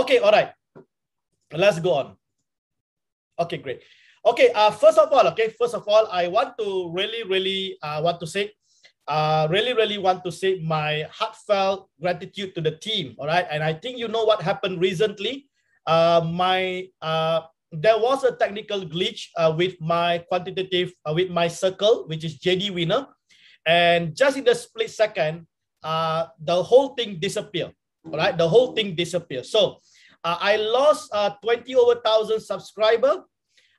Okay, all right. Let's go on. Okay, great. Okay, first of all, I want to really want to say my heartfelt gratitude to the team. All right, and I think you know what happened recently. There was a technical glitch with my quantitative with my circle, which is JDWINNER, and just in the split second, the whole thing disappeared. All right, the whole thing disappeared. So I lost 20,000 subscribers.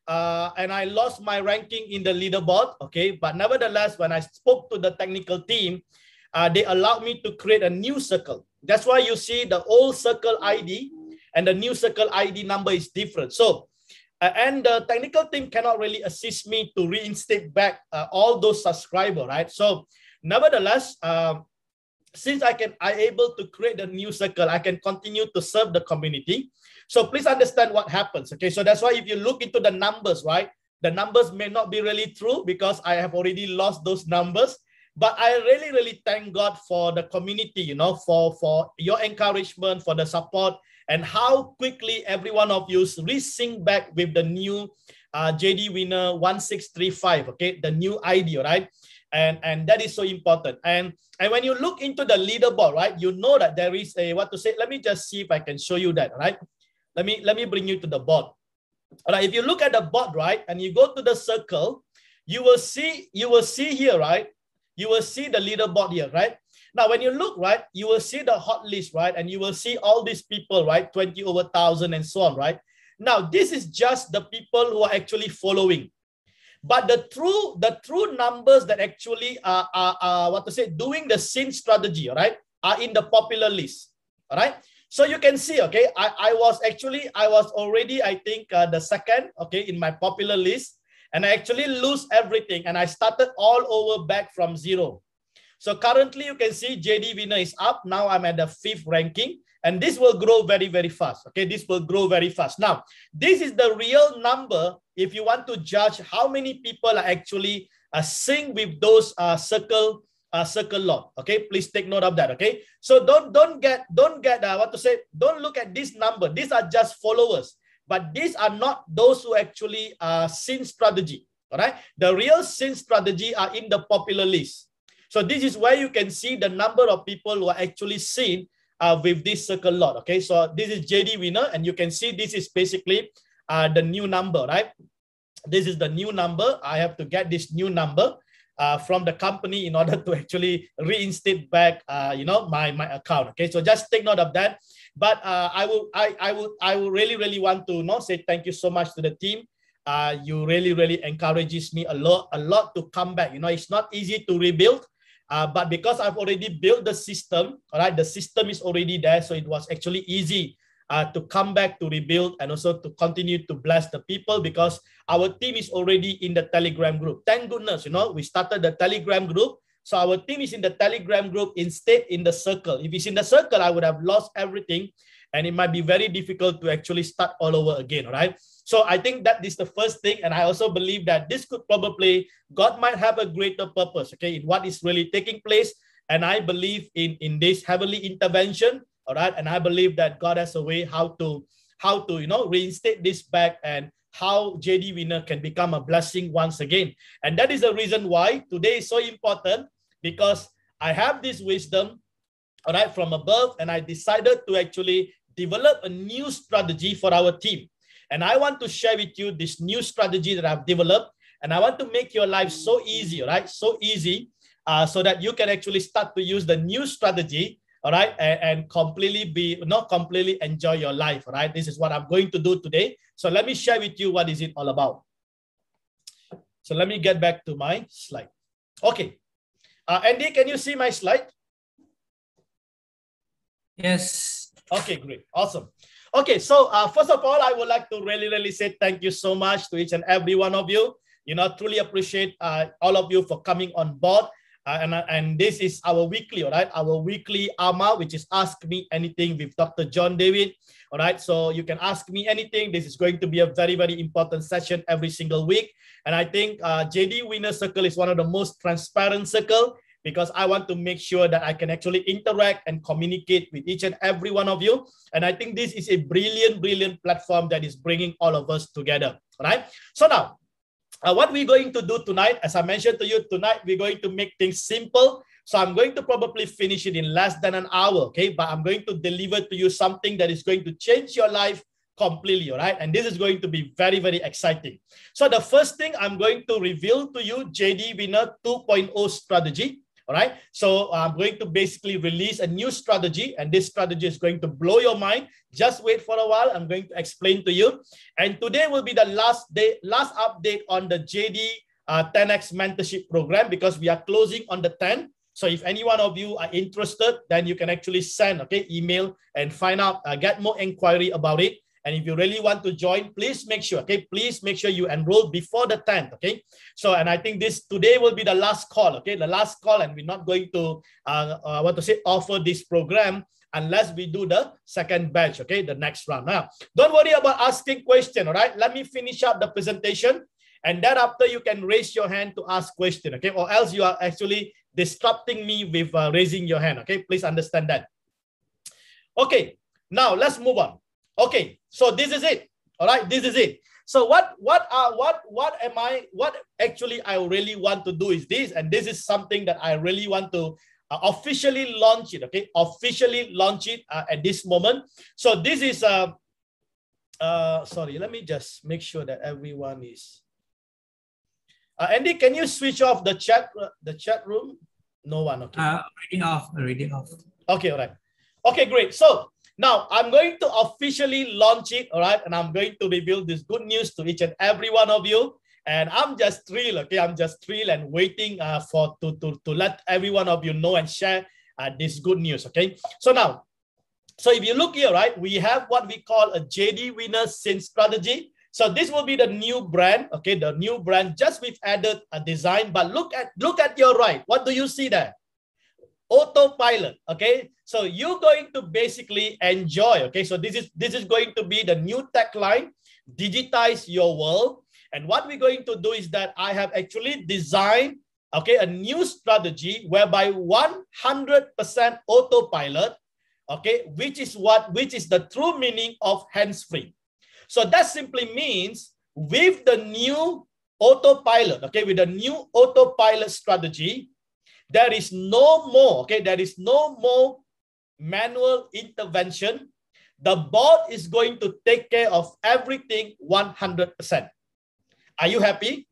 And I lost my ranking in the leaderboard, okay? But nevertheless, when I spoke to the technical team, they allowed me to create a new circle. That's why you see the old circle ID and the new circle ID number is different. So, and the technical team cannot really assist me to reinstate back all those subscribers, right? So, nevertheless, since I able to create a new circle, I can continue to serve the community. So please understand what happens. Okay, so that's why if you look into the numbers, right, the numbers may not be really true because I have already lost those numbers. But I really thank God for the community, you know, for your encouragement, for the support, and how quickly every one of you re-sync back with the new JDWINNER 1635. Okay, the new ID, right? And that is so important. And when you look into the leaderboard, right, you know that there is a what to say. Let me just see if I can show you that, right? Let me bring you to the board. All right, if you look at the board, right, and you go to the circle, you will see here, right? You will see the leaderboard here, right? Now, when you look, right, you will see the hot list, right? And you will see all these people, right? 20,000 and so on, right? Now, this is just the people who are actually following. But the true numbers that actually are what to say, doing the SYN strategy, right, are in the popular list. All right. So you can see, okay, I was already, I think, the second, okay, in my popular list, and I actually lose everything, and I started all over back from zero. So currently, you can see JDWINNER is up. Now I'm at the 5th ranking, and this will grow very fast. Okay, this will grow very fast. Now, this is the real number if you want to judge how many people are actually sync with those circle lot. Okay, please take note of that. Okay, so don't look at this number. These are just followers, but these are not those who actually SYN strategy. All right, the real SYN strategy are in the popular list. So this is where you can see the number of people who are actually seen with this circle lot. Okay, so this is JDWINNER, and you can see this is basically the new number, right? This is the new number. I have to get this new number from the company in order to actually reinstate back, you know, my account. Okay, so just take note of that. But I will really want to say thank you so much to the team. You really encourages me a lot to come back. You know, it's not easy to rebuild. But because I've already built the system, all right, the system is already there. So it was actually easy to come back to rebuild and also to continue to bless the people because our team is already in the Telegram group. Thank goodness, you know, we started the Telegram group. So our team is in the Telegram group instead in the circle. If it's in the circle, I would have lost everything and it might be very difficult to actually start all over again, all right? So I think that is the first thing. And I also believe that this could probably, God might have a greater purpose, okay, in what is really taking place. And I believe in this heavenly intervention, all right? And I believe that God has a way how to you know, reinstate this back and how JDWINNER can become a blessing once again. And that is the reason why today is so important, because I have this wisdom, all right, from above, and I decided to actually develop a new strategy for our team. And I want to share with you this new strategy that I've developed. And I want to make your life so easy, right? So easy so that you can actually start to use the new strategy, all right? And completely completely enjoy your life, all right? This is what I'm going to do today. So let me share with you what is it all about. So let me get back to my slide. Okay. Andy, can you see my slide? Yes. Okay, great. Awesome. Okay, so first of all, I would like to really say thank you so much to each and every one of you. You know, truly appreciate all of you for coming on board. And this is our weekly, all right? Our weekly AMA, which is Ask Me Anything with Dr. John David. All right, so you can ask me anything. This is going to be a very important session every single week. And I think JDWINNER Circle is one of the most transparent circle. because I want to make sure that I can actually interact and communicate with each and every one of you. And I think this is a brilliant, brilliant platform that is bringing all of us together. All right. So now, what we're going to do tonight, as I mentioned to you, tonight we're going to make things simple. So I'm going to probably finish it in less than an hour, okay? But I'm going to deliver to you something that is going to change your life completely, all right? And this is going to be very, very exciting. So the first thing I'm going to reveal to you, JDWINNER 2.0 strategy, all right? So I'm going to basically release a new strategy, and this strategy is going to blow your mind. Just wait for a while. I'm going to explain to you. And today will be the last update on the JD 10X mentorship program, because we are closing on the 10th. So if any one of you are interested, then you can actually send, okay, email and find out, get more inquiry about it. And if you really want to join, please make sure, okay, please make sure you enroll before the 10th, okay? So, and I think today will be the last call, okay, the last call, and we're not going to, offer this program unless we do the second batch, okay, the next round. Now, don't worry about asking questions, all right? Let me finish up the presentation, and then after you can raise your hand to ask question, okay? Or else you are actually disrupting me with raising your hand, okay? Please understand that. Okay, now let's move on. Okay, so this is it. All right, this is it. So what actually I really want to do is this, and this is something that I really want to officially launch it. Okay, officially launch it at this moment. So this is sorry, let me just make sure that everyone is. Andy, can you switch off the chat room? No one. Okay. Already off. Okay, all right. Okay, great. So now I'm going to officially launch it, all right? And I'm going to reveal this good news to each and every one of you. And I'm just thrilled, okay? I'm just thrilled and waiting to let every one of you know and share this good news, okay? So now, so if you look here, right, we have what we call a JDWINNER Sync strategy. So this will be the new brand, okay? The new brand, just we've added a design, but look at your right. What do you see there? Autopilot, okay? So you're going to basically enjoy, okay? So this is going to be the new tagline, digitize your world. And what we're going to do is that I have actually designed, okay, a new strategy whereby 100% autopilot, okay, which is the true meaning of hands-free. So that simply means with the new autopilot, okay, with the new autopilot strategy, there is no more, okay, there is no more manual intervention. The bot is going to take care of everything 100%. Are you happy?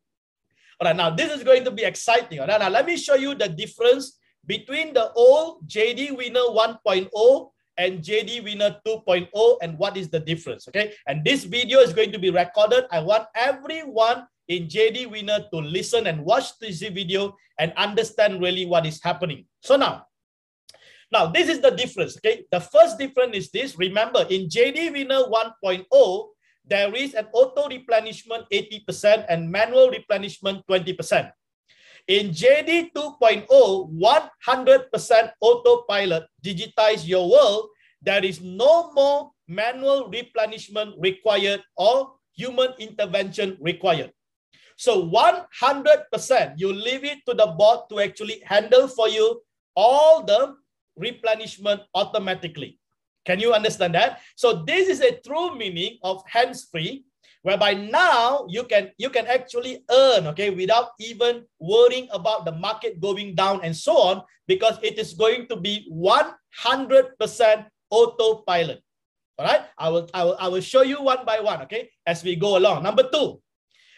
All right, now this is going to be exciting. All right, now let me show you the difference between the old JDWINNER 1.0 and JDWINNER 2.0 and what is the difference, okay? And this video is going to be recorded. I want everyone in JDWINNER to listen and watch this video and understand really what is happening. So now this is the difference, okay? The first difference is this. Remember, in JDWINNER 1.0, there is an auto replenishment 80% and manual replenishment 20%. In JD 2.0, 100% autopilot, digitize your world. There is no more manual replenishment required or human intervention required. So 100%, you leave it to the bot to actually handle for you all the replenishment automatically. Can you understand that? So this is a true meaning of hands-free, whereby now you can actually earn, okay, without even worrying about the market going down and so on, because it is going to be 100% autopilot. All right, I will show you one by one, okay, as we go along. Number two,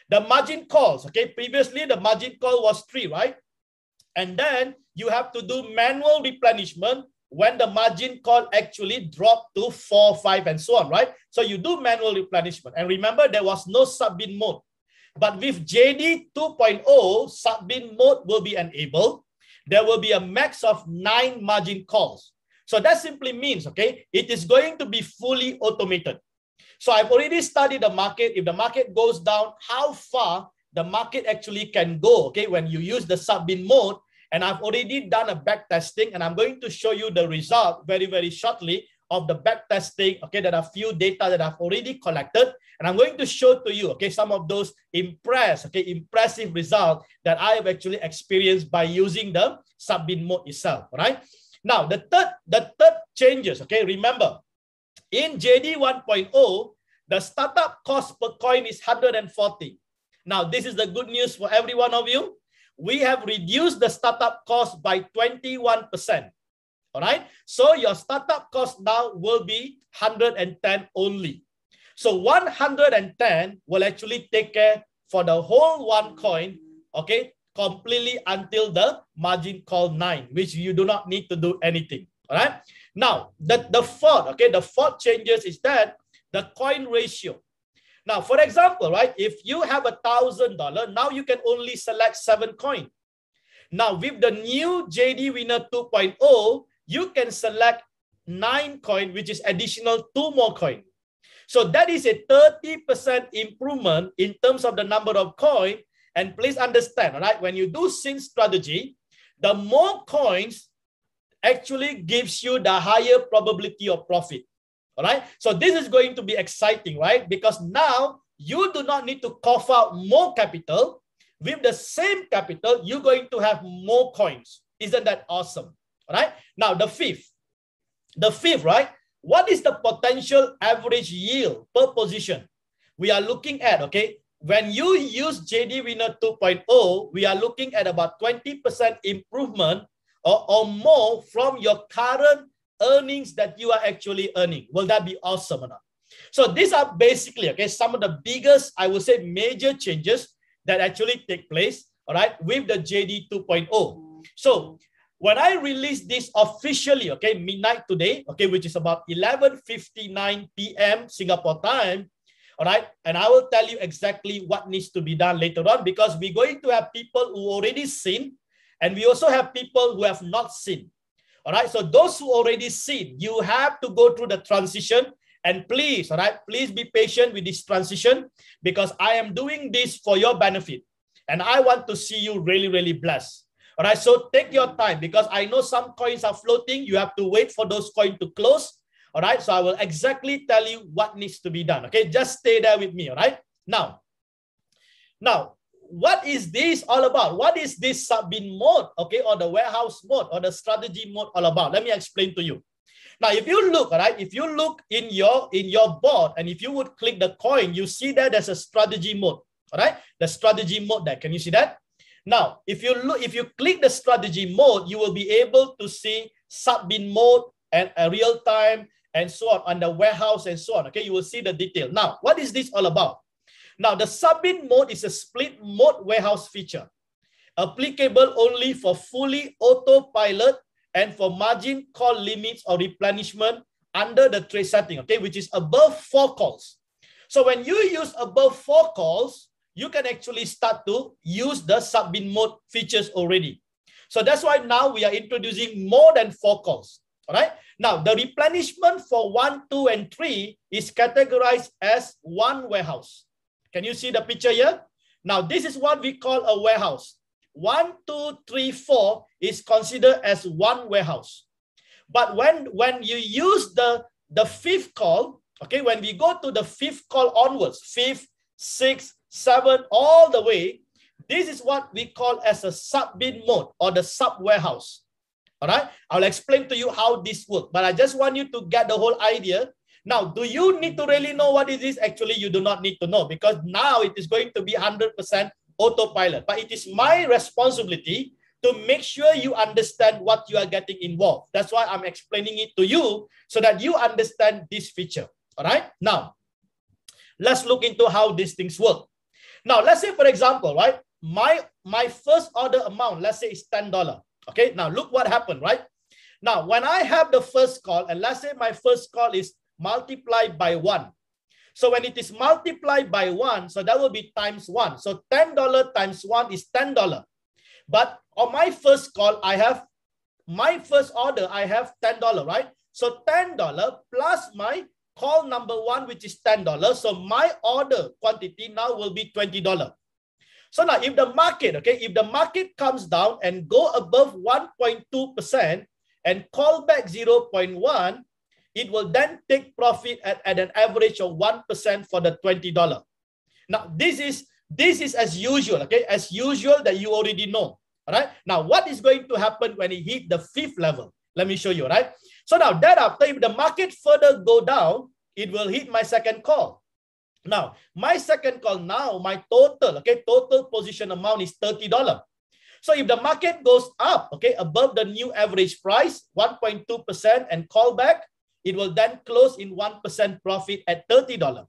the margin calls, okay. Previously, the margin call was 3, right? And then you have to do manual replenishment when the margin call actually dropped to 4, 5, and so on, right? So you do manual replenishment. And remember, there was no sub-bin mode. But with JD 2.0, sub-bin mode will be enabled. There will be a max of 9 margin calls. So that simply means, okay, it is going to be fully automated. So I've already studied the market. If the market goes down, how far the market actually can go, okay, when you use the sub-bin mode. And I've already done a back testing, and I'm going to show you the result very, very shortly of the back testing. Okay, there are few data that I've already collected, and I'm going to show to you, okay, some of those impressive results that I have actually experienced by using the sub-bin mode itself. All right. Now, the third changes, okay, remember, in JD 1.0, the startup cost per coin is 140. Now, this is the good news for every one of you. We have reduced the startup cost by 21%. All right. So your startup cost now will be 110 only. So 110 will actually take care for the whole one coin, okay, completely until the margin call 9, which you do not need to do anything. All right. Now, the fourth changes is that the coin ratio. Now, for example, right, if you have $1,000, now you can only select 7 coins. Now, with the new JDWINNER 2.0, you can select 9 coins, which is additional 2 more coins. So that is a 30% improvement in terms of the number of coins. And please understand, all right, when you do sync strategy, the more coins actually gives you the higher probability of profit. All right. So this is going to be exciting, right? Because now you do not need to cough out more capital. With the same capital, you're going to have more coins. Isn't that awesome? All right. Now, the fifth, right? What is the potential average yield per position? We are looking at, okay, when you use JDWINNER 2.0, we are looking at about 20% improvement or more from your current earnings that you are actually earning. Will that be awesome or not? So these are basically, okay, some of the biggest, I would say, major changes that actually take place, all right, with the JD 2.0. So when I release this officially, okay, midnight today, okay, which is about 11:59 p.m. Singapore time, all right, and I will tell you exactly what needs to be done later on, because we're going to have people who already seen, and we also have people who have not seen. All right, so those who already seen, you have to go through the transition, and please, all right, please be patient with this transition, because I am doing this for your benefit, and I want to see you really, really blessed. All right, so take your time, because I know some coins are floating. You have to wait for those coins to close. All right, so I will exactly tell you what needs to be done. Okay, just stay there with me. All right, now, what is this all about? What is this sub-bin mode, okay, or the warehouse mode or the strategy mode all about? Let me explain to you. Now, if you look, all right, if you look in your board, and if you would click the coin, you see that there's a strategy mode. All right, the strategy mode there. Can you see that? Now, if you click the strategy mode, you will be able to see sub-bin mode and a real time and so on the warehouse and so on. Okay, you will see the detail. Now, what is this all about? Now, the sub-bin mode is a split mode warehouse feature, applicable only for fully autopilot and for margin call limits or replenishment under the trade setting, okay, which is above 4 calls. So when you use above 4 calls, you can actually start to use the sub-bin mode features already. So that's why now we are introducing more than 4 calls. All right. Now, the replenishment for 1, 2, and 3 is categorized as one warehouse. Can you see the picture here? Now, this is what we call a warehouse. 1, 2, 3, 4 is considered as one warehouse. But when you use the 5th call, okay, when we go to the 5th call onwards, 5th, 6th, 7th, all the way, this is what we call as a sub-bin mode or the sub-warehouse. All right, I'll explain to you how this works, but I just want you to get the whole idea. Now, do you need to really know what it is? Actually, you do not need to know, because now it is going to be 100% autopilot. But it is my responsibility to make sure you understand what you are getting involved. That's why I'm explaining it to you so that you understand this feature. All right, now, let's look into how these things work. Now, let's say, for example, right, my first order amount, let's say, is $10. Okay, now look what happened, right? Now, when I have the first call, and let's say my first call is multiplied by 1. So when it is multiplied by 1, so that will be times 1. So $10 times 1 is $10. But on my first call, I have my first order, I have $10, right? So $10 plus my call number 1, which is $10. So my order quantity now will be $20. So now if the market, okay, if the market comes down and go above 1.2% and call back 0.1, it will then take profit at an average of 1% for the $20. Now, this is as usual, okay? As usual that you already know, all right? Now, what is going to happen when it hit the 5th level? Let me show you, right? So now, thereafter, if the market further go down, it will hit my second call. Now, my second call now, my total, okay, total position amount is $30. So if the market goes up, okay, above the new average price, 1.2% and call back, it will then close in 1% profit at $30.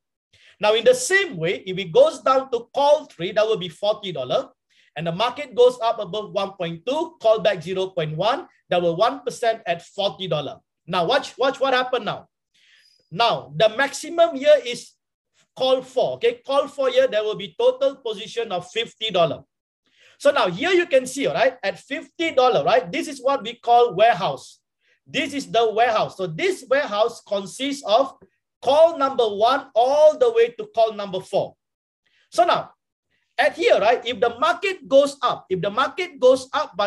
Now, in the same way, if it goes down to call 3, that will be $40. And the market goes up above 1.2, call back 0.1, that will 1% at $40. Now, watch what happened now. Now, the maximum here is call 4, okay? Call 4 here, there will be total position of $50. So now here you can see, all right, at $50, right? This is what we call warehouse. This is the warehouse. So this warehouse consists of call number 1 all the way to call number 4. So now, at here, right, if the market goes up, by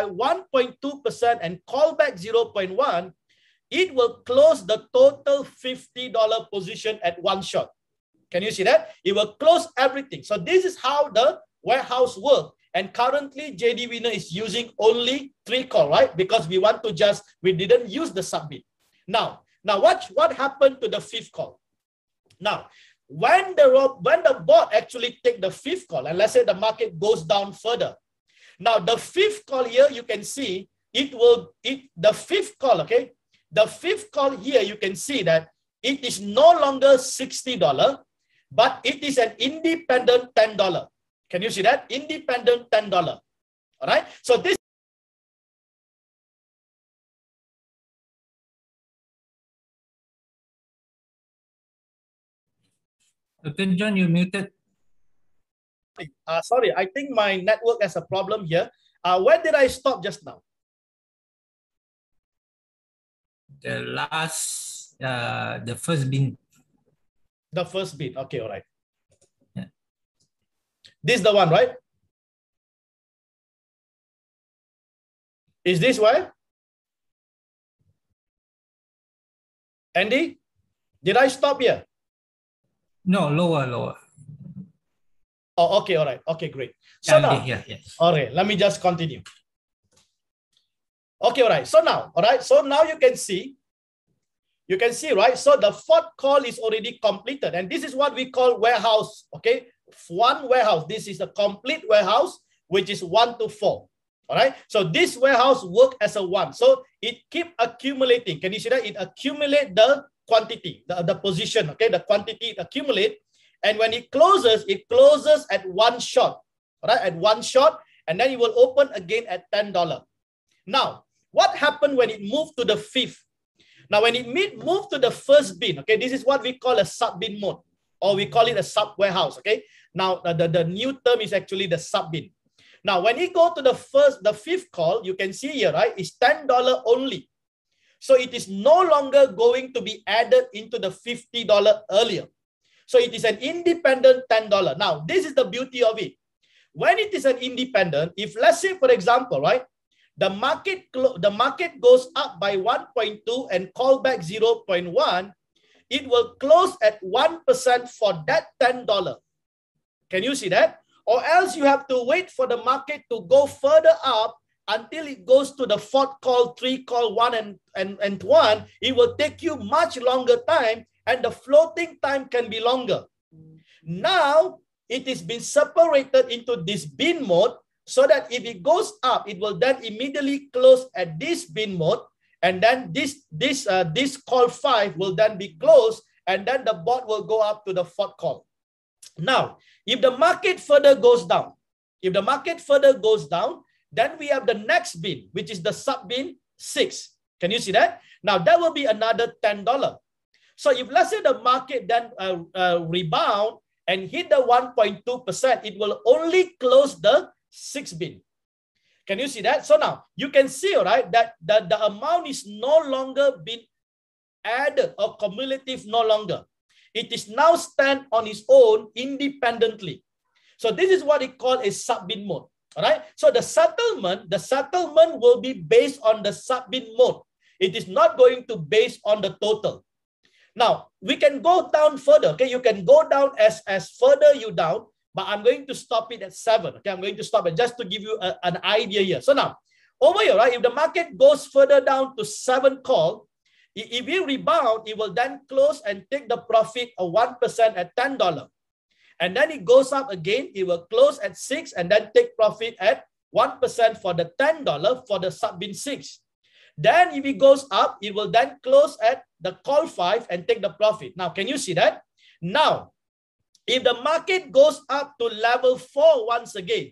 1.2% and call back 0.1, it will close the total $50 position at one shot. Can you see that? It will close everything. So this is how the warehouse works. And currently, JDWINNER is using only 3 call, right? Because we didn't use the sub-bid. Now watch what happened to the 5th call. Now, when the bot actually take the 5th call, and let's say the market goes down further. Now, the 5th call here, you can see the 5th call, okay? The 5th call here, you can see that it is no longer $60, but it is an independent $10. Can you see that? Independent $10. All right. So this. Dr. John, you muted. Sorry, I think my network has a problem here. Where did I stop just now? The last, the first bin. The first bid. Okay, all right. Yeah. This is the one, right? Is this why? Andy, did I stop here? No, lower. Oh, okay, all right. Okay, great. So now, yes. all right, let me just continue. Okay, all right. So now, you can see, right? So the 4th call is already completed, and this is what we call warehouse. Okay, one warehouse. This is a complete warehouse, which is 1 to 4. All right. So this warehouse work as a 1. So it keep accumulating. Can you see that? It accumulate the quantity, the position. Okay, the quantity accumulate, and when it closes at one shot. All right, at one shot, and then it will open again at $10. Now, what happened when it moved to the 5th? Now, when it moved to the first bin, okay, this is what we call a sub-bin mode, or we call it a sub-warehouse, okay? Now, the new term is actually the sub-bin. Now, when you go to the 5th call, you can see here, right, it's $10 only. So it is no longer going to be added into the $50 earlier. So it is an independent $10. Now, this is the beauty of it. When it is an independent, if let's say, for example, right, the market goes up by 1.2 and call back 0.1, it will close at 1% for that $10. Can you see that? Or else you have to wait for the market to go further up until it goes to the 4th call, 3 call, 1 and 1. It will take you much longer time, and the floating time can be longer. Now, it is been separated into this bin mode, so that if it goes up, it will then immediately close at this bin mode, and then this call 5 will then be closed, and then the bot will go up to the 4th call. Now, if the market further goes down, then we have the next bin, which is the sub bin 6. Can you see that? Now that will be another $10. So if let's say the market then rebound and hit the 1.2%, it will only close the 6th bin. Can you see that? So now you can see, all right, that the amount is no longer been added or cumulative no longer. It is now stand on its own independently. So this is what we call a sub-bin mode. All right. So the settlement will be based on the sub-bin mode. It is not going to base on the total. Now, we can go down further. Okay, you can go down as further you down, but I'm going to stop it at 7. Okay, I'm going to stop it just to give you an idea here. So now, over here, right, if the market goes further down to 7 call, if you rebound, it will then close and take the profit of 1% at $10. And then it goes up again, it will close at 6 and then take profit at 1% for the $10 for the sub-bin 6. Then if it goes up, it will then close at the call 5 and take the profit. Now, can you see that? Now, if the market goes up to level 4 once again,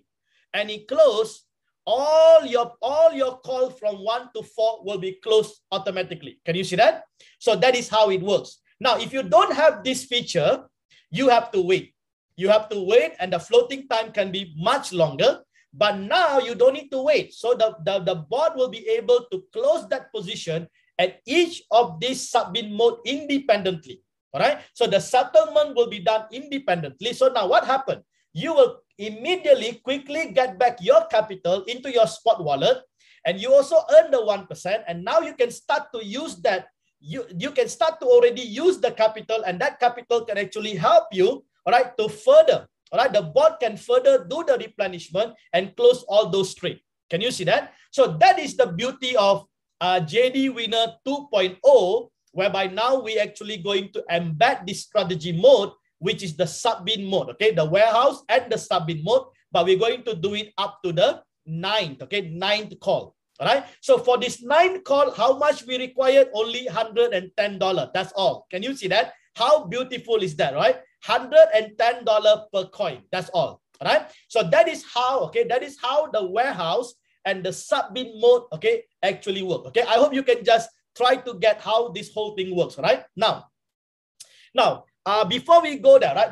and it closes, all your call from 1 to 4 will be closed automatically. Can you see that? So that is how it works. Now, if you don't have this feature, you have to wait. You have to wait, and the floating time can be much longer. But now you don't need to wait. So the bot will be able to close that position at each of these sub-bin mode independently. All right. So the settlement will be done independently. So now what happened? You will immediately quickly get back your capital into your spot wallet, and you also earn the 1%. And now you can start to use that. You can start to already use the capital, and that capital can actually help you, all right, to further. All right, the bot can further do the replenishment and close all those trades. Can you see that? So that is the beauty of JDWINNER 2.0, whereby now we actually going to embed this strategy mode, which is the sub-bin mode, okay? The warehouse and the sub-bin mode, but we're going to do it up to the 9th, okay? 9th call, all right? So for this 9th call, how much we required? Only $110. That's all. Can you see that? How beautiful is that, right? $110 per coin. That's all. All right. So that is how, okay, that is how the warehouse and the sub-bin mode, okay, actually work. Okay. I hope you can just try to get how this whole thing works. All right. Now, before we go there, right,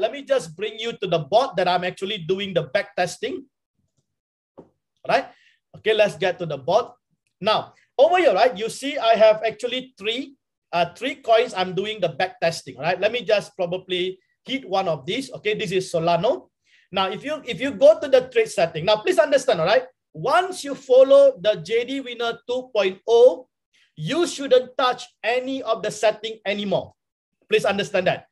let me just bring you to the bot that I'm actually doing the back testing. All right. Okay. Let's get to the bot. Now, over here, right, you see I have actually three coins I'm doing the back testing. All right, let me just probably hit one of these. Okay, this is Solano. Now, if you go to the trade setting, now please understand, all right, once you follow the JDWINNER 2.0, you shouldn't touch any of the setting anymore. Please understand that.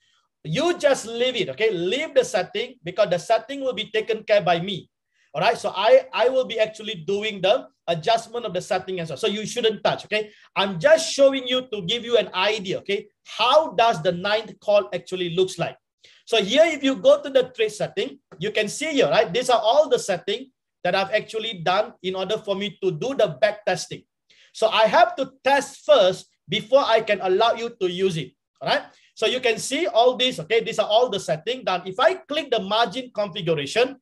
You just leave it, okay? Leave the setting, because the setting will be taken care by me. All right, so I will be actually doing the adjustment of the setting as well. So you shouldn't touch, okay? I'm just showing you to give you an idea, okay? How does the 9th call actually looks like? So here, if you go to the trade setting, you can see here, right? These are all the settings that I've actually done in order for me to do the back testing. So I have to test first before I can allow you to use it, all right? So you can see all these, okay? These are all the settings done. If I click the margin configuration,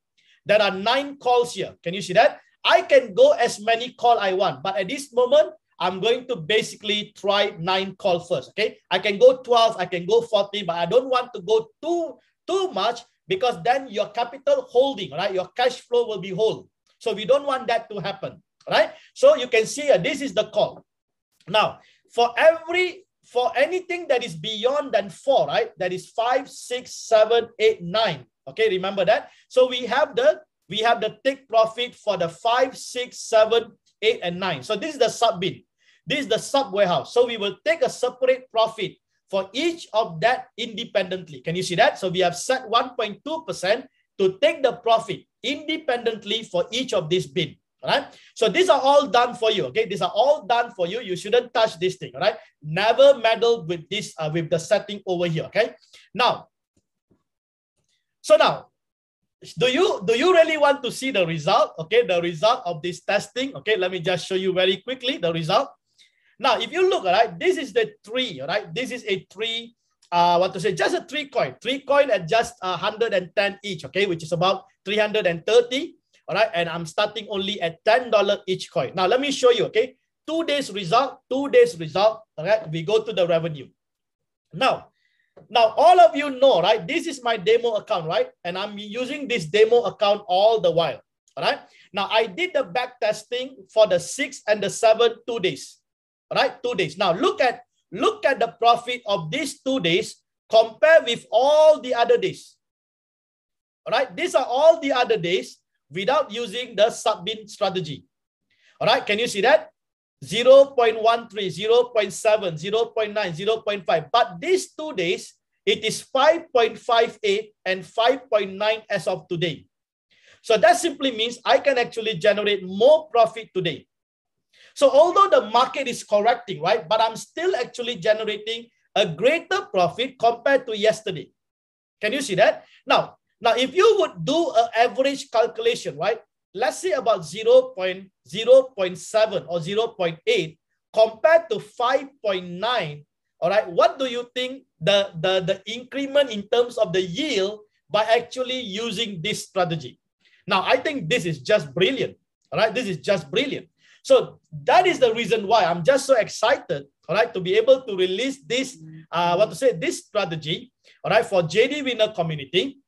there are 9 calls here. Can you see that? I can go as many calls I want, but at this moment, I'm going to basically try 9 calls first, okay? I can go 12, I can go 14, but I don't want to go too much, because then your capital holding, right? Your cash flow will be whole. So we don't want that to happen, right? So you can see here, this is the call. Now, for anything that is beyond than 4, right? That is 5, 6, 7, 8, 9. Okay, remember that. So we have the take profit for the 5, 6, 7, 8, and 9. So this is the sub-bin. This is the sub warehouse. So we will take a separate profit for each of that independently. Can you see that? So we have set 1.2% to take the profit independently for each of these bin. All right. So these are all done for you. Okay, these are all done for you. You shouldn't touch this thing. All right. Never meddle with this with the setting over here. Okay. Now. So now, do you really want to see the result? Okay, the result of this testing. Okay, let me just show you very quickly the result. Now, if you look, all right, this is the 3, all right? This is a 3, just a 3 coin. 3 coin at just 110 each, okay, which is about 330, all right? And I'm starting only at $10 each coin. Now, let me show you, okay? 2 days result, all right? We go to the revenue. Now, all of you know, right? This is my demo account, right? And I'm using this demo account all the while, all right? Now, I did the back testing for the 6 and the 7, 2 days, all right? 2 days. Now, look at the profit of these 2 days compared with all the other days, all right? These are all the other days without using the sub-bin strategy, all right? Can you see that? 0.13, 0.7, 0.9, 0.5. But these 2 days, it is 5.58 and 5.9 as of today. So that simply means I can actually generate more profit today. So although the market is correcting, right, but I'm still actually generating a greater profit compared to yesterday. Can you see that? Now if you would do an average calculation, right, let's say about 0.7 or 0.8 compared to 5.9, all right, what do you think the increment in terms of the yield by actually using this strategy? Now, I think this is just brilliant, all right? This is just brilliant. So that is the reason why I'm just so excited, all right, to be able to release this, this strategy, all right, for JD Winner community.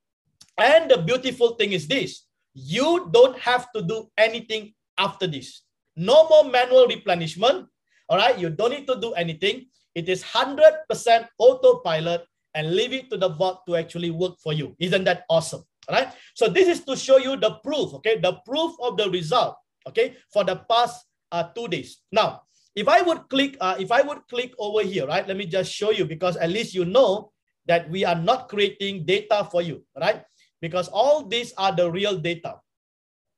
And the beautiful thing is this: you don't have to do anything after this. No more manual replenishment, all right? You don't need to do anything. It is 100% autopilot, and leave it to the bot to actually work for you. Isn't that awesome? All right. So this is to show you the proof, okay, the proof of the result, okay, for the past 2 days. Now, if I would click over here, right, let me just show you, because at least you know that we are not creating data for you, right? Because all these are the real data,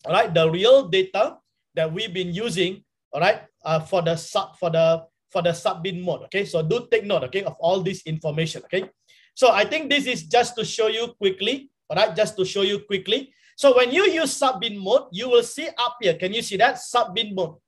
all right, the real data that we've been using, all right, for the sub-bin mode. Okay, so do take note, okay, of all this information. Okay, so I think this is just to show you quickly. All right, just to show you quickly. So when you use sub-bin mode, you will see up here. Can you see that? Sub-bin mode.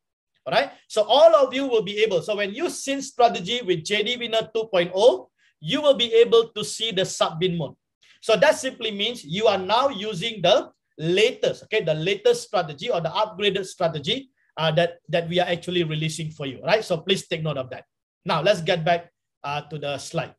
All right. So all of you will be able. So when you sync strategy with JDWINNER 2.0, you will be able to see the sub-bin mode. So that simply means you are now using the latest, okay, the latest strategy or the upgraded strategy that we are actually releasing for you. Right. So please take note of that. Now let's get back to the slide.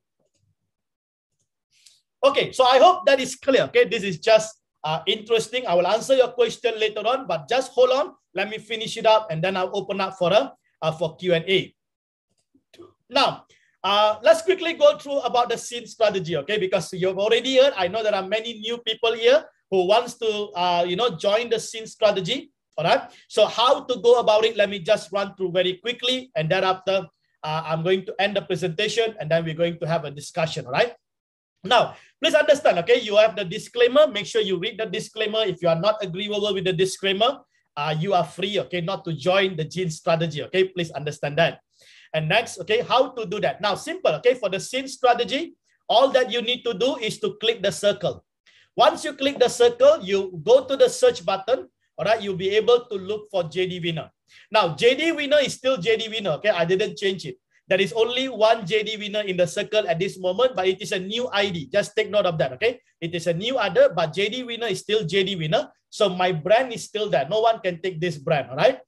Okay, so I hope that is clear. Okay, this is just interesting. I will answer your question later on, but just hold on. Let me finish it up, and then I'll open up for Q&A. Now, let's quickly go through about the sync strategy. Okay, because you've already heard. I know there are many new people here who wants to join the sync strategy. All right. So how to go about it? Let me just run through very quickly, and thereafter I'm going to end the presentation, and then we're going to have a discussion. All right. Now, please understand, okay, you have the disclaimer. Make sure you read the disclaimer. If you are not agreeable with the disclaimer, you are free, okay, not to join the gene strategy, okay? Please understand that. And next, okay, how to do that? Now, simple, okay, for the sync strategy, all that you need to do is to click the circle. Once you click the circle, you go to the search button, all right, you'll be able to look for JD Winner. Now, JD Winner is still JD Winner, okay? I didn't change it. There is only one JD Winner in the circle at this moment, but it is a new ID. Just take note of that, okay? It is a new ID, but JD Winner is still JD Winner. So my brand is still there. No one can take this brand, all right?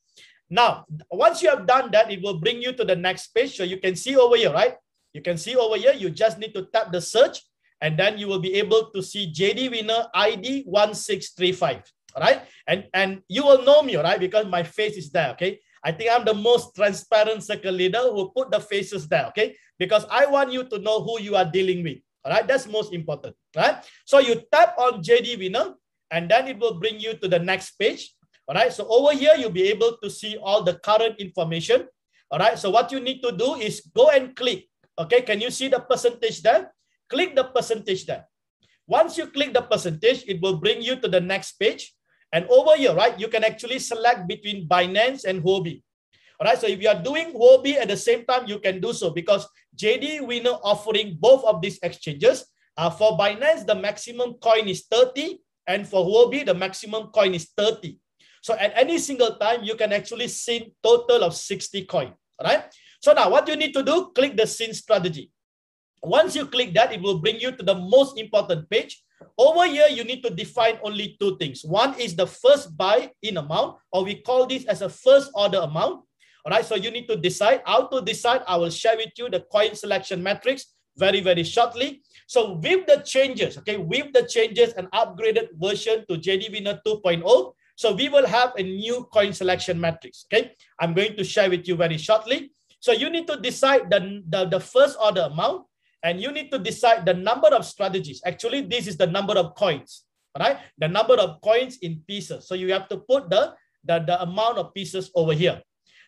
Now, once you have done that, it will bring you to the next page. So you can see over here, right? You can see over here, you just need to tap the search, and then you will be able to see JD Winner ID 1635, all right? And you will know me, all right? Because my face is there, okay? I think I'm the most transparent circle leader who put the faces there, okay? Because I want you to know who you are dealing with, all right? That's most important, right? So you tap on JD Winner, and then it will bring you to the next page, all right? So over here, you'll be able to see all the current information, all right? So what you need to do is go and click, okay? Can you see the percentage there? Click the percentage there. Once you click the percentage, it will bring you to the next page. And over here, right, you can actually select between Binance and Huobi. All right, so if you are doing Huobi at the same time, you can do so because JD Winner offering both of these exchanges. For Binance, the maximum coin is 30, and for Huobi, the maximum coin is 30. So at any single time, you can actually sync total of 60 coin. All right. So now what you need to do, click the sync strategy. Once you click that, it will bring you to the most important page. Over here, you need to define only two things. One is the first buy in amount, or we call this as a first order amount. All right, so you need to decide. How to decide, I will share with you the coin selection matrix very, very shortly. So with the changes, okay, with the changes and upgraded version to JDWINNER 2.0, so we will have a new coin selection matrix, okay? I'm going to share with you very shortly. So you need to decide the first order amount, and you need to decide the number of strategies. Actually, this is the number of coins, all right? The number of coins in pieces. So you have to put the amount of pieces over here.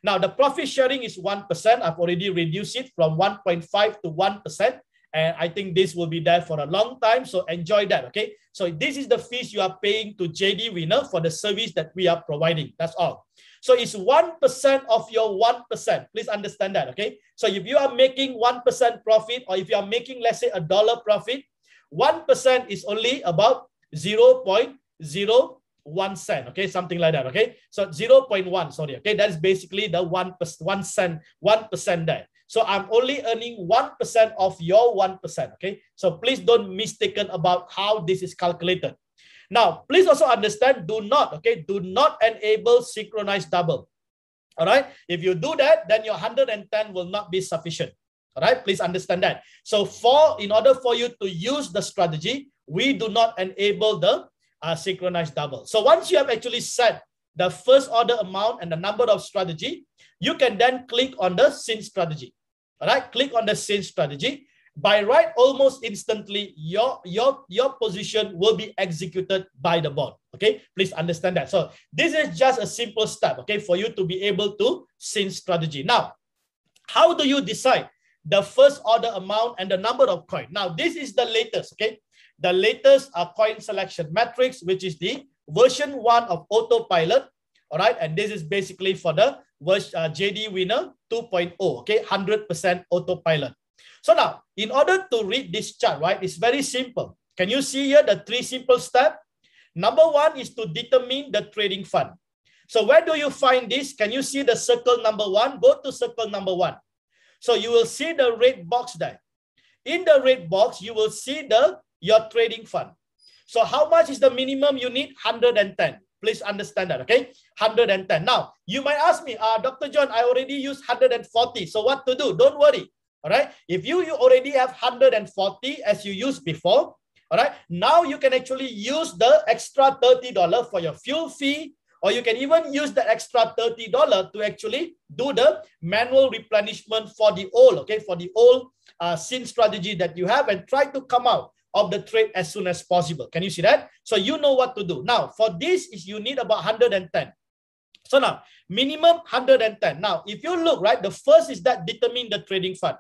Now, the profit sharing is 1%. I've already reduced it from 1.5 to 1%. And I think this will be there for a long time. So enjoy that, okay? So this is the fees you are paying to JD Winner for the service that we are providing. That's all. So it's 1% of your 1%. Please understand that, okay? So if you are making 1% profit, or if you are making, let's say, $1 profit, 1% is only about 0.01 cent, okay? Something like that, okay? So 0.1, sorry, okay? That's basically the 1% there. So I'm only earning 1% of your 1%, okay? So please don't mistaken about how this is calculated. Now, please also understand, do not enable synchronized double, all right? If you do that, then your 110 will not be sufficient, all right? Please understand that. So in order for you to use the strategy, we do not enable the synchronized double. So once you have actually set the first order amount and the number of strategy, you can then click on the sync strategy. All right, click on the sync strategy. By right, almost instantly, your position will be executed by the bot. Okay, please understand that. So this is just a simple step, okay, for you to be able to sync strategy. Now, how do you decide the first order amount and the number of coin? Now, this is the latest, okay? The latest coin selection matrix, which is the version 1 of autopilot. All right, and this is basically for the JD Winner 2.0, okay, 100% autopilot. So now, in order to read this chart, right, it's very simple. Can you see here the 3 simple steps? Number 1 is to determine the trading fund. So where do you find this? Can you see the circle number 1? Go to circle number 1. So you will see the red box there. In the red box, you will see your trading fund. So how much is the minimum you need? 110. Please understand that, okay? 110. Now, you might ask me, Dr. John, I already used 140. So what to do? Don't worry, all right? If you already have 140 as you used before, all right? Now you can actually use the extra $30 for your fuel fee, or you can even use the extra $30 to actually do the manual replenishment for the old, okay? For the old sync strategy that you have, and try to come out of the trade as soon as possible. Can you see that? So you know what to do. Now, for this is you need about 110. So now, minimum 110. Now, if you look, right, the first is that determine the trading fund.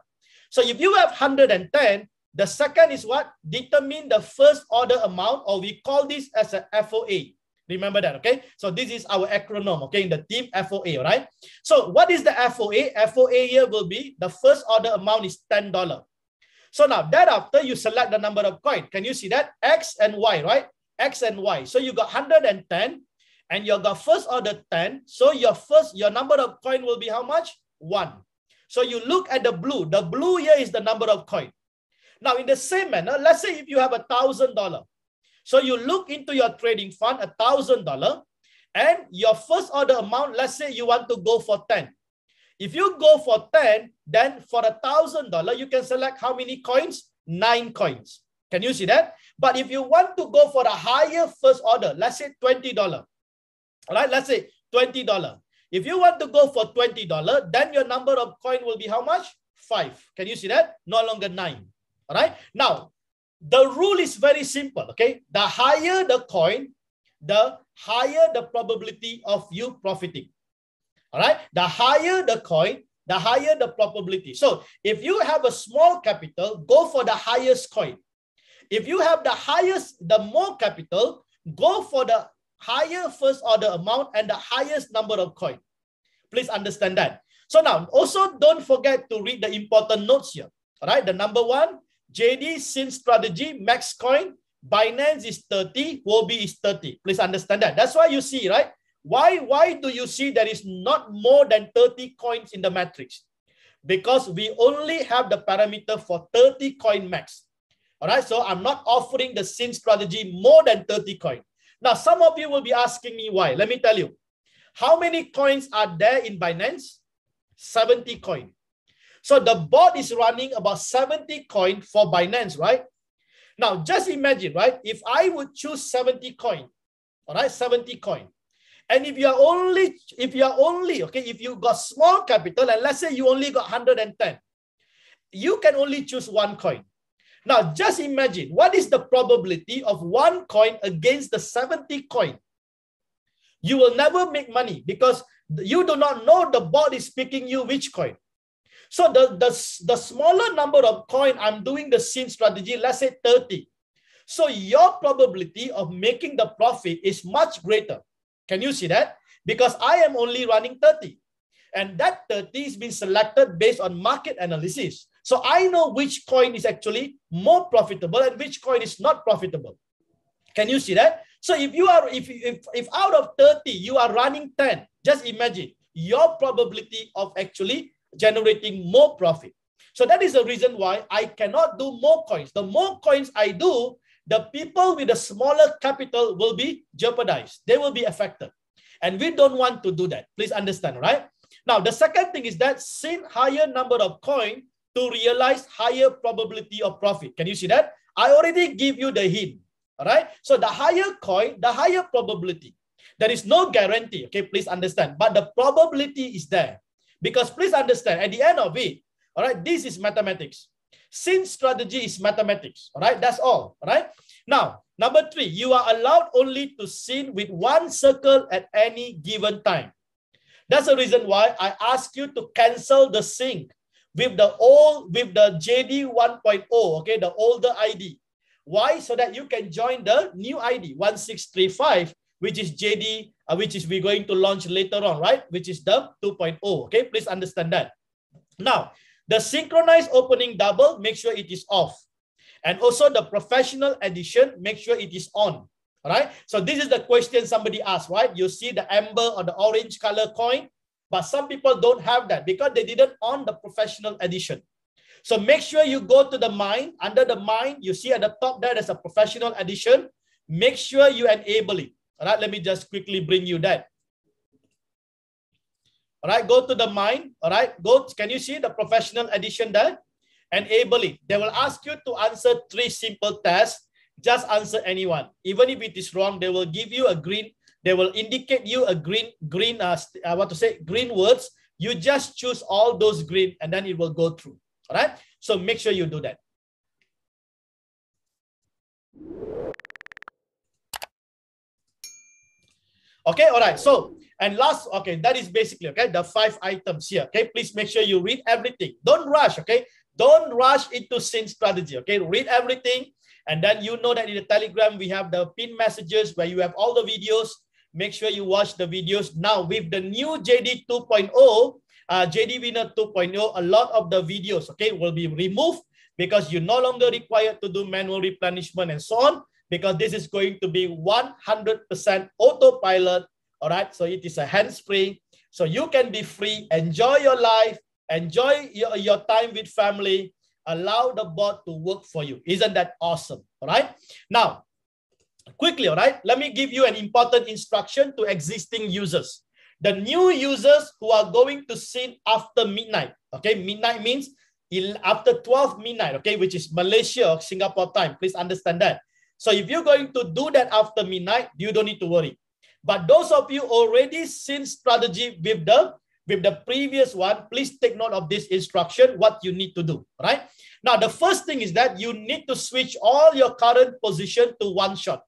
So if you have 110, the second is what? Determine the first order amount, or we call this as a FOA. Remember that, okay? So this is our acronym, okay, in the team, FOA, right? So what is the FOA? FOA here will be the first order amount is $10. So now, thereafter, you select the number of coin. Can you see that? X and Y, right? X and Y. So you got 110, and you got first order 10. So your number of coin will be how much? 1. So you look at the blue. The blue here is the number of coin. Now, in the same manner, let's say if you have $1,000. So you look into your trading fund, $1,000, and your first order amount, let's say you want to go for 10. If you go for 10, then for $1,000, you can select how many coins? 9 coins. Can you see that? But if you want to go for a higher first order, let's say $20. All right, let's say $20. If you want to go for $20, then your number of coin will be how much? 5. Can you see that? No longer 9. All right. Now, the rule is very simple. Okay. The higher the coin, the higher the probability of you profiting. All right. The higher the coin, the higher the probability. So if you have a small capital, go for the highest coin. If you have the more capital, go for the higher first order amount and the highest number of coin. Please understand that. So now, also don't forget to read the important notes here. All right. The number 1, JD sync strategy, max coin, Binance is 30, Huobi is 30. Please understand that. That's why you see, right? Why do you see there is not more than 30 coins in the matrix? Because we only have the parameter for 30 coin max. All right, so I'm not offering the sync strategy more than 30 coins. Now, some of you will be asking me why. Let me tell you. How many coins are there in Binance? 70 coins. So the bot is running about 70 coins for Binance, right? Now, just imagine, right? If I would choose 70 coins, all right, 70 coins. And if you got small capital, and let's say you only got 110, you can only choose 1 coin. Now, just imagine, what is the probability of 1 coin against the 70 coin? You will never make money because You do not know the bot is picking you which coin. So the smaller number of coin I'm doing the scene strategy, let's say 30. So your probability of making the profit is much greater. Can you see that? Because I am only running 30. And that 30 is being selected based on market analysis. So I know which coin is actually more profitable and which coin is not profitable. Can you see that? So if you are, if out of 30, you are running 10, just imagine your probability of actually generating more profit. So that is the reason why I cannot do more coins. The more coins I do, the people with a smaller capital will be jeopardized. They will be affected. And we don't want to do that. Please understand, right? Now, the second thing is that send higher number of coin to realize higher probability of profit. Can you see that? I already give you the hint. All right. So the higher coin, the higher probability. There is no guarantee. Okay, please understand. But the probability is there. Because please understand, at the end of it, all right, this is mathematics. Since strategy is mathematics. All right, that's all. All right. Now, number 3, you are allowed only to sin with one circle at any given time. That's the reason why I ask you to cancel the sync with the JD 1.0, okay, the older ID. Why? So that you can join the new ID 1635, which is JD, which is we're going to launch later on, right? Which is the 2.0. Okay, please understand that. Now, the synchronized opening double, make sure it is off. And also the professional edition, make sure it is on. All right. So this is the question somebody asked, right? You see the amber or the orange color coin, but some people don't have that because they didn't on the professional edition. So make sure you go to the mine. Under the mine, you see at the top there, there's a professional edition. Make sure you enable it. All right. Let me just quickly bring you that. All right. Go to the mine. All right. Go. Can you see the professional edition there? Enable it. They will ask you to answer 3 simple tests. Just answer anyone. Even if it is wrong, they will give you a green. They will indicate you a green words. You just choose all those green and then it will go through. All right. So make sure you do that. Okay. All right. So, and last, okay, that is basically, okay, the 5 items here. Okay. Please make sure you read everything. Don't rush. Okay. Don't rush into sync strategy. Okay. Read everything. And then you know that in the Telegram, we have the pin messages where you have all the videos. Make sure you watch the videos. Now, with the new JD 2.0, JD Winner 2.0, a lot of the videos, okay, will be removed because you're no longer required to do manual replenishment and so on, because this is going to be 100% autopilot. All right. So it is a hands-free. So you can be free, enjoy your life, enjoy your time with family. Allow the bot to work for you. Isn't that awesome? All right. Now, quickly, all right, let me give you an important instruction to existing users. The new users who are going to sin after midnight. Okay, midnight means after 12 midnight, okay, which is Malaysia or Singapore time. Please understand that. So if you're going to do that after midnight, you don't need to worry. But those of you already sin strategy with the previous one, please take note of this instruction, what you need to do, right? Now, the first thing is that you need to switch all your current position to one shot,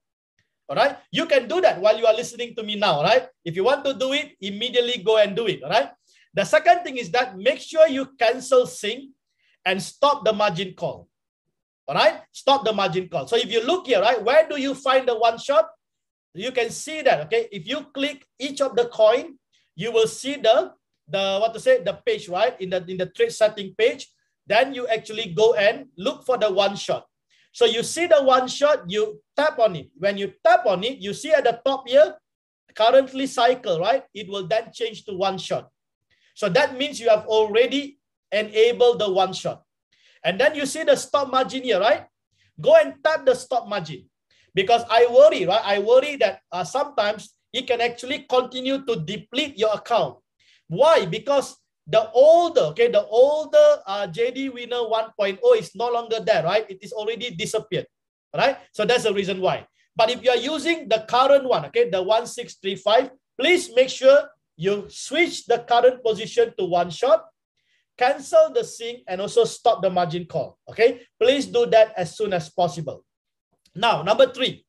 all right? You can do that while you are listening to me now, right? If you want to do it, immediately go and do it, all right? The second thing is that make sure you cancel sync and stop the margin call, all right? Stop the margin call. So if you look here, right, where do you find the one shot? You can see that, okay? If you click each of the coin, you will see the page, right? In the trade setting page, then you actually go and look for the one shot. So you see the one shot, you tap on it. When you tap on it, you see at the top here, currently cycle, right? It will then change to one shot. So that means you have already enabled the one shot. And then you see the stop margin here, right? Go and tap the stop margin. Because I worry, right? I worry that sometimes it can actually continue to deplete your account. Why? Because the older JD Winner 1.0 is no longer there, right? It is already disappeared, right? So that's the reason why. But if you are using the current one, okay, the 1635, please make sure you switch the current position to one shot, cancel the sync, and also stop the margin call, okay? Please do that as soon as possible. Now, number 3,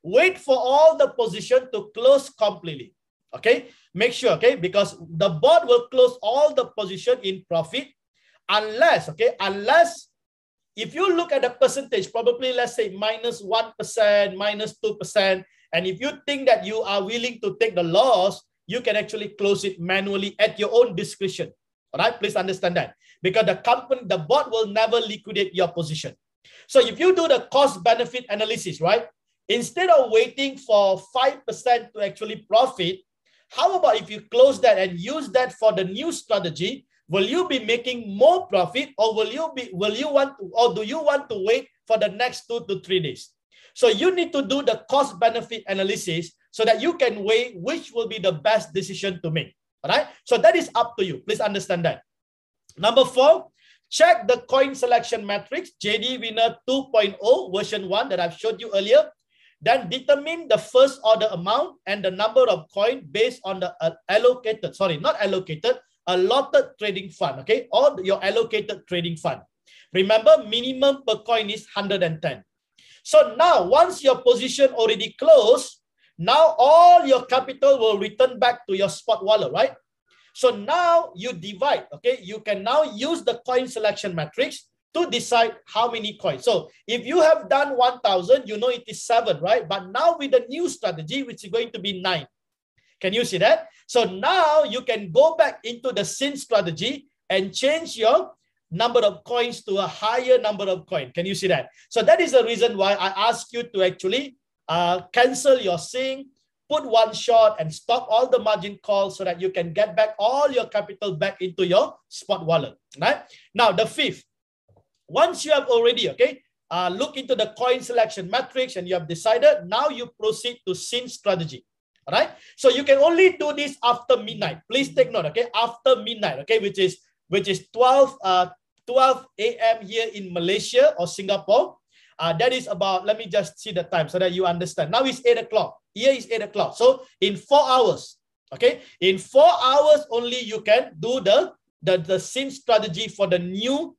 wait for all the position to close completely. Okay, make sure, okay, because the bot will close all the position in profit unless, okay, unless if you look at the percentage, probably let's say -1%, -2%, and if you think that you are willing to take the loss, you can actually close it manually at your own discretion. All right, please understand that, because the bot will never liquidate your position. So if you do the cost benefit analysis, right, instead of waiting for 5% to actually profit, how about if you close that and use that for the new strategy? Will you be making more profit, or do you want to wait for the next 2 to 3 days? So you need to do the cost benefit analysis so that you can weigh which will be the best decision to make. All right. So that is up to you. Please understand that. Number 4, check the coin selection matrix, JDWINNER 2.0 version 1 that I've showed you earlier. Then determine the first order amount and the number of coin based on the allotted trading fund, okay, or your allocated trading fund. Remember, minimum per coin is 110. So now, once your position already closed, now all your capital will return back to your spot wallet, right? So now you divide, okay? You can now use the coin selection matrix to decide how many coins. So if you have done 1,000, you know it is 7, right? But now with the new strategy, which is going to be 9. Can you see that? So now you can go back into the sin strategy and change your number of coins to a higher number of coins. Can you see that? So that is the reason why I ask you to actually cancel your sin, put one short and stop all the margin calls so that you can get back all your capital back into your spot wallet. Right? Now, the 5th, once you have already, okay, look into the coin selection matrix and you have decided, now you proceed to sin strategy. All right. So you can only do this after midnight. Please take note, okay, after midnight, okay, which is 12 a.m. here in Malaysia or Singapore. That is about, let me just see the time so that you understand. Now it's 8 o'clock. Here is 8 o'clock. So in 4 hours, okay, in 4 hours only you can do the sin strategy for the new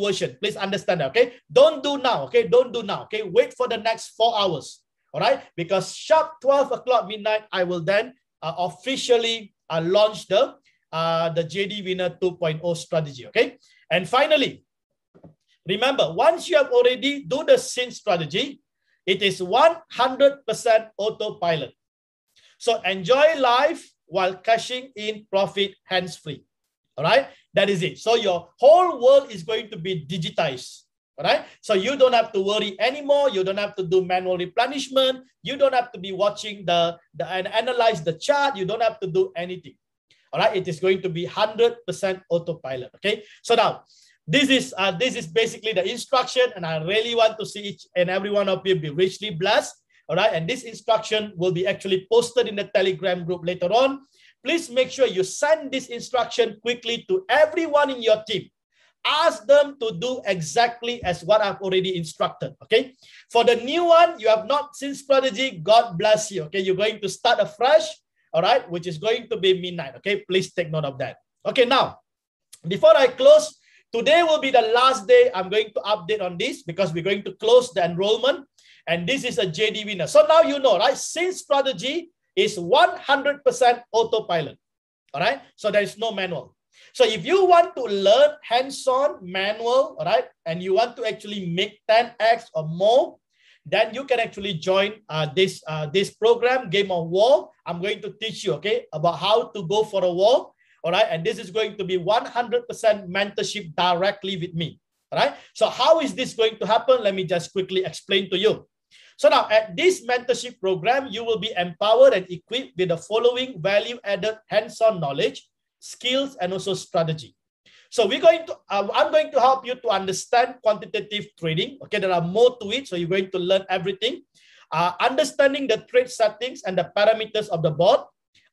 version. Please understand that, okay? Don't do now, okay? Don't do now, okay? Wait for the next 4 hours, all right? Because sharp 12 o'clock midnight, I will then officially launch the JDWINNER 2.0 strategy, okay? And finally, remember, once you have already do the sin strategy, it is 100% autopilot. So enjoy life while cashing in profit hands-free. All right, that is it. So your whole world is going to be digitized. All right, so you don't have to worry anymore. You don't have to do manual replenishment. You don't have to be watching and analyze the chart. You don't have to do anything. All right, it is going to be 100% autopilot. Okay, so now this is basically the instruction, and I really want to see each and every one of you be richly blessed. All right, and this instruction will be actually posted in the Telegram group later on. Please make sure you send this instruction quickly to everyone in your team. Ask them to do exactly as what I've already instructed, okay? For the new one, you have not seen strategy, God bless you, okay? You're going to start afresh, all right, which is going to be midnight, okay? Please take note of that. Okay, now, before I close, today will be the last day I'm going to update on this because we're going to close the enrollment, and this is a JDWINNER. So now you know, right? Since strategy is 100% autopilot, all right? So there is no manual. So if you want to learn hands-on manual, all right, and you want to actually make 10x or more, then you can actually join this program, Game of War. I'm going to teach you, okay, about how to go for a war, all right? And this is going to be 100% mentorship directly with me, all right? So how is this going to happen? Let me just quickly explain to you. So now at this mentorship program, you will be empowered and equipped with the following value-added hands-on knowledge, skills, and also strategy. So I'm going to help you to understand quantitative trading. Okay, there are more to it, so you're going to learn everything. Understanding the trade settings and the parameters of the board,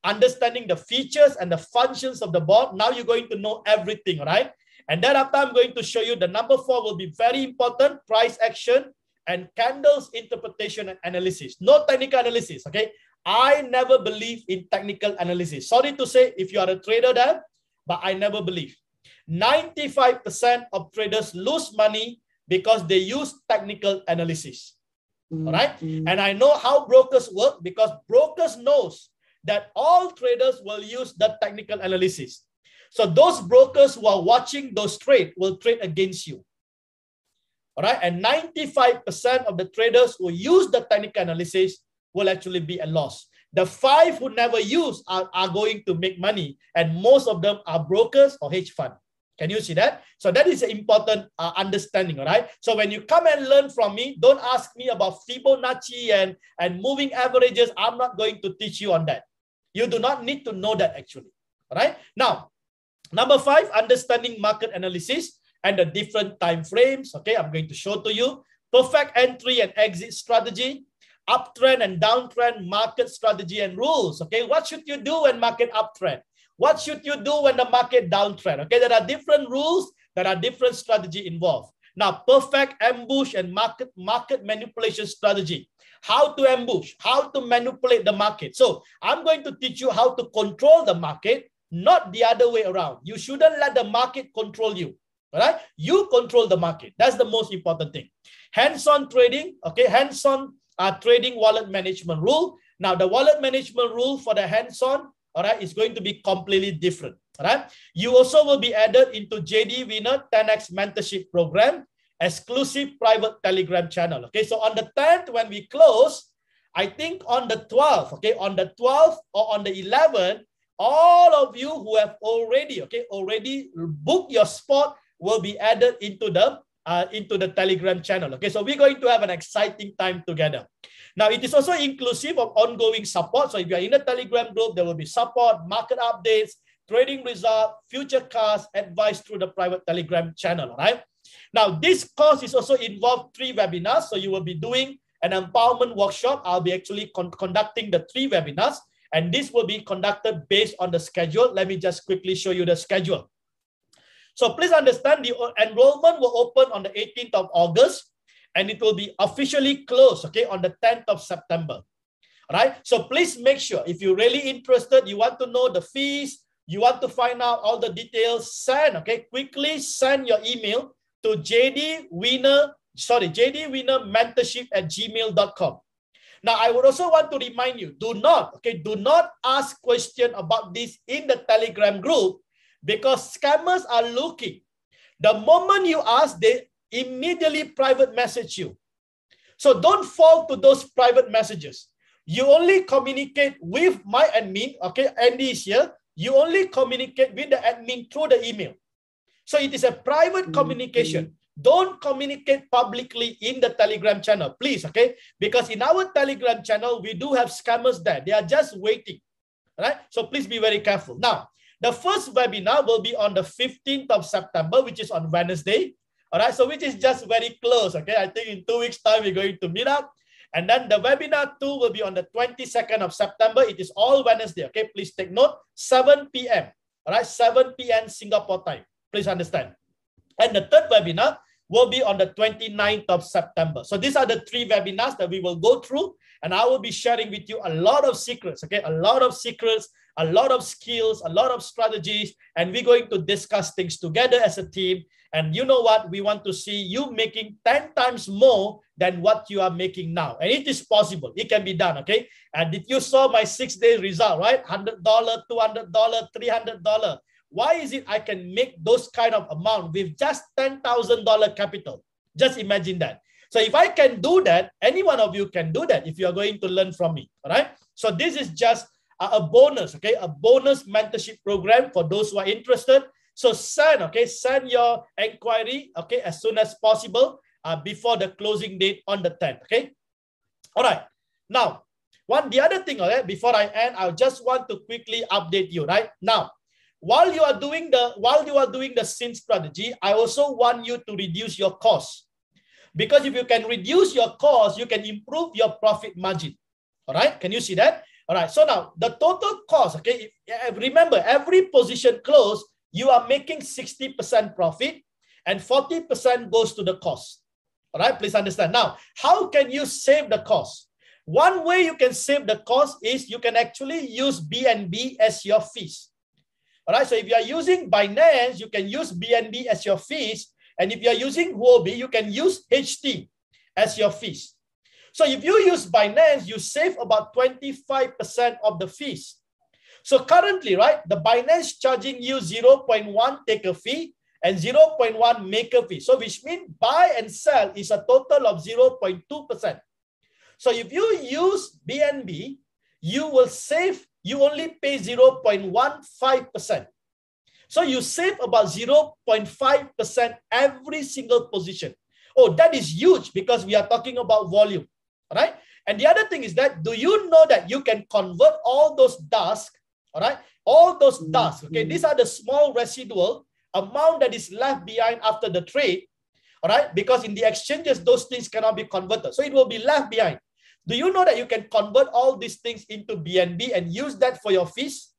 understanding the features and the functions of the board. Now you're going to know everything, right? And then after, I'm going to show you the number 4 will be very important, price action and candles interpretation and analysis. No technical analysis, okay? I never believe in technical analysis. Sorry to say if you are a trader there, but I never believe. 95% of traders lose money because they use technical analysis. All right? And I know how brokers work because brokers knows that all traders will use the technical analysis. So those brokers who are watching those trades will trade against you. All right, and 95% of the traders who use the technical analysis will actually be a loss. The 5 who never use are going to make money, and most of them are brokers or hedge fund. Can you see that? So that is an important understanding, all right? So when you come and learn from me, don't ask me about Fibonacci and moving averages. I'm not going to teach you on that. You do not need to know that actually, all right? Now, number 5, understanding market analysis and the different time frames. Okay, I'm going to show to you. Perfect entry and exit strategy, uptrend and downtrend market strategy and rules. Okay, what should you do when market uptrend? What should you do when the market downtrend? Okay, there are different rules, there are different strategy involved. Now, perfect ambush and market manipulation strategy. How to ambush, how to manipulate the market. So I'm going to teach you how to control the market, not the other way around. You shouldn't let the market control you. All right, you control the market. That's the most important thing. Hands-on trading, okay, hands-on trading wallet management rule. Now, the wallet management rule for the hands-on, all right, is going to be completely different. All right, you also will be added into JD Winner 10x mentorship program, exclusive private Telegram channel. Okay, so on the 10th when we close, I think on the 12th, okay, on the 12th or on the 11th, all of you who have already booked your spot will be added into the Telegram channel. Okay, so we're going to have an exciting time together. Now, it is also inclusive of ongoing support. So if you're in the Telegram group, there will be support, market updates, trading result, future cars, advice through the private Telegram channel. All right. Now, this course is also involved 3 webinars. So you will be doing an empowerment workshop. I'll be actually conducting the 3 webinars, and this will be conducted based on the schedule. Let me just quickly show you the schedule. So please understand, the enrollment will open on the 18th of August and it will be officially closed, okay, on the 10th of September. All right. So please make sure, if you're really interested, you want to know the fees, you want to find out all the details, quickly send your email to jdwinnermentorship@gmail.com. Now, I would also want to remind you, do not ask questions about this in the Telegram group, because scammers are looking. The moment you ask, they immediately private message you. So don't fall to those private messages. You only communicate with my admin, okay, Andy is here. You only communicate with the admin through the email. So it is a private communication. Don't communicate publicly in the Telegram channel, please, okay? Because in our Telegram channel, we do have scammers there. They are just waiting, right? So please be very careful. Now, the first webinar will be on the 15th of September, which is on Wednesday. All right, so which is just very close, okay? I think in 2 weeks' time, we're going to meet up. And then the webinar 2 will be on the 22nd of September. It is all Wednesday, okay? Please take note, 7 p.m. All right, 7 p.m. Singapore time. Please understand. And the third webinar will be on the 29th of September. So these are the 3 webinars that we will go through. And I will be sharing with you a lot of secrets, okay? A lot of secrets, a lot of skills, a lot of strategies, and we're going to discuss things together as a team. And you know what? We want to see you making 10 times more than what you are making now. And it is possible. It can be done, okay? And if you saw my 6-day result, right? $100, $200, $300. Why is it I can make those kind of amount with just $10,000 capital? Just imagine that. So if I can do that, any one of you can do that if you are going to learn from me, all right? So this is just a bonus, okay? A bonus mentorship program for those who are interested. So send your inquiry, okay, as soon as possible before the closing date on the 10th, okay? All right. Now, the other thing, all right, before I end, I just want to quickly update you, right? Now, while you are doing the SIN strategy, I also want you to reduce your costs. Because if you can reduce your cost, you can improve your profit margin. All right, can you see that? All right, so now the total cost, okay, remember every position close, you are making 60% profit and 40% goes to the cost. All right, please understand. Now, how can you save the cost? One way you can save the cost is you can actually use BNB as your fees. All right, so if you are using Binance, you can use BNB as your fees. And if you are using Huobi, you can use HT as your fees. So if you use Binance, you save about 25% of the fees. So currently, right, the Binance charging you 0.1 taker fee and 0.1 maker fee. So which means buy and sell is a total of 0.2%. So if you use BNB, you will save, you only pay 0.15%. So you save about 0.5% every single position. Oh, that is huge because we are talking about volume, right? And the other thing is that, do you know that you can convert all those dust, all right? All those dust, okay? These are the small residual amount that is left behind after the trade, all right? Because in the exchanges, those things cannot be converted. So it will be left behind. Do you know that you can convert all these things into BNB and use that for your fees?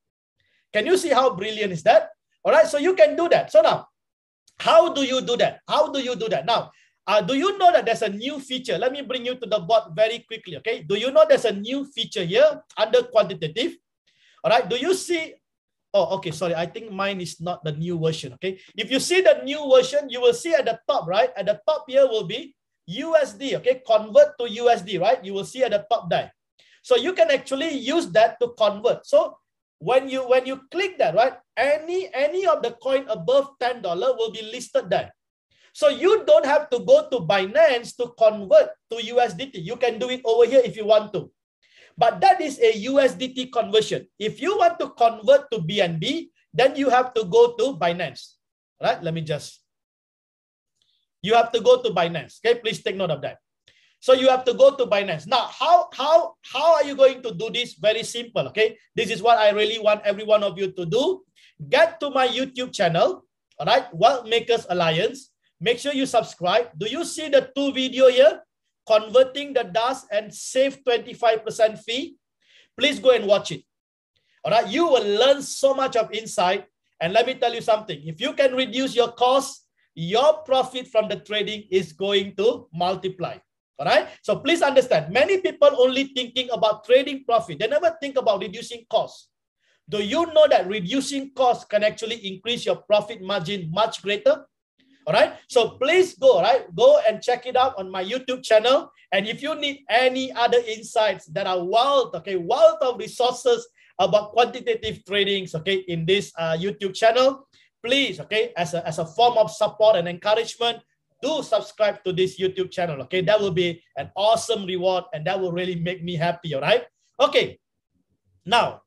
Can you see how brilliant is that? All right, so you can do that. So now, how do you do that? How do you do that? Now, do you know that there's a new feature? Let me bring you to the board very quickly, okay? Do you know there's a new feature here under quantitative? All right, do you see? Oh, okay, sorry. I think mine is not the new version, okay? If you see the new version, you will see at the top, right? At the top here will be USD, okay? Convert to USD, right? You will see at the top there. So you can actually use that to convert. So when you click that, right, any of the coin above $10 will be listed there. So you don't have to go to Binance to convert to USDT. You can do it over here if you want to. But that is a USDT conversion. If you want to convert to BNB, then you have to go to Binance. Right? Let me just. You have to go to Binance. Okay, please take note of that. So you have to go to Binance. Now, how are you going to do this? Very simple, okay? This is what I really want every one of you to do. Get to my YouTube channel, all right? Wealth Makers Alliance. Make sure you subscribe. Do you see the two video here? Converting the dust and save 25% fee. Please go and watch it. All right? You will learn so much of insight. And let me tell you something. If you can reduce your cost, your profit from the trading is going to multiply. All right. So please understand, many people only thinking about trading profit. They never think about reducing costs. Do you know that reducing costs can actually increase your profit margin much greater? All right. So please go, right? Go and check it out on my YouTube channel. And if you need any other insights that are wealth, okay, wealth of resources about quantitative tradings, okay, in this YouTube channel, please, okay, as a form of support and encouragement, do subscribe to this YouTube channel, okay? That will be an awesome reward and that will really make me happy, all right? Okay, now,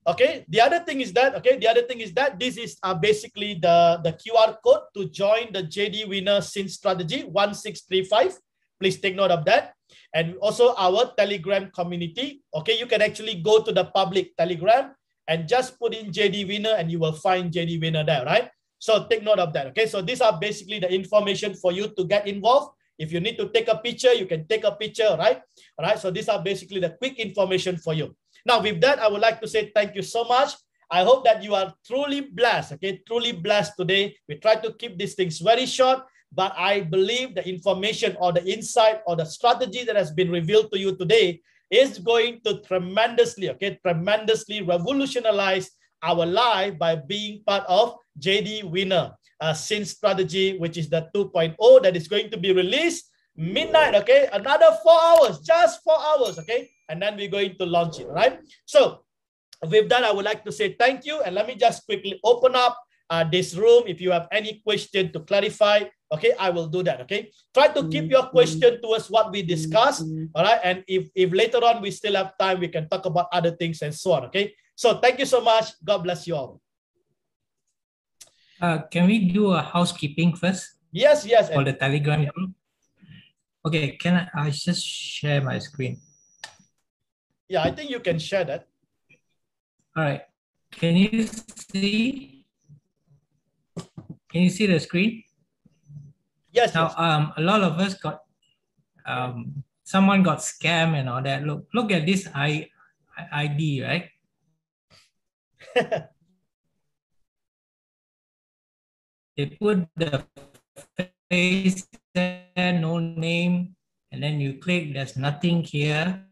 okay, the other thing is that, okay, this is basically the QR code to join the JD Winner Sin Strategy 1635. Please take note of that. And also our Telegram community, okay? You can actually go to the public Telegram and just put in JD Winner and you will find JD Winner there, right? So take note of that, okay? So these are basically the information for you to get involved. If you need to take a picture, you can take a picture, right? All right, so these are basically the quick information for you. Now, with that, I would like to say thank you so much. I hope that you are truly blessed, okay? Truly blessed today. We try to keep these things very short, but I believe the information or the insight or the strategy that has been revealed to you today is going to tremendously, okay, tremendously revolutionize our life by being part of JD Winner Sin Strategy, which is the 2.0 that is going to be released midnight, okay? Another 4 hours, just 4 hours, okay? And then we're going to launch it, right? So with that, I would like to say thank you. And let me just quickly open up this room. If you have any question to clarify, okay, I will do that, okay? Try to keep your question towards what we discussed, all right? And if later on we still have time, we can talk about other things and so on, okay? So thank you so much. God bless you all. Can we do a housekeeping first? Yes, yes. For the Telegram group? Okay, can I just share my screen? Yeah, I think you can share that. All right. Can you see? Can you see the screen? Yes. Now, yes. a lot of us got, someone got scammed and all that. Look at this ID, right? They put the face there, no name, and then you click, there's nothing here.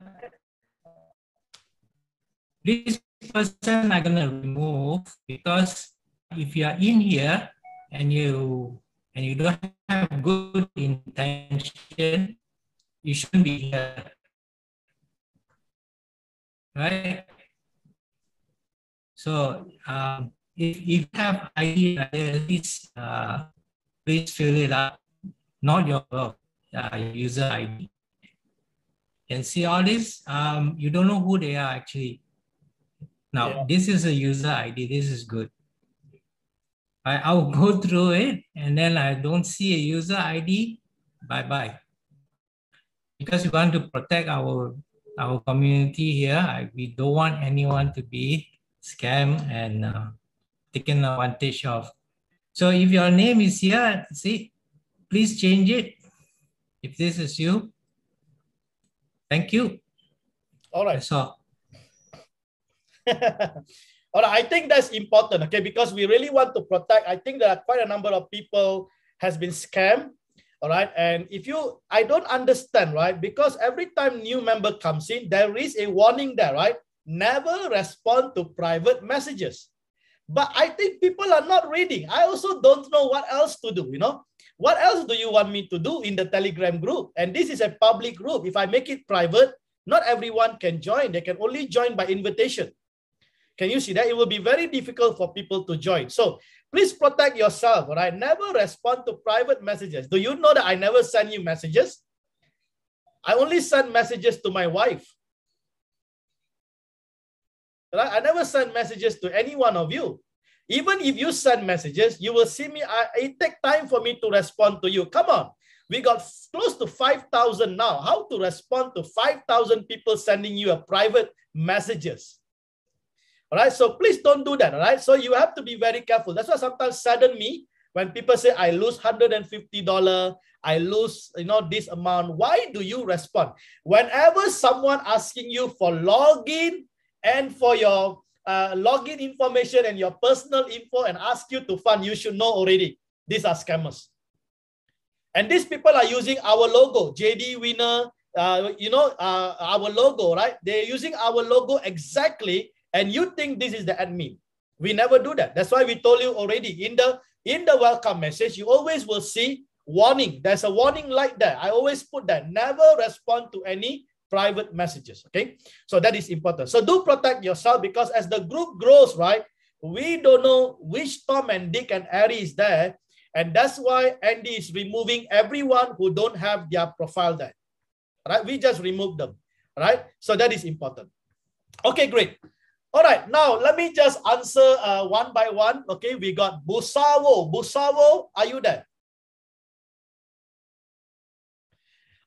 This person I'm gonna remove because if you are in here and you don't have good intention, you shouldn't be here, right? So if you have ID, at least please fill it up, not your user ID. And see all this, you don't know who they are actually. Now, this is a user ID, this is good. I'll go through it and then I don't see a user ID, bye-bye. Because we want to protect our community here, we don't want anyone to be scammed and taken advantage of. So if your name is here, see, please change it. If this is you, thank you. All right. That's all. All right, I think that's important, okay, because we really want to protect. I think there are quite a number of people has been scammed, all right, and I don't understand, right, because every time new member comes in, there is a warning there, right, never respond to private messages. But I think people are not reading. I also don't know what else to do, you know. What else do you want me to do in the Telegram group? And this is a public group. If I make it private, not everyone can join. They can only join by invitation. Can you see that? It will be very difficult for people to join. So please protect yourself, all right? Never respond to private messages. Do you know that I never send you messages? I only send messages to my wife. Right? I never send messages to any one of you. Even if you send messages, you will see me. It takes time for me to respond to you. Come on. We got close to 5,000 now. How to respond to 5,000 people sending you a private messages? All right, so please don't do that. All right, so you have to be very careful. That's why sometimes sadden me when people say I lose $150, I lose this amount. Why do you respond? Whenever someone asking you for login and for your login information and your personal info and ask you to fund, you should know already these are scammers. And these people are using our logo, JDWINNER, our logo, right? They're using our logo exactly. And you think this is the admin. We never do that. That's why we told you already in the welcome message, you always will see warning. There's a warning like that. I always put that. Never respond to any private messages. Okay. So that is important. So do protect yourself, because as the group grows, right, we don't know which Tom and Dick and Harry is there. And that's why Andy is removing everyone who don't have their profile there. Right? We just remove them. Right? So that is important. Okay, great. All right, now let me just answer one by one. Okay, we got Busawo. Busawo, are you there?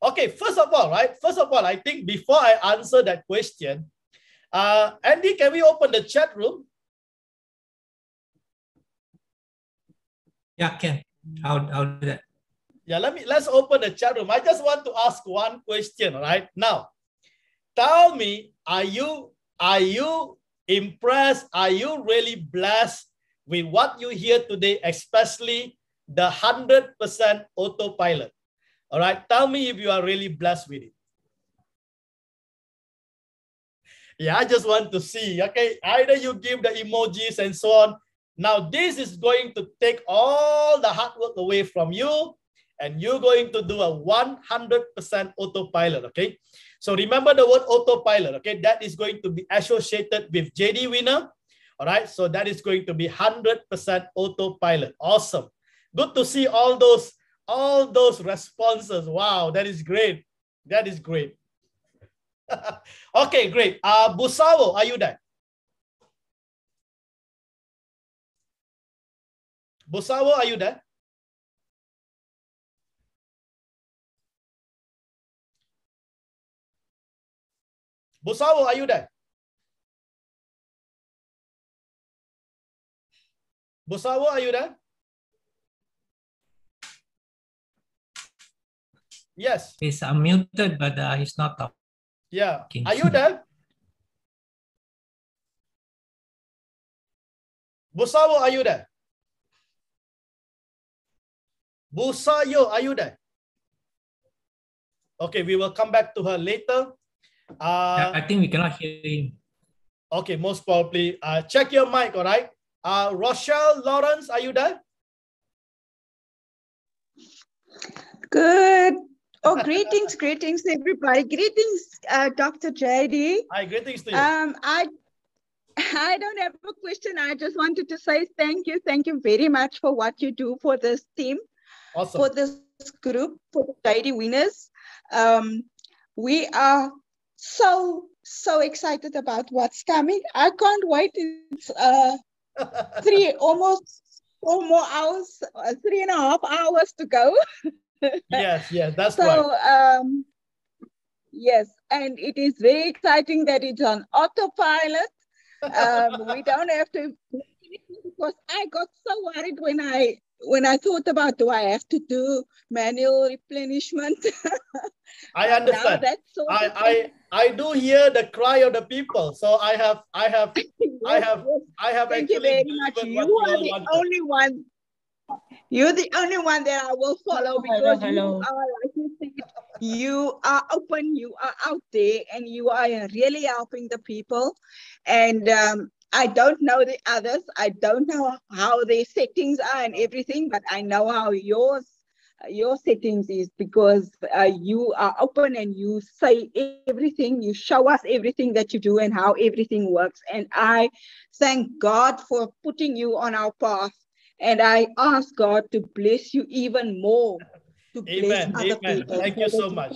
Okay, first of all, I think before I answer that question, Andy, can we open the chat room? Yeah, can. I'll do that. Yeah, let's open the chat room. I just want to ask one question, right? Now, tell me, are you impressed? Are you really blessed with what you hear today, especially the 100% autopilot? All right, tell me if you are really blessed with it. Yeah, I just want to see. Okay, either you give the emojis and so on. Now, this is going to take all the hard work away from you, and you're going to do a 100% autopilot. Okay. So remember the word autopilot, okay? That is going to be associated with JDWINNER, all right? So that is going to be 100% autopilot. Awesome. Good to see all those responses. Wow, that is great. That is great. Okay, great. Busawo, are you there? Busawo, are you there? Busawo, are you there? Busawo, are you there? Yes. He's unmuted, but he's not talking. Yeah. Are you there? Busawo, are you there? Busayo, are you there? Okay, we will come back to her later. I think we cannot hear him. Okay, most probably. Check your mic, all right? Rochelle Lawrence, are you there? Good Oh, greetings, everybody. Greetings, Dr. JD. Hi, greetings to you. I don't have a question. I just wanted to say thank you. Thank you very much for what you do for this team, Awesome. for this group, for the JD winners. We are so excited about what's coming. I can't wait. It's almost 4 more hours, 3.5 hours to go. Yes, that's so, right. Yes, and it is very exciting that it's on autopilot. We don't have to, because I got so worried when I thought about, do I have to do manual replenishment? I understand. I do hear the cry of the people. So I have Thank you very much. You are the only one. You're the only one that I will follow, because you are, like you said, you are open, you are out there, and you are really helping the people. And I don't know the others. I don't know how their settings are and everything, but I know how your settings is, because you are open and you say everything, you show us everything that you do and how everything works. And I thank God for putting you on our path. And I ask God to bless you even more, to bless other people. Thank you so much.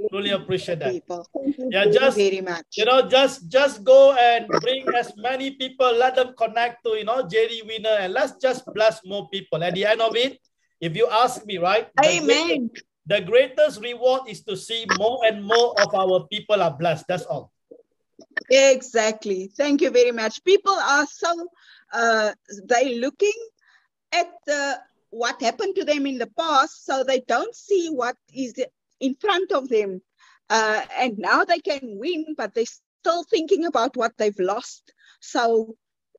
Truly appreciate that. Thank you very much. Just go and bring as many people, let them connect to, JD Winner, and let's just bless more people. At the end of it, if you ask me, right? Amen. The greatest reward is to see more and more of our people are blessed. That's all. Exactly. Thank you very much. People are so, they're looking at what happened to them in the past, so they don't see what is in front of them. And now they can win, but they're still thinking about what they've lost. So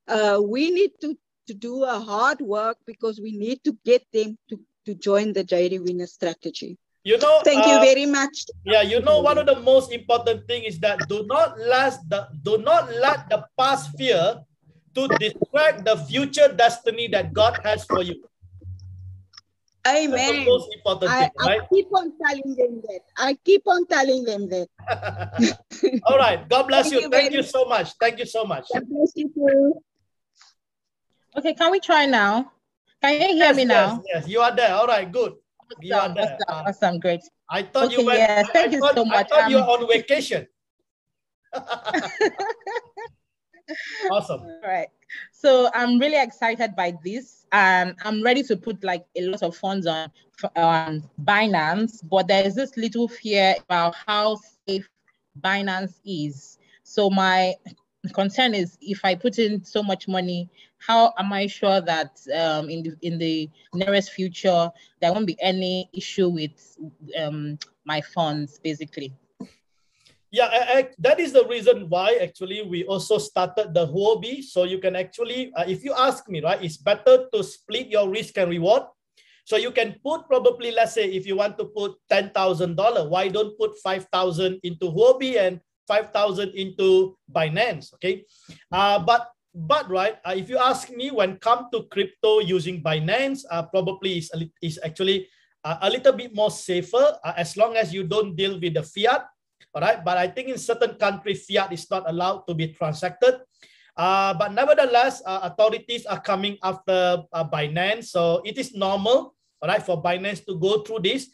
we need to do a hard work, because we need to get them to join the JD Winner strategy. Thank you very much. Yeah, one of the most important things is that do not let the past fear to distract the future destiny that God has for you. Amen. That's the most important thing, right? I keep on telling them that. All right. God bless you. Thank you so much. Thank you so much. God bless you too. Okay, can we try now? Can you hear me now? Yes, you are there. All right, good. Awesome, you are there. Awesome, great. I thought you went. Yes, thank you so much. I thought you were on vacation. Awesome. All right. So I'm really excited by this, and I'm ready to put like a lot of funds on Binance, but there's this little fear about how safe Binance is. So my concern is, if I put in so much money, how am I sure that in the nearest future there won't be any issue with my funds, basically? Yeah, that is the reason why actually we also started the Huobi. So you can actually, if you ask me, right, it's better to split your risk and reward. So you can put probably, let's say, if you want to put $10,000, why don't put 5,000 into Huobi and 5,000 into Binance? Okay, but right, if you ask me, when come to crypto using Binance, probably is actually a little bit more safer, as long as you don't deal with the fiat. All right, but I think in certain countries, fiat is not allowed to be transacted. But nevertheless, authorities are coming after Binance, so it is normal, all right, for Binance to go through this,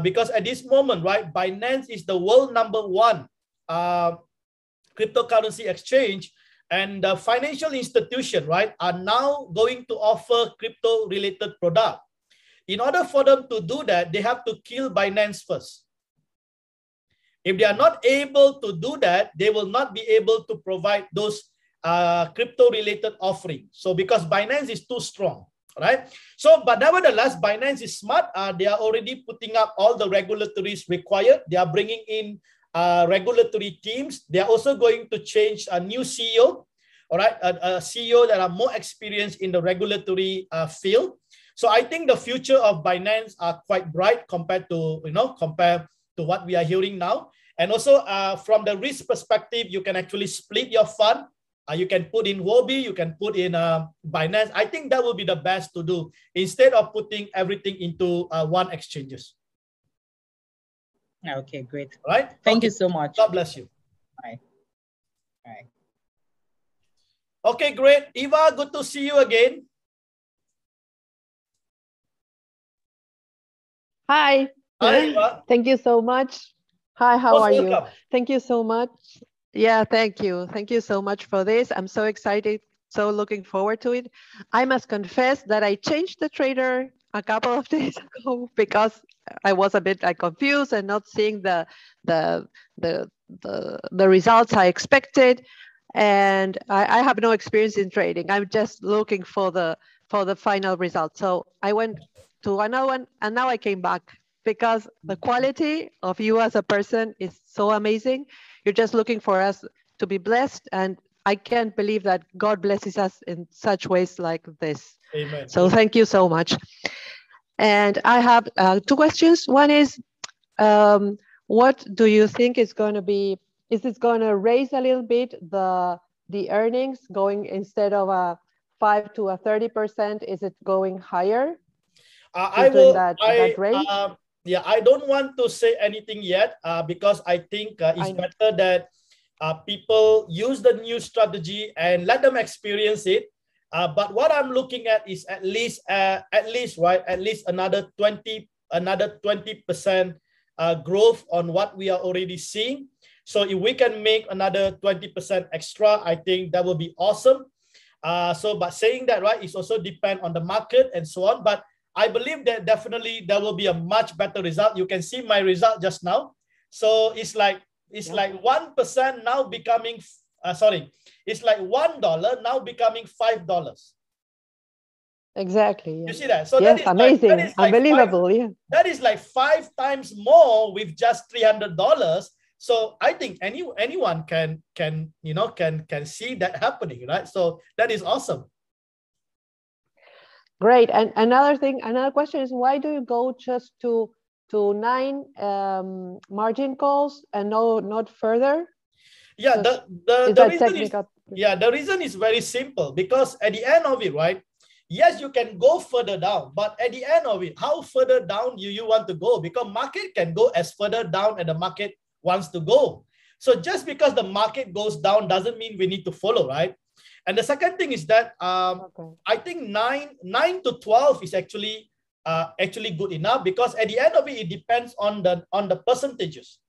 because at this moment, right, Binance is the world #1 cryptocurrency exchange, and the financial institution, right, are now going to offer crypto-related product. In order for them to do that, they have to kill Binance first. If they are not able to do that, they will not be able to provide those crypto-related offerings. So because Binance is too strong, right? So, but nevertheless, Binance is smart. They are already putting up all the regulatories required. They are bringing in regulatory teams. They are also going to change a new CEO, all right? A CEO that are more experienced in the regulatory field. So I think the future of Binance are quite bright compared to, to what we are hearing now. And also from the risk perspective, you can actually split your fund. You can put in Huobi, you can put in Binance. I think that will be the best to do instead of putting everything into one exchanges. Okay, great. All right. Thank okay. you so much. God bless you. Bye. Bye. Okay, great. Eva, good to see you again. Hi. Hi, Eva. Thank you so much. Hi, how Most are you? welcome. Thank you so much. Yeah, thank you. Thank you so much for this. I'm so excited, so looking forward to it. I must confess that I changed the trader a couple of days ago because I was a bit confused and not seeing the results I expected. And I have no experience in trading. I'm just looking for the final result. So I went to another one, and now I came back because the quality of you as a person is so amazing. You're just looking for us to be blessed, and I can't believe that God blesses us in such ways like this. Amen. So thank you so much. And I have two questions. One is, what do you think is going to be? Is it going to raise a little bit the earnings, going instead of a 5 to a 30%? Is it going higher? I don't want to say anything yet because I think it's better that people use the new strategy and let them experience it. But what I'm looking at is at least another 20% growth on what we are already seeing. So if we can make another 20% extra, I think that will be awesome. But saying that, right, it also depends on the market and so on. But I believe that definitely there will be a much better result. You can see my result just now. So it's like 1% now becoming, it's like $1 now becoming $5. Exactly. Yeah. You see that? So yes, that is amazing, that is unbelievable. Yeah. That is like 5 times more with just $300. So I think anyone can see that happening, right? So that is awesome. Great. And another question is, why do you go just to 9 margin calls and not further? Yeah, the reason is very simple, because at the end of it, right? Yes, you can go further down, but at the end of it, how further down you want to go? Because market can go as further down as the market wants to go. So just because the market goes down doesn't mean we need to follow, right? And the second thing is that I think 9 to 12 is actually good enough, because at the end of it, it depends on the percentages.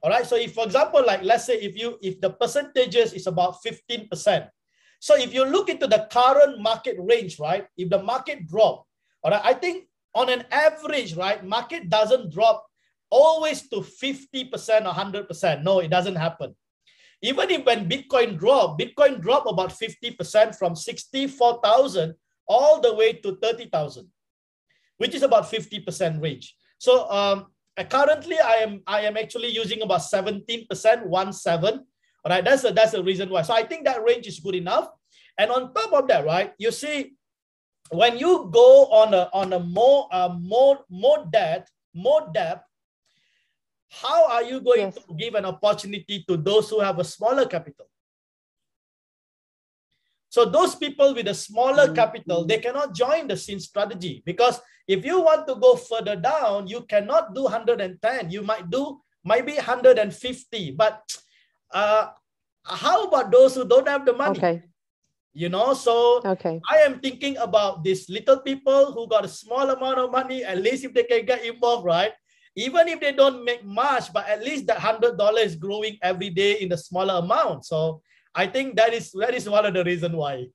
All right. So if, for example, like let's say if the percentages is about 15%. So if you look into the current market range, right? If the market drop, all right, I think on an average, right, market doesn't drop always to 50% or 100%. No, it doesn't happen. Even if when Bitcoin drop about 50% from 64,000 all the way to 30,000, which is about 50% range. So currently I am actually using about 17%, 17. All right, that's the reason why. So I think that range is good enough. And on top of that, right, you see, when you go on a more depth, how are you going to give an opportunity to those who have a smaller capital? So those people with a smaller capital, they cannot join the scene strategy, because if you want to go further down, you cannot do 110. You might do maybe 150. But how about those who don't have the money? Okay. You know, so I am thinking about these little people who got a small amount of money. At least if they can get involved, right? Even if they don't make much, but at least that $100 is growing every day in a smaller amount. So I think that is one of the reasons why.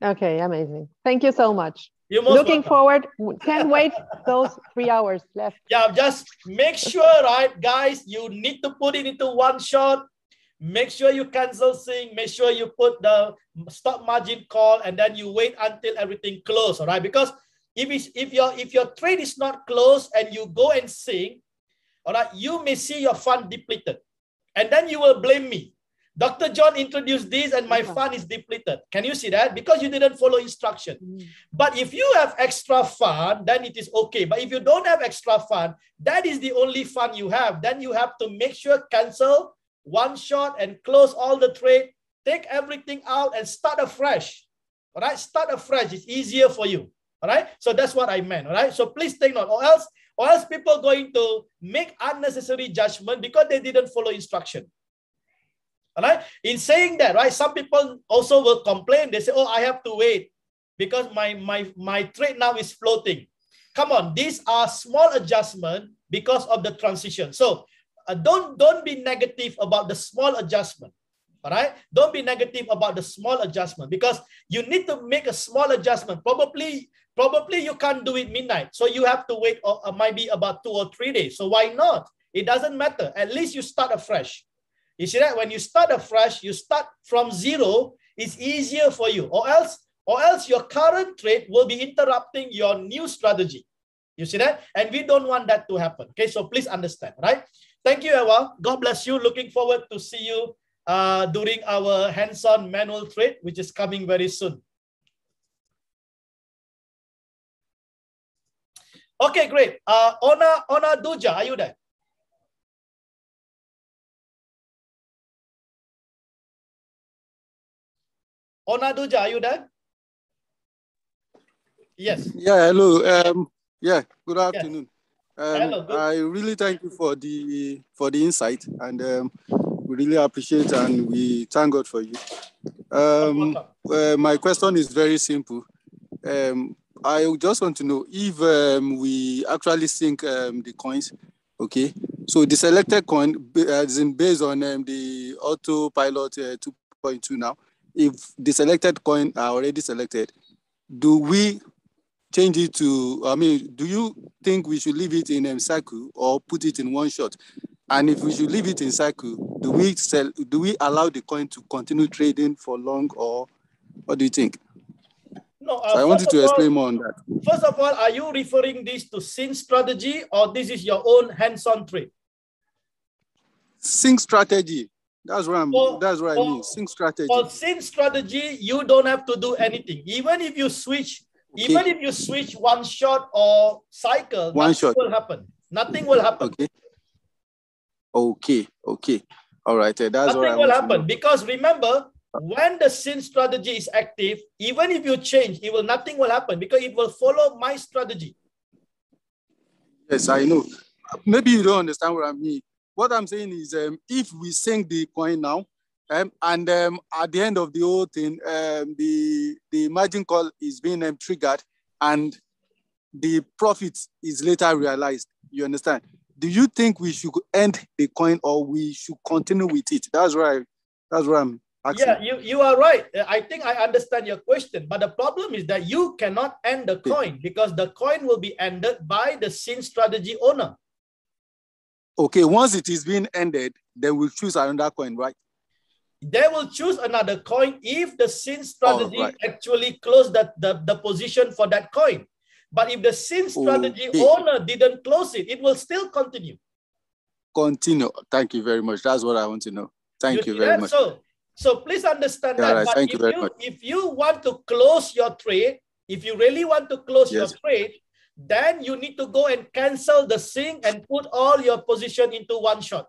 Okay, amazing. Thank you so much. You're most looking welcome. Forward. Can't wait those 3 hours left. Yeah, just make sure, right, guys, you need to put it into one shot. Make sure you cancel sync. Make sure you put the stop margin call, and then you wait until everything close. All right, because if your trade is not closed and you go and sync, all right, you may see your fund depleted, and then you will blame me. Dr. John introduced this and my fund is depleted. Can you see that? Because you didn't follow instruction. But if you have extra fund, then it is okay. But if you don't have extra fund, that is the only fund you have. Then you have to make sure cancel one shot and close all the trade, take everything out and start afresh. All right, start afresh. It's easier for you. All right, so that's what I meant. All right, so please take note, or else Or else people are going to make unnecessary judgment because they didn't follow instruction. All right. In saying that, right, some people also will complain. They say, oh, I have to wait because my trade now is floating. Come on, these are small adjustments because of the transition. So don't be negative about the small adjustment. All right. Don't be negative about the small adjustment because you need to make a small adjustment. Probably you can't do it midnight. So you have to wait maybe about 2 or 3 days. So why not? It doesn't matter. At least you start afresh. You see that when you start afresh, you start from zero, it's easier for you. Or else your current trade will be interrupting your new strategy. You see that? And we don't want that to happen. Okay, so please understand, right? Thank you, Ewa. God bless you. Looking forward to see you during our hands-on manual trade, which is coming very soon. Okay, great. Ona Duja, are you there? Ona Duja, are you there? Yes. Yeah, hello. Yeah, good afternoon. Yes. Hello, good. I really thank you for the insight, and we really appreciate and we thank God for you. My question is very simple. I just want to know if we actually sync the coins. Okay, so the selected coin is based on the autopilot 2.2 now. If the selected coin are already selected, do we change it to, I mean, do you think we should leave it in cycle or put it in one shot? And if we should leave it in cycle, do we allow the coin to continue trading for long, or what do you think? No, so I wanted to explain more on that. First of all, are you referring this to sync strategy or this is your own hands-on trade? Sync strategy. That's what I mean. Sync strategy. For sync strategy, you don't have to do anything. Even if you switch, even if you switch one shot or cycle, nothing will happen. Nothing will happen. Okay. All right. That's nothing will happen because remember, when the sync strategy is active, even if you change, nothing will happen because it will follow my strategy. Yes, I know. Maybe you don't understand what I mean. What I'm saying is, if we sync the coin now, and at the end of the whole thing, the margin call is being triggered, and the profit is later realized. You understand? Do you think we should end the coin or we should continue with it? That's right. That's what I'm asking. Yeah, you are right. I think I understand your question, but the problem is that you cannot end the coin because the coin will be ended by the sync strategy owner. Okay, once it is being ended, then we'll choose another coin, right? They will choose another coin if the sync strategy actually closed the position for that coin. But if the sync strategy owner didn't close it, it will still continue. Continue. Thank you very much. That's what I want to know. Thank you very much. So please understand that. Right. Thank you very much. If you want to close your trade, if you really want to close your trade, then you need to go and cancel the sync and put all your position into one shot.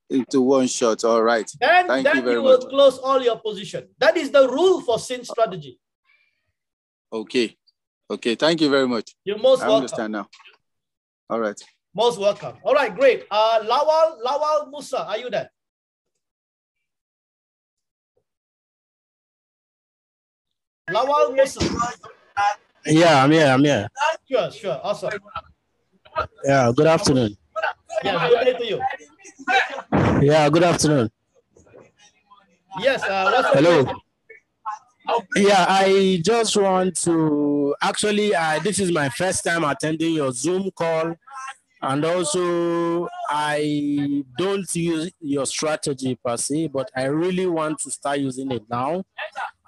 Into one shot, all right. Then you will close all your position. That is the rule for sync strategy. Okay. Thank you very much. You're most welcome. I understand now. All right. Most welcome. All right, great. Lawal Musa, are you there? Lawal Musa. Yeah, I'm here. Sure. Awesome. Yeah, good afternoon. Yeah, good day to you. Yeah, good afternoon. Yes, what's hello. Yeah, I just want to actually, this is my first time attending your Zoom call, and also I don't use your strategy per se, but I really want to start using it now.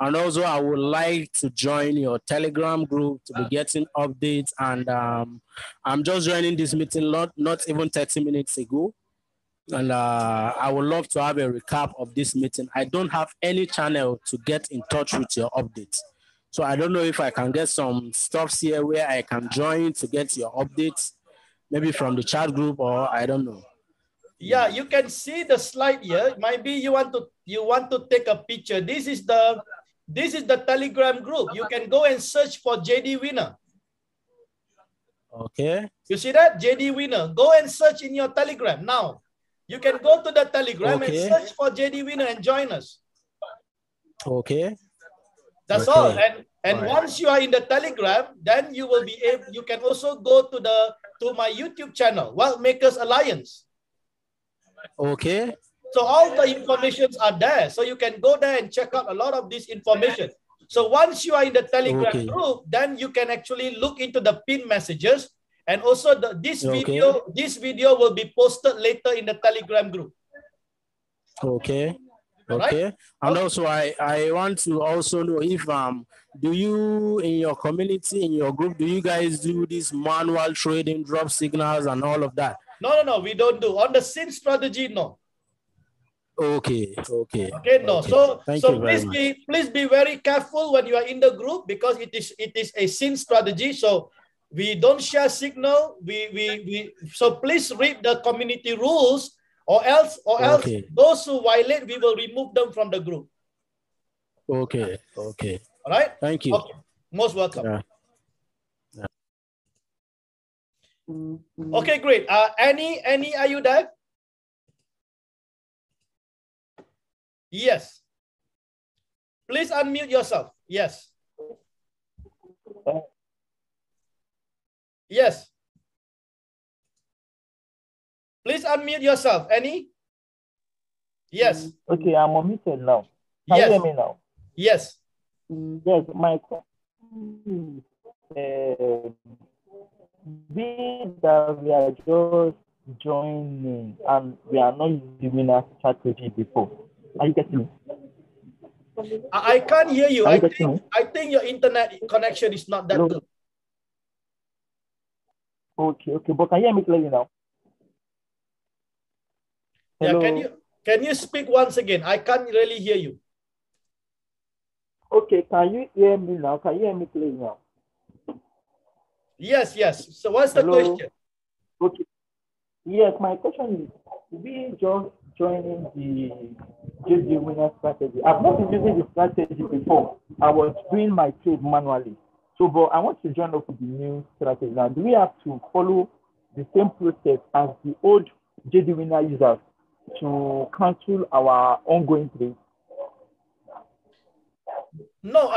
And also I would like to join your Telegram group to be getting updates, and I'm just joining this meeting not even 30 minutes ago. And I would love to have a recap of this meeting. I don't have any channel to get in touch with your updates. So I don't know if I can get some stuff here where I can join to get your updates, maybe from the chat group, or I don't know. Yeah, you can see the slide here. Maybe you want to take a picture. This is the Telegram group. You can go and search for JD Winner. Okay. You see that? JD Winner. Go and search in your Telegram now. You can go to the Telegram and search for JD Winner and join us. Okay. That's all. And once you are in the Telegram, then you will be able, you can also go to my YouTube channel, Wealth Makers Alliance. Okay. So all the informations are there. So you can go there and check out a lot of this information. So once you are in the Telegram group, then you can actually look into the pin messages. And also this video will be posted later in the Telegram group. Okay. Okay. Right? And also I want to also know if do you in your community, in your group, do you guys do this manual trading, drop signals and all of that? No, we don't do. On the SIN strategy, no. Okay. No. So please be very careful when you are in the group, because it is a SIN strategy. So we don't share signal. So please read the community rules, or else those who violate, we will remove them from the group. Okay. All right. Thank you. Okay. Most welcome. Okay, great. Annie, are you there? Yes. Please unmute yourself. Yes. Yes. Please unmute yourself. Annie? Yes. Okay, I'm unmuted now. Can you hear me now? Yes. Yes, my question is, we are just joining and we are not using winner strategy before. Are you getting me? I can't hear you. I think your internet connection is not that good. Okay, but can you hear me clearly now? Hello? Yeah, can you speak once again? I can't really hear you. Okay, can you hear me now? Can you hear me clearly now? Yes. So what's the question? Okay. Yes, my question is, we just joining the JD Winner strategy. I've not been using the strategy before. I was doing my trade manually. So, but I want to join up with the new strategy. Now, do we have to follow the same process as the old JD Winner users to cancel our ongoing trade? No,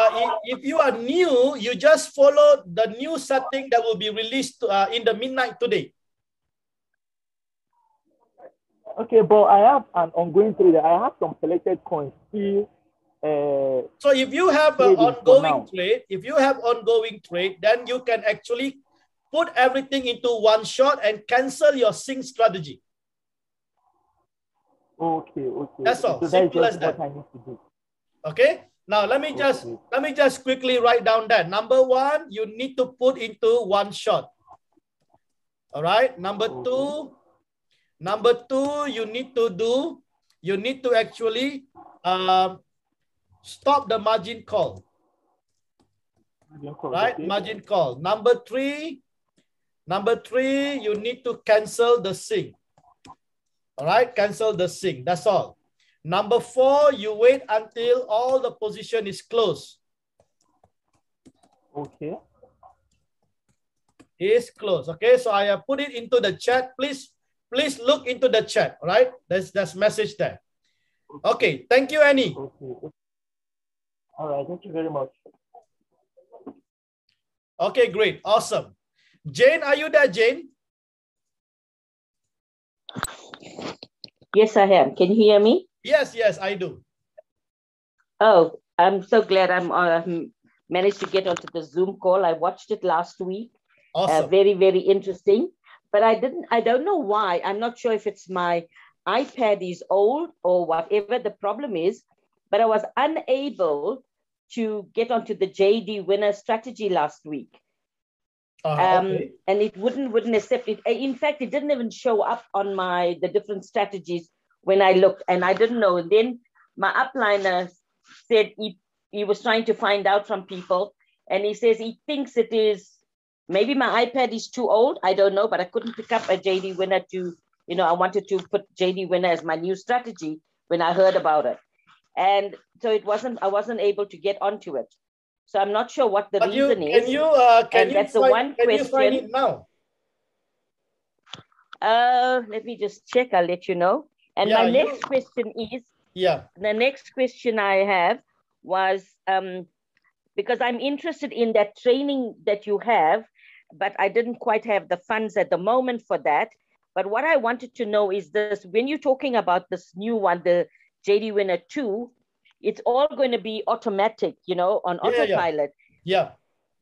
if you are new, you just follow the new setting that will be released in the midnight today. Okay, but I have an ongoing trade. I have some selected coins still. So if you have an ongoing trade, then you can actually put everything into one shot and cancel your sync strategy. Okay. That's all. So Simple that's as that. What I need to do. Okay. Now let me just quickly write down that. Number one, you need to put into one shot. All right. Number two, you need to actually stop the margin call. Right? Okay. Margin call. Number three, you need to cancel the sync. All right, cancel the sync. That's all. Number four, you wait until all the position is closed. Okay. Is closed. Okay, so I have put it into the chat. Please look into the chat. All right, that's message there. Okay, thank you, Annie. Okay. All right, thank you very much. Okay, great, awesome. Jane, are you there, Jane? Yes, I am. Can you hear me? Yes, I do. Oh, I'm so glad I'm managed to get onto the Zoom call. I watched it last week. Awesome. Very, very interesting. But I don't know why. I'm not sure if it's my iPad is old or whatever the problem is, but I was unable to get onto the JD Winner strategy last week. Okay. And it wouldn't accept it. In fact, it didn't even show up on the different strategies when I looked, and I didn't know. And then my upliner said he was trying to find out from people, and he says he thinks it is, maybe my iPad is too old. I don't know, but I couldn't pick up a JD Winner I wanted to put JD Winner as my new strategy when I heard about it. And so I wasn't able to get onto it. So I'm not sure what the reason is. Can you find it now? Let me just check. I'll let you know. And my next question is, the next question I have was, because I'm interested in that training that you have, but I didn't quite have the funds at the moment for that. But what I wanted to know is this, when you're talking about this new one, the JD Winner 2, it's all going to be automatic, you know, on autopilot. Yeah.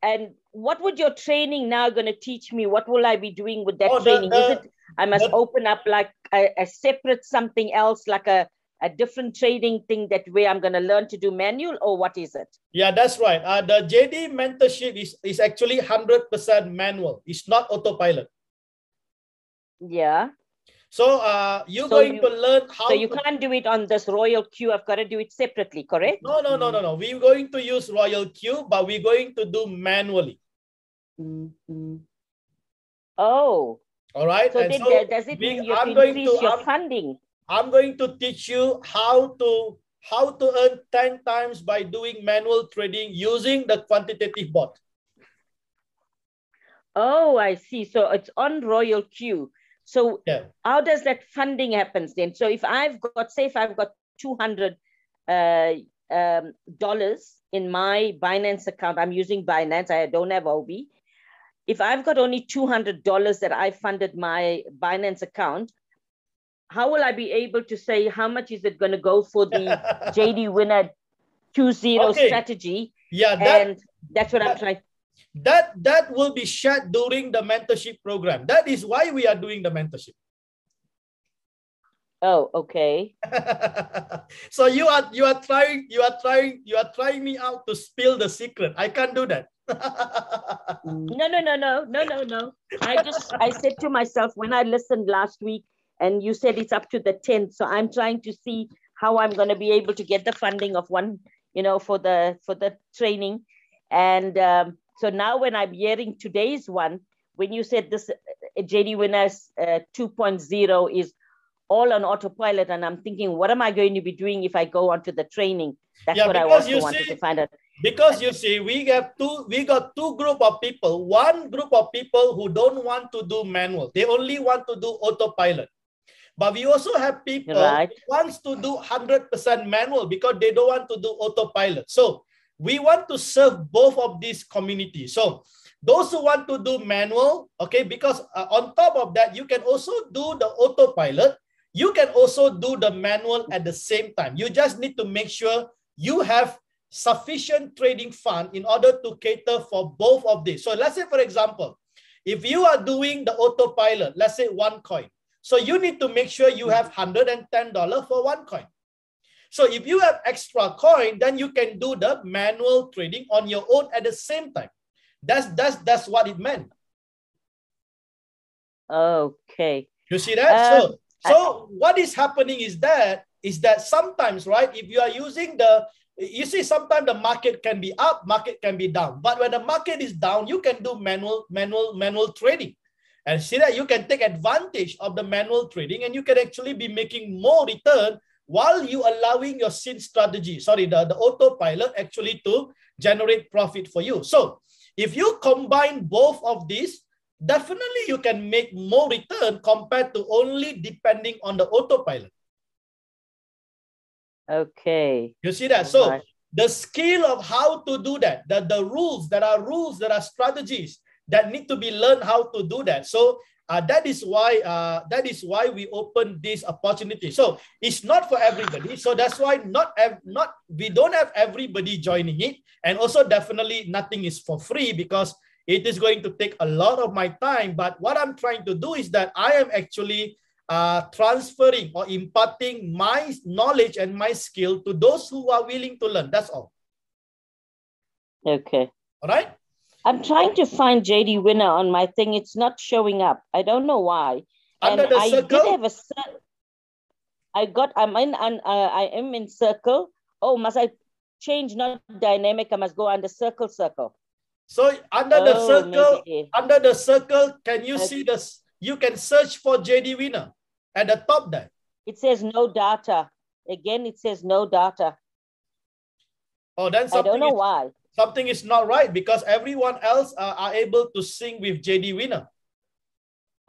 And what would your training now going to teach me? What will I be doing with that training? Is it I must open up like a separate something else, like a different trading thing that where I'm going to learn to do manual, or what is it? Yeah, that's right. The JD mentorship is actually 100% manual. It's not autopilot. Yeah. So you're going to learn how. So you can't do it on this Royal Queue. I've got to do it separately, correct? No. We're going to use Royal Queue, but we're going to do manually. Oh. All right. So, does it mean you have to increase your funding? I'm going to teach you how to earn 10 times by doing manual trading using the quantitative bot. Oh, I see. So it's on Royal Queue. So how does that funding happen then? So if I've got, say, if I've got $200 in my Binance account, I'm using Binance, I don't have OB. If I've got only $200 that I funded my Binance account, how will I be able to say how much is it going to go for the JD Winner 2.0 strategy? Yeah, that's what I'm trying. That will be shared during the mentorship program. That is why we are doing the mentorship. Oh, okay. So you are trying me out to spill the secret. I can't do that. No. I said to myself when I listened last week, and you said it's up to the 10th. So I'm trying to see how I'm going to be able to get the funding of one, you know, for the training. And so now when I'm hearing today's one, when you said this JD Winners 2.0 is all on autopilot, and I'm thinking, what am I going to be doing if I go onto the training? That's what I also wanted to find out. Because you see, we got two group of people. One group of people who don't want to do manual. They only want to do autopilot. But we also have people who wants to do 100% manual because they don't want to do autopilot. So we want to serve both of these communities. So those who want to do manual, okay, because on top of that, you can also do the autopilot. You can also do the manual at the same time. You just need to make sure you have sufficient trading fund in order to cater for both of these. So let's say, for example, if you are doing the autopilot, let's say one coin. So you need to make sure you have $110 for one coin. So if you have extra coin, then you can do the manual trading on your own at the same time. That's what it meant. Okay. You see that? So what is happening is that sometimes, right, if you are using you see sometimes the market can be up, market can be down. But when the market is down, you can do manual trading. And see that you can take advantage of the manual trading and you can actually be making more return while you allowing your SIN strategy, the autopilot actually to generate profit for you. So if you combine both of these, definitely you can make more return compared to only depending on the autopilot. Okay. You see that? So the skill of how to do that, the rules, there are strategies that need to be learned how to do that. So that is why we open this opportunity. So it's not for everybody. So that's why we don't have everybody joining it. And also definitely nothing is for free because it is going to take a lot of my time. But what I'm trying to do is that I am actually transferring or imparting my knowledge and my skill to those who are willing to learn. That's all. Okay. All right. I'm trying to find JD Winner on my thing. It's not showing up. I don't know why. Under the circle? I did have I am in circle. Oh, must I change not dynamic? I must go under circle. So under the circle, can you see this? You can search for JD Winner at the top there. It says no data. Again, it says no data. Oh, then I don't know why. Something is not right because everyone else are able to sing with JD Winner.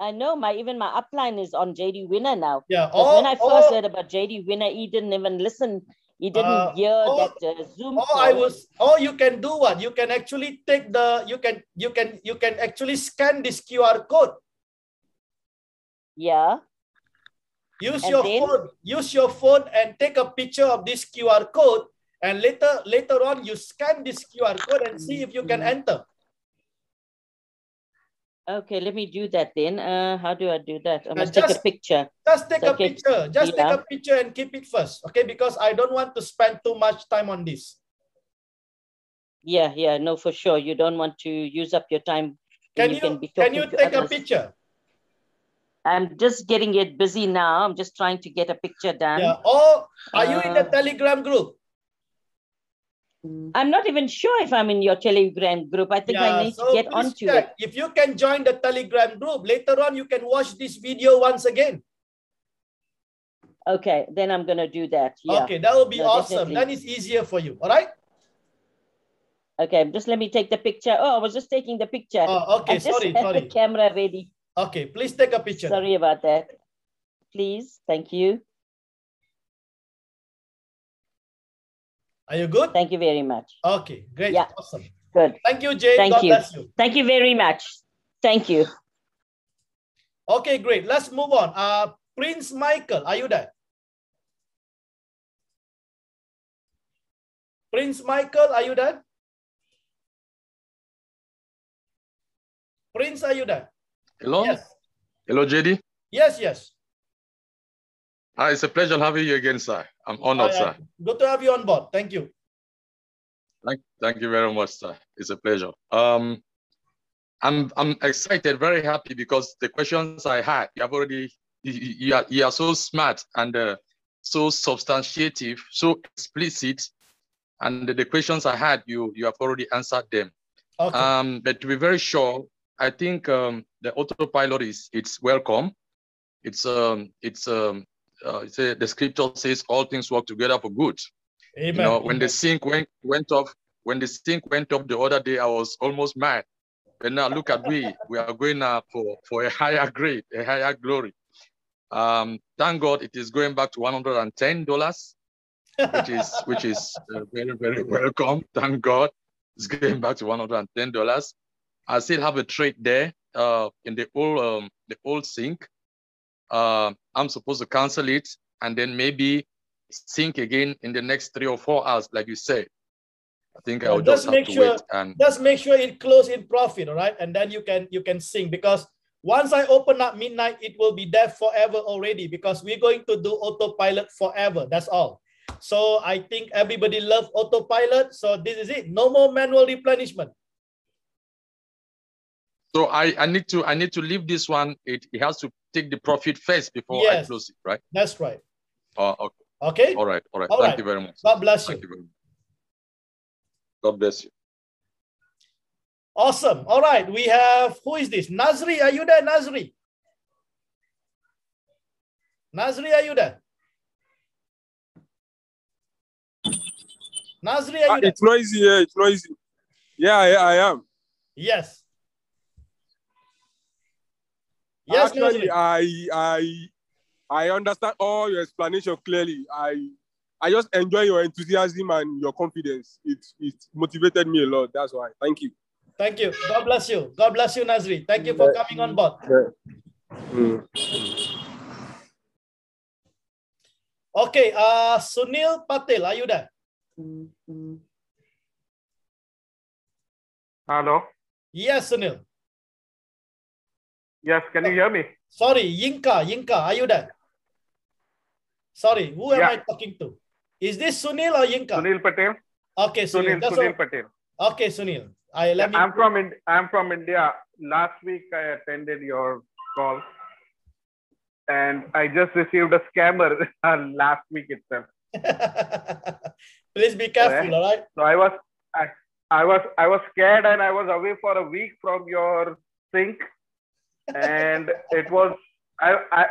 I know even my upline is on JD Winner now. Yeah. When I first heard about JD Winner, he didn't even listen. He didn't hear that Zoom call. You can do what? You can actually take the you can actually scan this QR code. Yeah. Use your phone and take a picture of this QR code, and later on you scan this QR code and see if you can enter. Okay, let me do that then. How do I do that? I must take a picture. Just take a picture. Just take a picture and keep it first, okay? Because I don't want to spend too much time on this. Yeah, no, for sure. You don't want to use up your time. Can you take a picture? I'm just getting it busy now. I'm just trying to get a picture done. Yeah. Or are you in the Telegram group? I'm not even sure if I'm in your Telegram group. I think I need to get onto it. If you can join the Telegram group, later on you can watch this video once again. Okay, then I'm going to do that. Yeah. Okay, that will be awesome. Definitely. Then it's easier for you. All right? Okay, just let me take the picture. Oh, I was just taking the picture. Oh, okay. Sorry. The camera ready. Okay, please take a picture. Sorry about that. Please. Thank you. Are you good? Thank you very much. Okay, great. Yeah. Awesome. Good. Thank you, Jane. Thank God you. bless you. Thank you very much. Thank you. Okay, great. Let's move on. Prince Michael, are you there? Prince Michael, are you there? Prince, are you there? Hello? Yes. Hello, JD? Yes. It's a pleasure having you again, sir. I'm honored, sir. Good to have you on board. Thank you. Thank you very much, sir. It's a pleasure. I'm excited, very happy because the questions I had, you are so smart and so substantiative, so explicit, and the questions I had, you have already answered them. Okay. But to be very sure, I think the autopilot it's welcome. The scripture says all things work together for good. Amen. You know, when the sync went off the other day, I was almost mad. But now look at we are going for a higher grade, a higher glory. Thank God it is going back to $110, which is very, very welcome. Thank God it's going back to $110. I still have a trade there in the old sync. I'm supposed to cancel it and then maybe sync again in the next 3 or 4 hours, like you said. I think I'll just have to wait and just make sure it close in profit, all right? And then you can sync, because once I open up midnight, it will be there forever already, because we're going to do autopilot forever. That's all. So I think everybody loves autopilot. So this is it. No more manual replenishment. So I need to leave this one. It has to take the profit first before I close it, right? That's right. Oh, okay. Okay. All right. Thank you very much. God bless you. Thank you very much. God bless you. Awesome. All right. We have, who is this? Nazri, are you there, Nazri? Nazri, are you there? Nazri, are you there? It's noisy. Yeah, it's noisy. Yeah, I am. Yes. Yes, actually, Nazri. I understand all your explanation clearly. I just enjoy your enthusiasm and your confidence. It motivated me a lot. That's why. Thank you. Thank you. God bless you. God bless you, Nazri. Thank you for coming on board. Okay, Sunil Patel, are you there? Hello. Yes, Sunil. Yes, can you hear me? Sorry, Yinka, are you there? Sorry, who am I talking to? Is this Sunil or Yinka? Sunil Patel. Okay, Sunil. Sunil Patel. Okay, Sunil. I'm from India. Last week I attended your call, and I just received a scammer last week itself. Please be careful, all right? So I was scared, and I was away for a week from your sync, and it was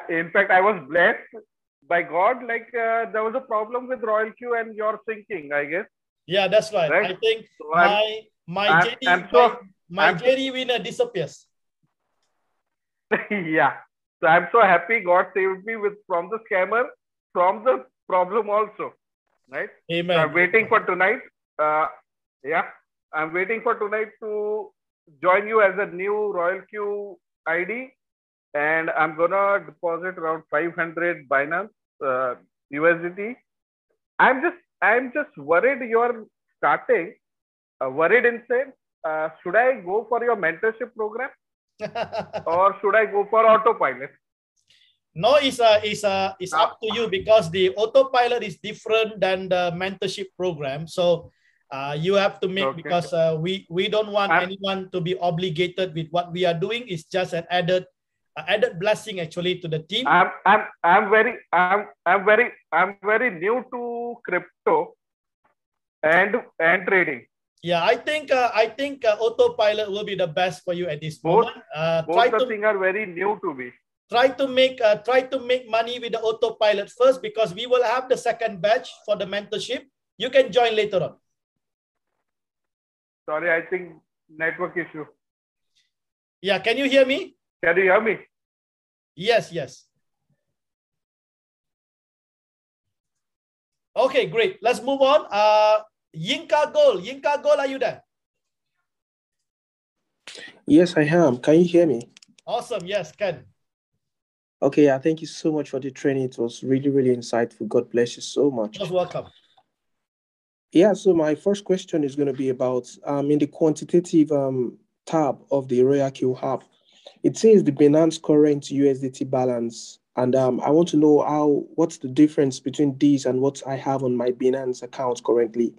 in fact I was blessed by God. Like there was a problem with Royal Q and your syncing, I guess. Yeah, that's right. I think So my JD winner disappears. Yeah. So I'm so happy God saved me from the scammer, from the problem also. Right? Amen. So I'm waiting for tonight. Yeah. I'm waiting for tonight to join you as a new Royal Q ID. And I'm gonna deposit around 500 Binance USDT. I'm just worried you're starting. Worried inside. Should I go for your mentorship program or should I go for autopilot? No, it's up to you, because the autopilot is different than the mentorship program. So you have to make, because we don't want anyone to be obligated with what we are doing. It's just an added blessing actually to the team. I'm very new to crypto and trading. Yeah, I think autopilot will be the best for you at this moment. Both the things are very new to me. Try to make money with the autopilot first, because we will have the second batch for the mentorship. You can join later on. Sorry, I think network issue. Yeah, can you hear me? Can you hear me? Yes, yes. Okay, great. Let's move on. Yinka Gold, are you there? Yes, I am. Can you hear me? Awesome. Yes, Ken. Okay, yeah, thank you so much for the training. It was really, really insightful. God bless you so much. You're welcome. Yeah, so my first question is going to be about in the quantitative tab of the Royal Q app. It says the Binance current USDT balance, and I want to know what's the difference between these and what I have on my Binance account currently.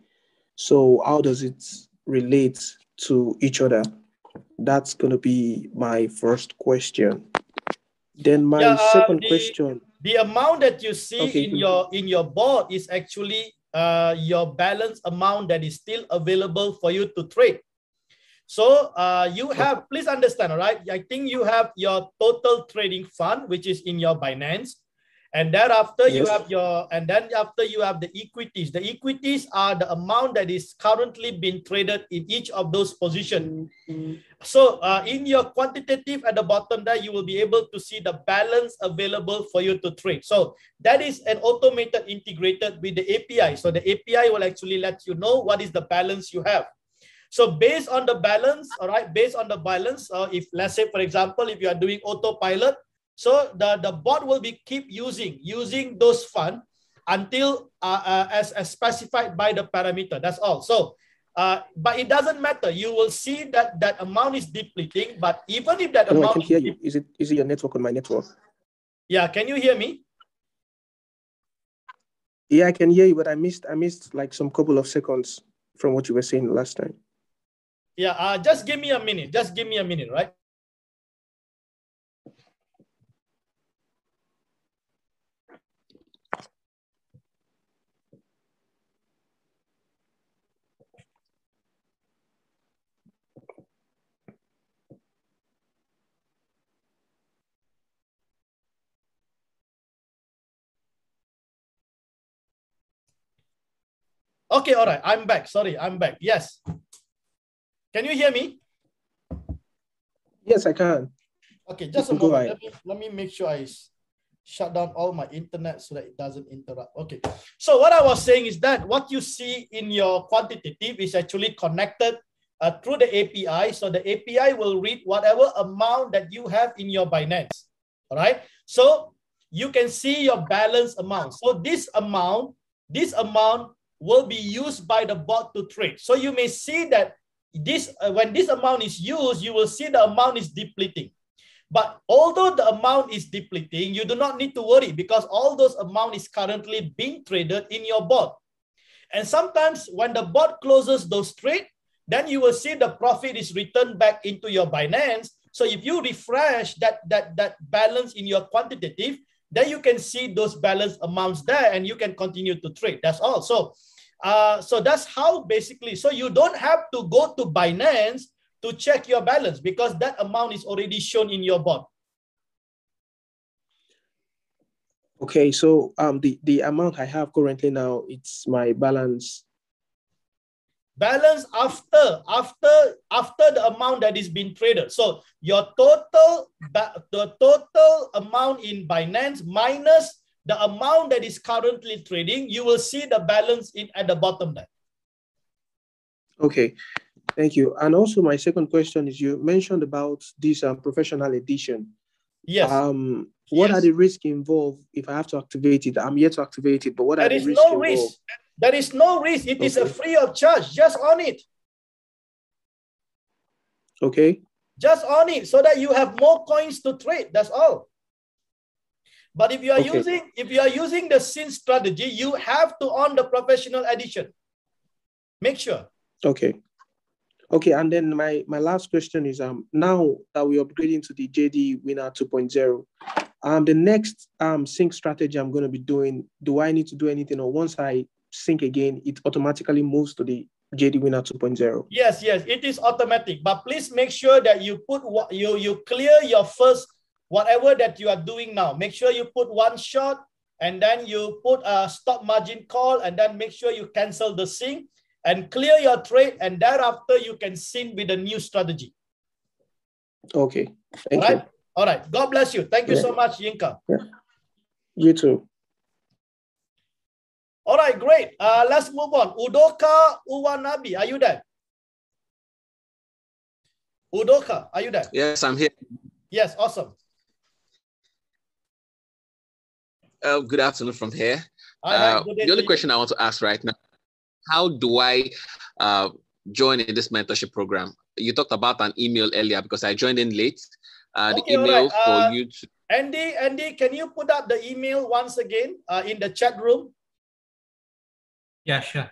So how does it relate to each other? That's going to be my first question. Then my second question. The amount that you see in your board is actually your balance amount that is still available for you to trade. So you have, please understand, all right? I think you have your total trading fund, which is in your Binance. And thereafter, you have after you have the equities. The equities are the amount that is currently being traded in each of those positions. So in your quantitative at the bottom there, you will be able to see the balance available for you to trade. So that is an automated integrated with the API. So the API will actually let you know what is the balance you have. So based on the balance, all right, based on the balance, if let's say, for example, if you are doing autopilot, so the bot will be keep using those funds until as specified by the parameter. That's all. So, but it doesn't matter. You will see that that amount is depleting. But even if that amount, I can hear you. Is it your network on my network? Yeah, can you hear me? Yeah, I can hear you, but I missed like some couple of seconds from what you were saying last time. Yeah, just give me a minute. Just give me a minute, right? Okay, all right. I'm back. Sorry, I'm back. Yes. Can you hear me? Yes, I can. Okay, just a moment. Let me make sure I shut down all my internet so that it doesn't interrupt. Okay. So what I was saying is that what you see in your quantitative is actually connected through the API. So the API will read whatever amount that you have in your Binance. All right. So you can see your balance amount. So this amount will be used by the bot to trade. So you may see that this when this amount is used, you will see the amount is depleting. But although the amount is depleting, you do not need to worry because all those amount is currently being traded in your bot. And sometimes when the bot closes those trades, then you will see the profit is returned back into your Binance. So if you refresh that balance in your quantitative, then you can see those balance amounts there and you can continue to trade. That's all. So, so that's how basically, so you don't have to go to Binance to check your balance because that amount is already shown in your bot. Okay, so the amount I have currently now, it's my balance balance after the amount that is being traded. So your the total amount in Binance minus the amount that is currently trading, you will see the balance at the bottom there. Okay, thank you. And also my second question is, you mentioned about this professional edition. Yes. What are the risks involved if I have to activate it? I'm yet to activate it, but what are the risks involved? Risk. There is no risk. It is a free of charge. Just on it. Okay. Just on it so that you have more coins to trade. That's all. But if you are using the SYN strategy, you have to on the professional edition. Make sure. Okay. Okay, and then my last question is, now that we're upgrading to the JDWINNER 2.0, the next sync strategy I'm going to be doing, do I need to do anything, or once I sync again, it automatically moves to the JDWINNER 2.0? Yes, it is automatic, but please make sure that you put you clear your first whatever that you are doing now. Make sure you put one shot, and then you put a stop margin call, and then make sure you cancel the sync and clear your trade, and thereafter you can sync with the new strategy. Okay, thank you. All right, God bless you. Thank you so much, Yinka. Yeah. You too. All right, great. Let's move on. Udoka Uwanabi, are you there? Udoka, are you there? Yes, I'm here. Yes, awesome. Good afternoon from here. The only question I want to ask right now, how do I join in this mentorship program? You talked about an email earlier because I joined in late. The email for you to... Andy, can you put up the email once again in the chat room? Yeah, sure.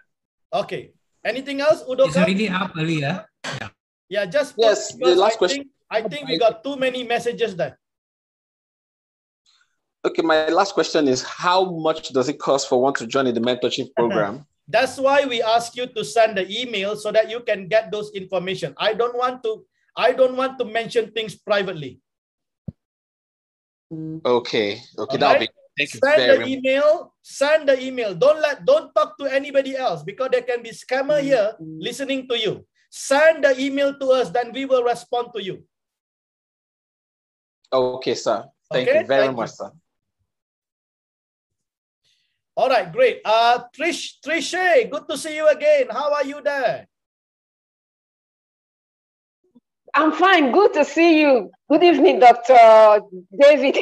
Okay. Anything else, Udoka? It's already up earlier. Yeah. Yeah, just put, yes. The last question. I think we got too many messages there. Okay, my last question is, how much does it cost for one to join in the mentorship program? That's why we ask you to send the email so that you can get those information. I don't want to mention things privately. Okay, that'll be. Thank you very much. Send the email. Don't talk to anybody else, because there can be scammer here listening to you. Send the email to us, then we will respond to you. Okay, sir. Thank you very much, sir. All right, great. Trisha, good to see you again. How are you there? I'm fine. Good to see you. Good evening, Dr. David.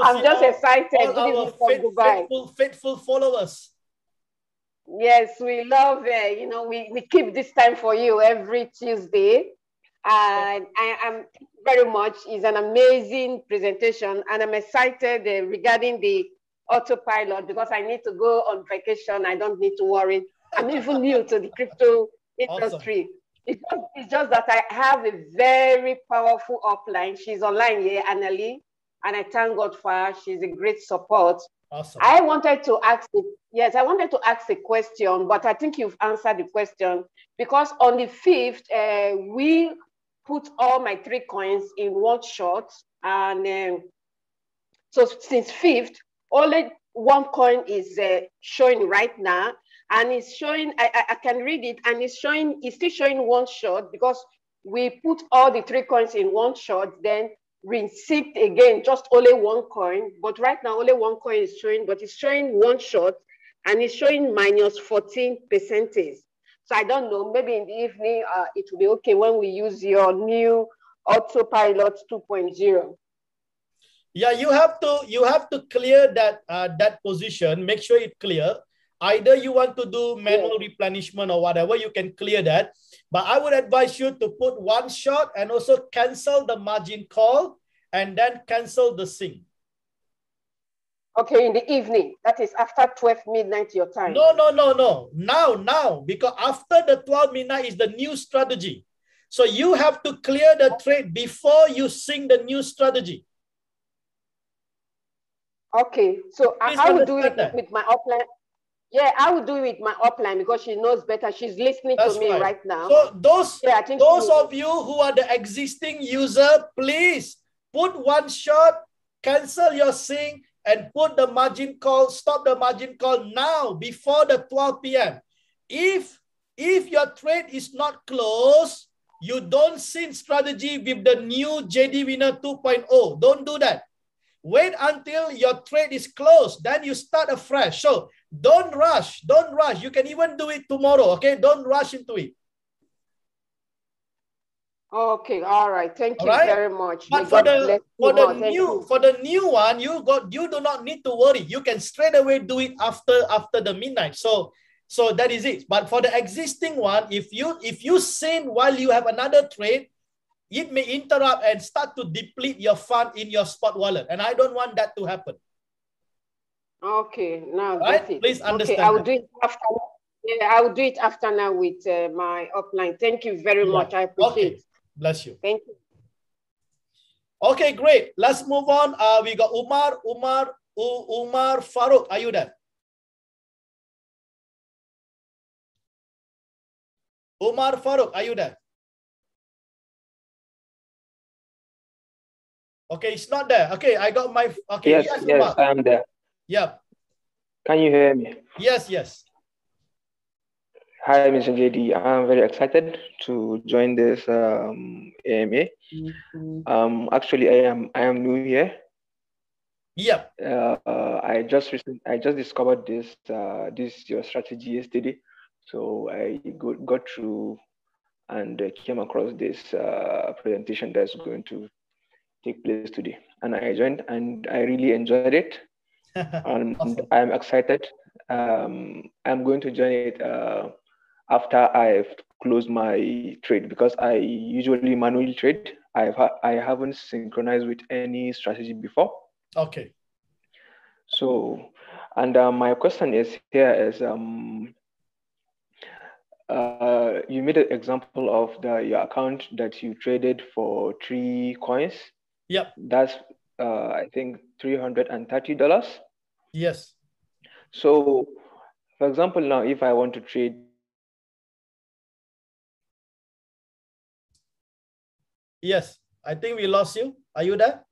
I'm just excited. Good evening from Dubai. Faithful followers. Yes, we love it. We keep this time for you every Tuesday. And I am very much. It's an amazing presentation. And I'm excited regarding the autopilot, because I need to go on vacation. I don't need to worry. I'm even new to the crypto industry. Awesome. It's just that I have a very powerful upline. She's online here, Annalie, and I thank God for her. She's a great support. Awesome. I wanted to ask a question, but I think you've answered the question, because on the 5th, we put all my 3 coins in one shot, and so since 5th, only 1 coin is showing right now, and it's showing, I can read it, and it's still showing 1 shot, because we put all the 3 coins in 1 shot, then reset again, just only 1 coin. But right now, only 1 coin is showing, but it's showing 1 shot, and it's showing minus 14%. So I don't know, maybe in the evening, it will be okay when we use your new Autopilot 2.0. Yeah, you have to clear that position. Make sure it's clear. Either you want to do manual replenishment or whatever, you can clear that. But I would advise you to put 1 shot and also cancel the margin call and then cancel the sync. Okay, in the evening. That is after 12 midnight your time. No. Now, because after the 12 midnight is the new strategy. So you have to clear the trade before you sync the new strategy. Okay, so I will do it with my upline. Yeah, I will do it with my upline, because she knows better. She's listening to me right now. So those of you who are the existing user, please put 1 shot, cancel your sync, and put the margin call, stop the margin call now before the 12 p.m. If If your trade is not closed, you don't sync strategy with the new JDWINNER 2.0. Don't do that. Wait until your trade is closed, then you start afresh. So don't rush. Don't rush. You can even do it tomorrow. Okay, don't rush into it. Okay, all right. Thank you very much. But for the new one, you do not need to worry. You can straight away do it after the midnight. So that is it. But for the existing one, if you send while you have another trade, it may interrupt and start to deplete your fund in your spot wallet, and I don't want that to happen. Okay, now right? It. Please understand. Okay, I'll do it after. Yeah, I'll do it after now with my upline. Thank you very much. I appreciate it. Bless you. Thank you. Okay, great. Let's move on. We got Umar Farouk. Are you there? Umar Farouk, are you there? Okay, it's not there. Okay, I got my. Okay, yes, I am there. Yep. Can you hear me? Yes. Hi, Mr. JD. I'm very excited to join this AMA. Actually, I am new here. Yep. I just discovered this your strategy yesterday, so I got through and came across this presentation that's going to take place today, and I joined and I really enjoyed it. And awesome. I'm excited. I'm going to join it after I've closed my trade, because I usually manually trade. I haven't synchronized with any strategy before. Okay. So, and my question is you made an example of your account that you traded for 3 coins. Yep. That's I think $330. Yes. So, for example, now if I want to trade. Yes, I think we lost you. Are you there?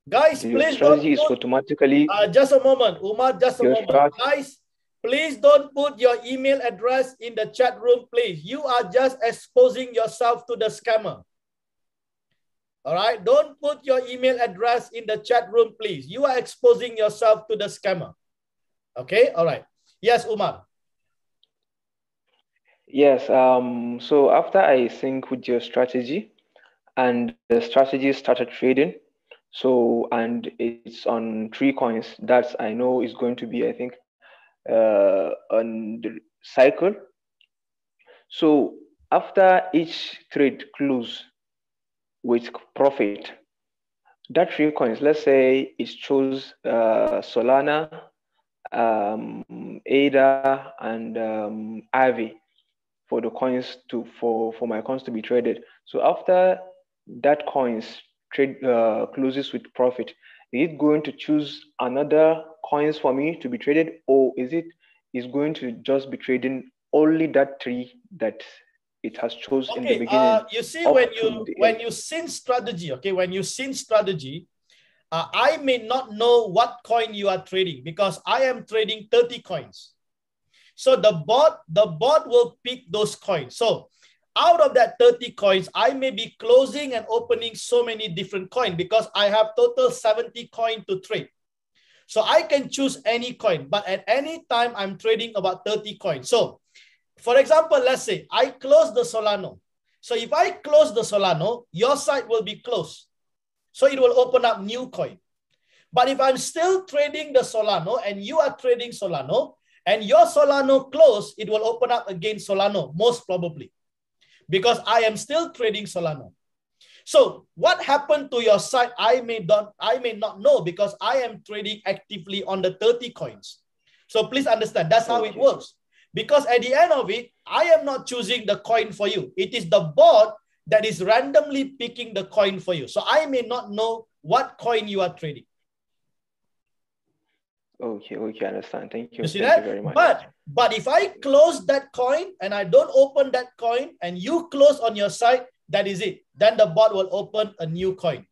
Guys, please don't put, automatically. just a moment, Umar, just a moment. Guys, please don't put your email address in the chat room, please. You are just exposing yourself to the scammer. All right, don't put your email address in the chat room, please. You are exposing yourself to the scammer. Okay, all right. Yes, Umar. Yes, so after I sync with your strategy and the strategy started trading, so, and it's on 3 coins, that's I know is going to be, I think, on the cycle. So after each trade close with profit, that 3 coins, let's say it chose Solana, ADA, and Avi for the coins for my coins to be traded. So after that coins trade closes with profit, is it going to choose another coins for me to be traded, or is going to just be trading only that 3 that it has chosen in the beginning? You see, when you sync strategy, okay, when you sync strategy, I may not know what coin you are trading because I am trading 30 coins. So the bot will pick those coins. So out of that 30 coins, I may be closing and opening so many different coins because I have total 70 coins to trade. So I can choose any coin, but at any time I'm trading about 30 coins. So for example, let's say I close the Solano. So if I close the Solano, your side will be closed. So it will open up new coin. But if I'm still trading the Solano and you are trading Solano, and your Solano close, it will open up again Solano, most probably, because I am still trading Solano. So what happened to your side, I may not know because I am trading actively on the 30 coins. So please understand, that's how it works. Because at the end of it, I am not choosing the coin for you. It is the bot that is randomly picking the coin for you. So I may not know what coin you are trading. Okay, I understand. Thank you. You see Thank that? you very much. But if I close that coin and I don't open that coin and you close on your side, that is it. Then the bot will open a new coin.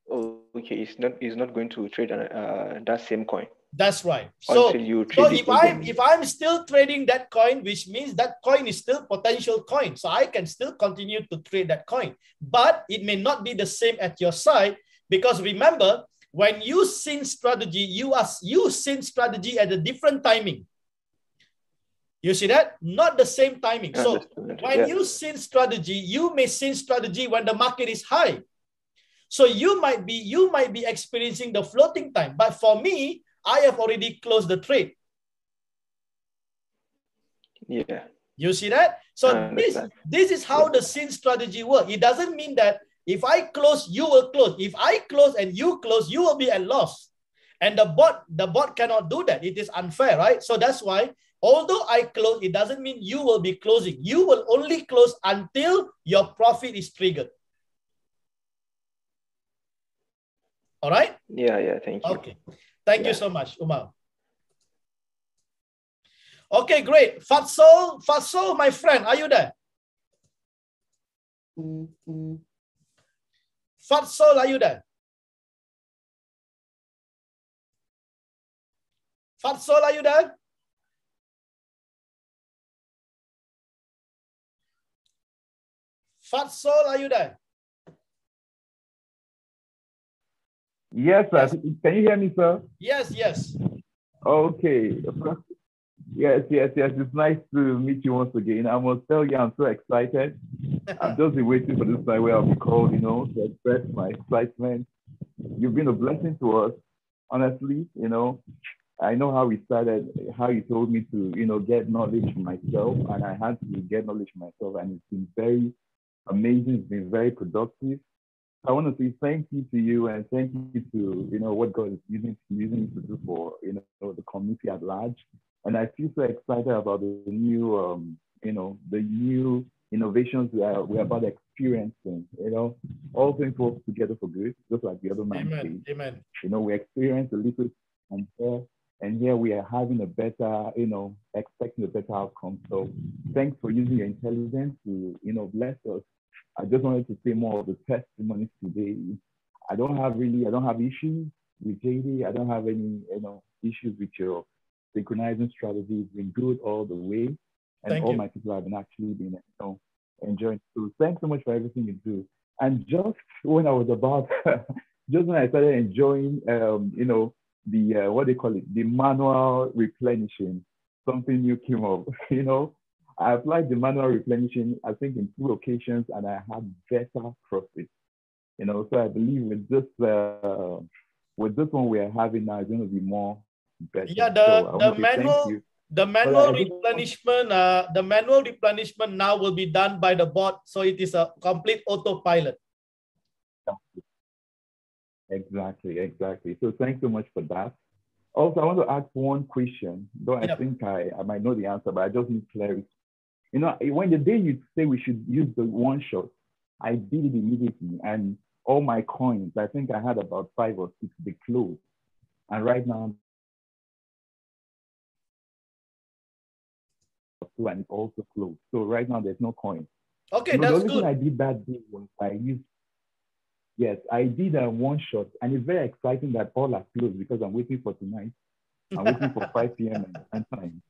Okay, it's not going to trade on that same coin. That's right. So if I'm still trading that coin, which means that coin is still potential coin. So I can still continue to trade that coin, but it may not be the same at your side, because remember, when you sync strategy, you sync strategy at a different timing. You see that? Not the same timing. So when you sync strategy, you may sync strategy when the market is high. So you might be experiencing the floating time. But for me, I have already closed the trade. Yeah. You see that? So this is how the sync strategy works. It doesn't mean that if I close, you will close. If I close and you close, you will be at loss. And the bot cannot do that. It is unfair, right? So that's why, although I close, it doesn't mean you will be closing. You will only close until your profit is triggered. All right? Yeah, thank you. Okay. Thank you so much, Umar. Okay, great. Fatsol, my friend, are you there? Fatsol, are you there? Fatsol, are you there? Fatsol, are you there? Yes, sir. Can you hear me, sir? Yes. Okay. Yes. It's nice to meet you once again. I must tell you, I'm so excited. I've just been waiting for this time where I'll be called, to express my excitement. You've been a blessing to us, honestly. I know how we started, how you told me to, get knowledge myself, and I had to get knowledge myself, and it's been very amazing. It's been very productive. I want to say thank you to you, and thank you to, what God is using you to do for, the community at large. And I feel so excited about the new, the new innovations we're about experiencing, all things work together for good, just like the other man said. Amen. We experienced a little and here we are having a better, expecting a better outcome. So thanks for using your intelligence to, bless us. I just wanted to say more of the testimonies today. I don't have issues with JD. I don't have any, issues with your synchronizing strategy. It's been good all the way. And all my people have been actually been, enjoying. So thanks so much for everything you do. And just when I was about, just when I started enjoying, the, what they call it, the manual replenishing, something new came up, I applied the manual replenishing, I think, in 2 occasions, and I had better profit. So I believe with this one we are having now, it's going to be more better. Yeah, the manual replenishment now will be done by the bot, so it is a complete autopilot. Exactly. So thanks so much for that. Also, I want to ask one question, though I think I might know the answer, but I just need clarity. When the day you say we should use the one shot, I did it immediately, and all my coins, I think I had about 5 or 6, they closed. And right now, and it's also closed. So right now there's no coin. Okay, that's good. The only thing I did that day was I did a one shot, and it's very exciting that all are closed because I'm waiting for tonight. I'm waiting for 5 p.m. and time.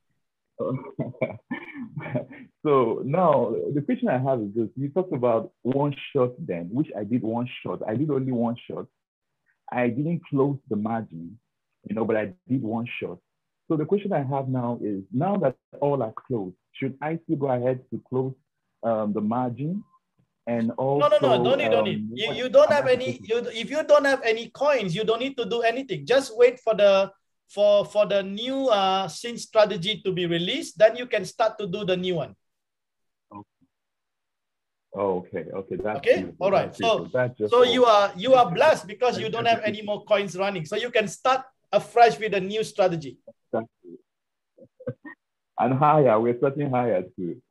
So now the question I have is this: you talked about one shot then, which I did one shot. I did only one shot. I didn't close the margin, but I did one shot. So the question I have now is: now that all are closed, should I still go ahead to close the margin? And also, no, don't need. You don't have any. If you don't have any coins, you don't need to do anything. Just wait for the new sync strategy to be released. Then you can start to do the new one. Okay. That's okay. Beautiful. All right. So you are blessed because you don't have any more coins running. So you can start afresh with a new strategy. And higher, we're starting higher too.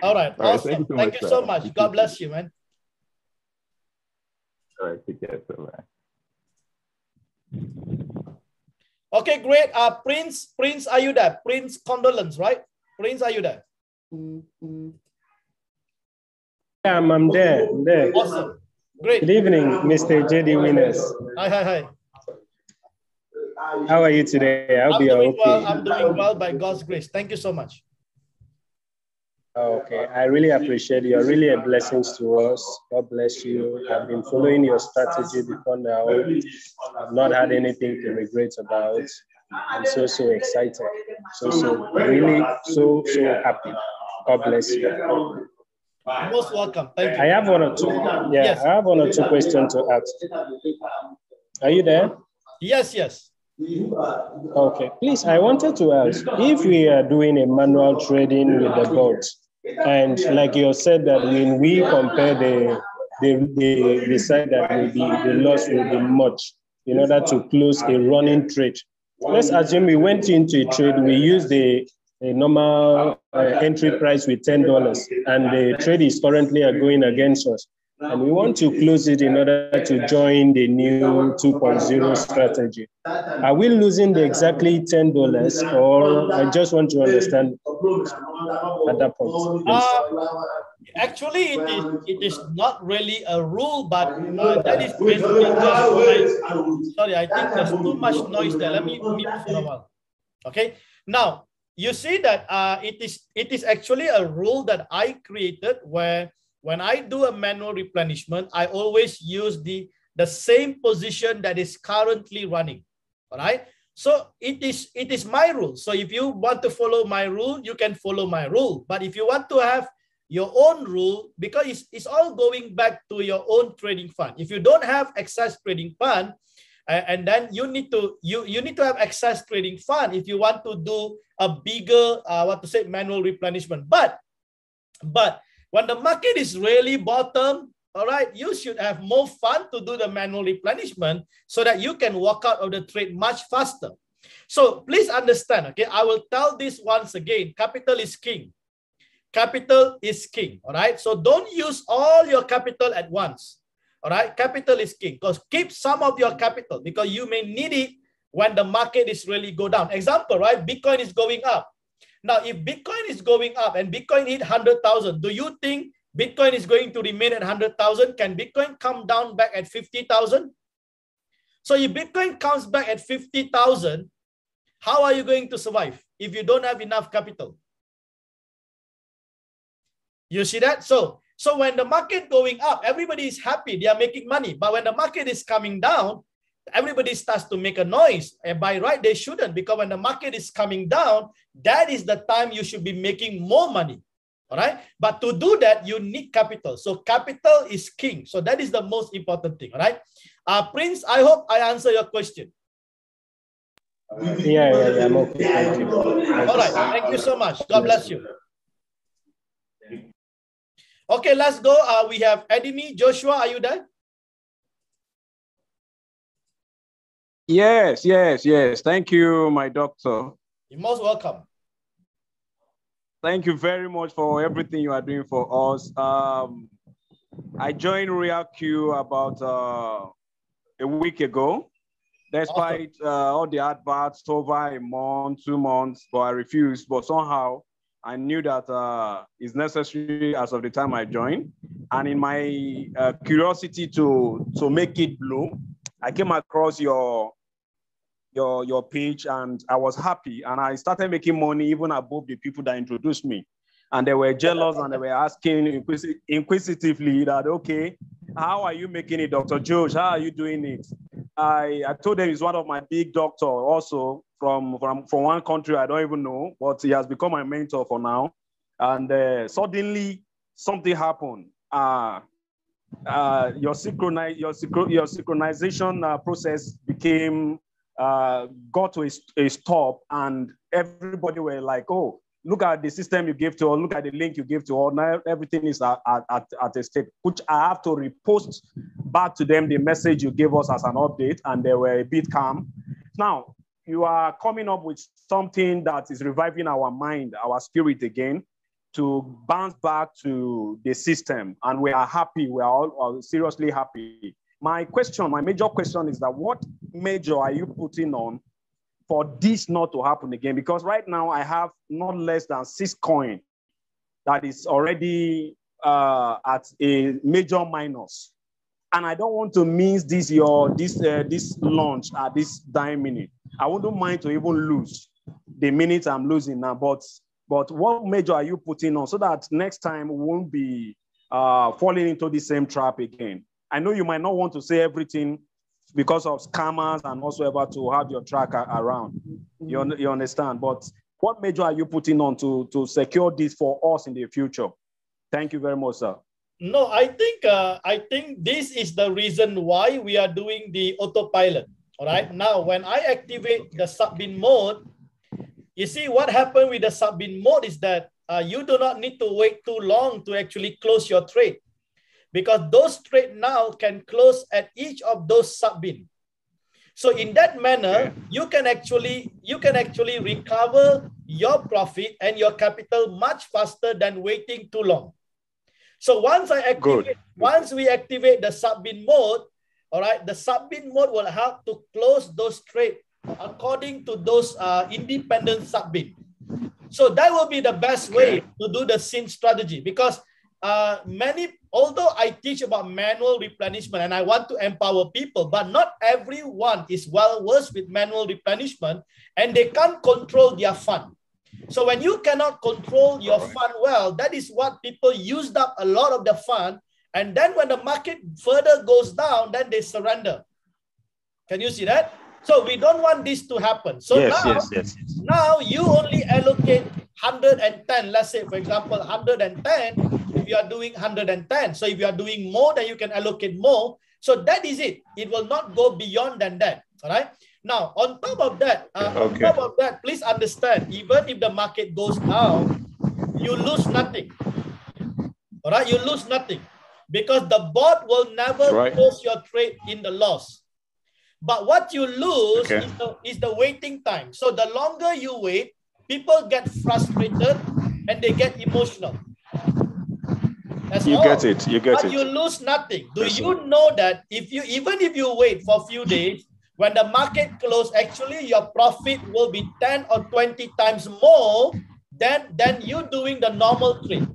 All right, awesome. Thank you so much. God bless you, man. All right, take care. Bye. Okay, great. Prince, are you there? Prince Condolence, right? Prince, are you there? Yeah, I'm there. Awesome. Great. Good evening, Mr. JD Winners. Hi. How are you today? I'm doing well. I'm doing well by God's grace. Thank you so much. Okay, I really appreciate you. You're really a blessing to us. God bless you. I've been following your strategy before now. I've not had anything to regret about. I'm so excited. Really so happy. God bless you. You're most welcome. Thank you. I have one or two. Yeah, yes. I have one or two questions to ask. Are you there? Yes. Okay. Please, I wanted to ask, if we are doing a manual trading with the bot, and like you said that when we compare the side that will be, the loss will be much in order to close a running trade. Let's assume we went into a trade, we used a normal entry price with $10, and the trade is currently going against us. And we want to close it in order to join the new 2.0 strategy. Are we losing the exactly $10, or I just want to understand at that point? Actually, it is not really a rule, but that is basically just sorry, I think there's too much noise there. Let me mute for a while. Okay. Now, you see that it is actually a rule that I created where when I do a manual replenishment, I always use the same position that is currently running. All right. So it is my rule. So if you want to follow my rule, you can follow my rule. But if you want to have your own rule, because it's all going back to your own trading fund. If you don't have excess trading fund, and then you need to have excess trading fund if you want to do a bigger manual replenishment. But when the market is really bottom, all right, you should have more fun to do the manual replenishment so that you can walk out of the trade much faster. So please understand, okay, I will tell this once again, capital is king. Capital is king, all right? So don't use all your capital at once, all right? Capital is king, because keep some of your capital because you may need it when the market is really go down. Example, right? Bitcoin is going up. Now, if Bitcoin is going up and Bitcoin hit 100,000, do you think Bitcoin is going to remain at 100,000? Can Bitcoin come down back at 50,000? So if Bitcoin comes back at 50,000, how are you going to survive if you don't have enough capital? You see that? So when the market going up, everybody is happy. They are making money. But when the market is coming down, everybody starts to make a noise. And by right, they shouldn't, because when the market is coming down, that is the time you should be making more money. All right. But to do that, you need capital. So capital is king. So that is the most important thing. All right. Prince, I hope I answer your question. Yeah. I'm okay. Thank you. All right. Thank you so much. God bless you. Okay, let's go. We have Edimi. Joshua, are you there? Yes. Thank you, my doctor. You're most welcome. Thank you very much for everything you are doing for us. I joined RealQ about a week ago. Despite all the adverts over a month, 2 months, but I refused. But somehow I knew that it's necessary as of the time I joined. And in my curiosity to make it bloom, I came across your page and I was happy. And I started making money even above the people that introduced me. And they were jealous and they were asking inquisitively that, okay, how are you making it, Dr. George? How are you doing it? I told them he's one of my big doctor also from one country I don't even know, but he has become my mentor for now. And suddenly something happened. Your synchronization process became got to a stop, and everybody were like, oh, look at the system you gave to, or look at the link you gave to, or now everything is at a state, which I have to repost back to them the message you gave us as an update, and they were a bit calm. Now, you are coming up with something that is reviving our mind, our spirit again, to bounce back to the system, and we are happy. We are all seriously happy. My major question is that what measure are you putting on for this not to happen again? Because right now I have not less than 6 coins that is already at a major minus. and I don't want to miss this launch at this dying minute. I wouldn't mind to even lose the minutes I'm losing now, but what measure are you putting on so that next time we won't be falling into the same trap again? I know you might not want to say everything because of scammers and also about to have your tracker around. You understand? But what measure are you putting on to secure this for us in the future? Thank you very much, sir. No, I think this is the reason why we are doing the autopilot. All right. Now, when I activate the sub-bin mode, you see what happened with the sub-bin mode is that you do not need to wait too long to actually close your trade, because those trades now can close at each of those sub-bin. So in that manner, you can actually recover your profit and your capital much faster than waiting too long. So once we activate the sub-bin mode, all right, the sub-bin mode will help to close those trades according to those independent sub-bin. So that will be the best way to do the SYN strategy, because although I teach about manual replenishment and I want to empower people, but not everyone is well versed with manual replenishment and they can't control their fund. So when you cannot control your fund well, that is what people used up a lot of the fund. And then when the market further goes down, then they surrender. Can you see that? So we don't want this to happen. So now you only allocate 110, let's say, for example, 110, if you are doing 110. So if you are doing more, then you can allocate more. So that is it. It will not go beyond than that. All right. Now, on top of that, please understand, even if the market goes down, you lose nothing. All right. You lose nothing because the bot will never close your trade in the loss. But what you lose is the waiting time. So the longer you wait, people get frustrated and they get emotional. That's all. Get it. You get but it. You lose nothing. Do you know that even if you wait for a few days, when the market closes, actually your profit will be 10 or 20 times more than you doing the normal trade.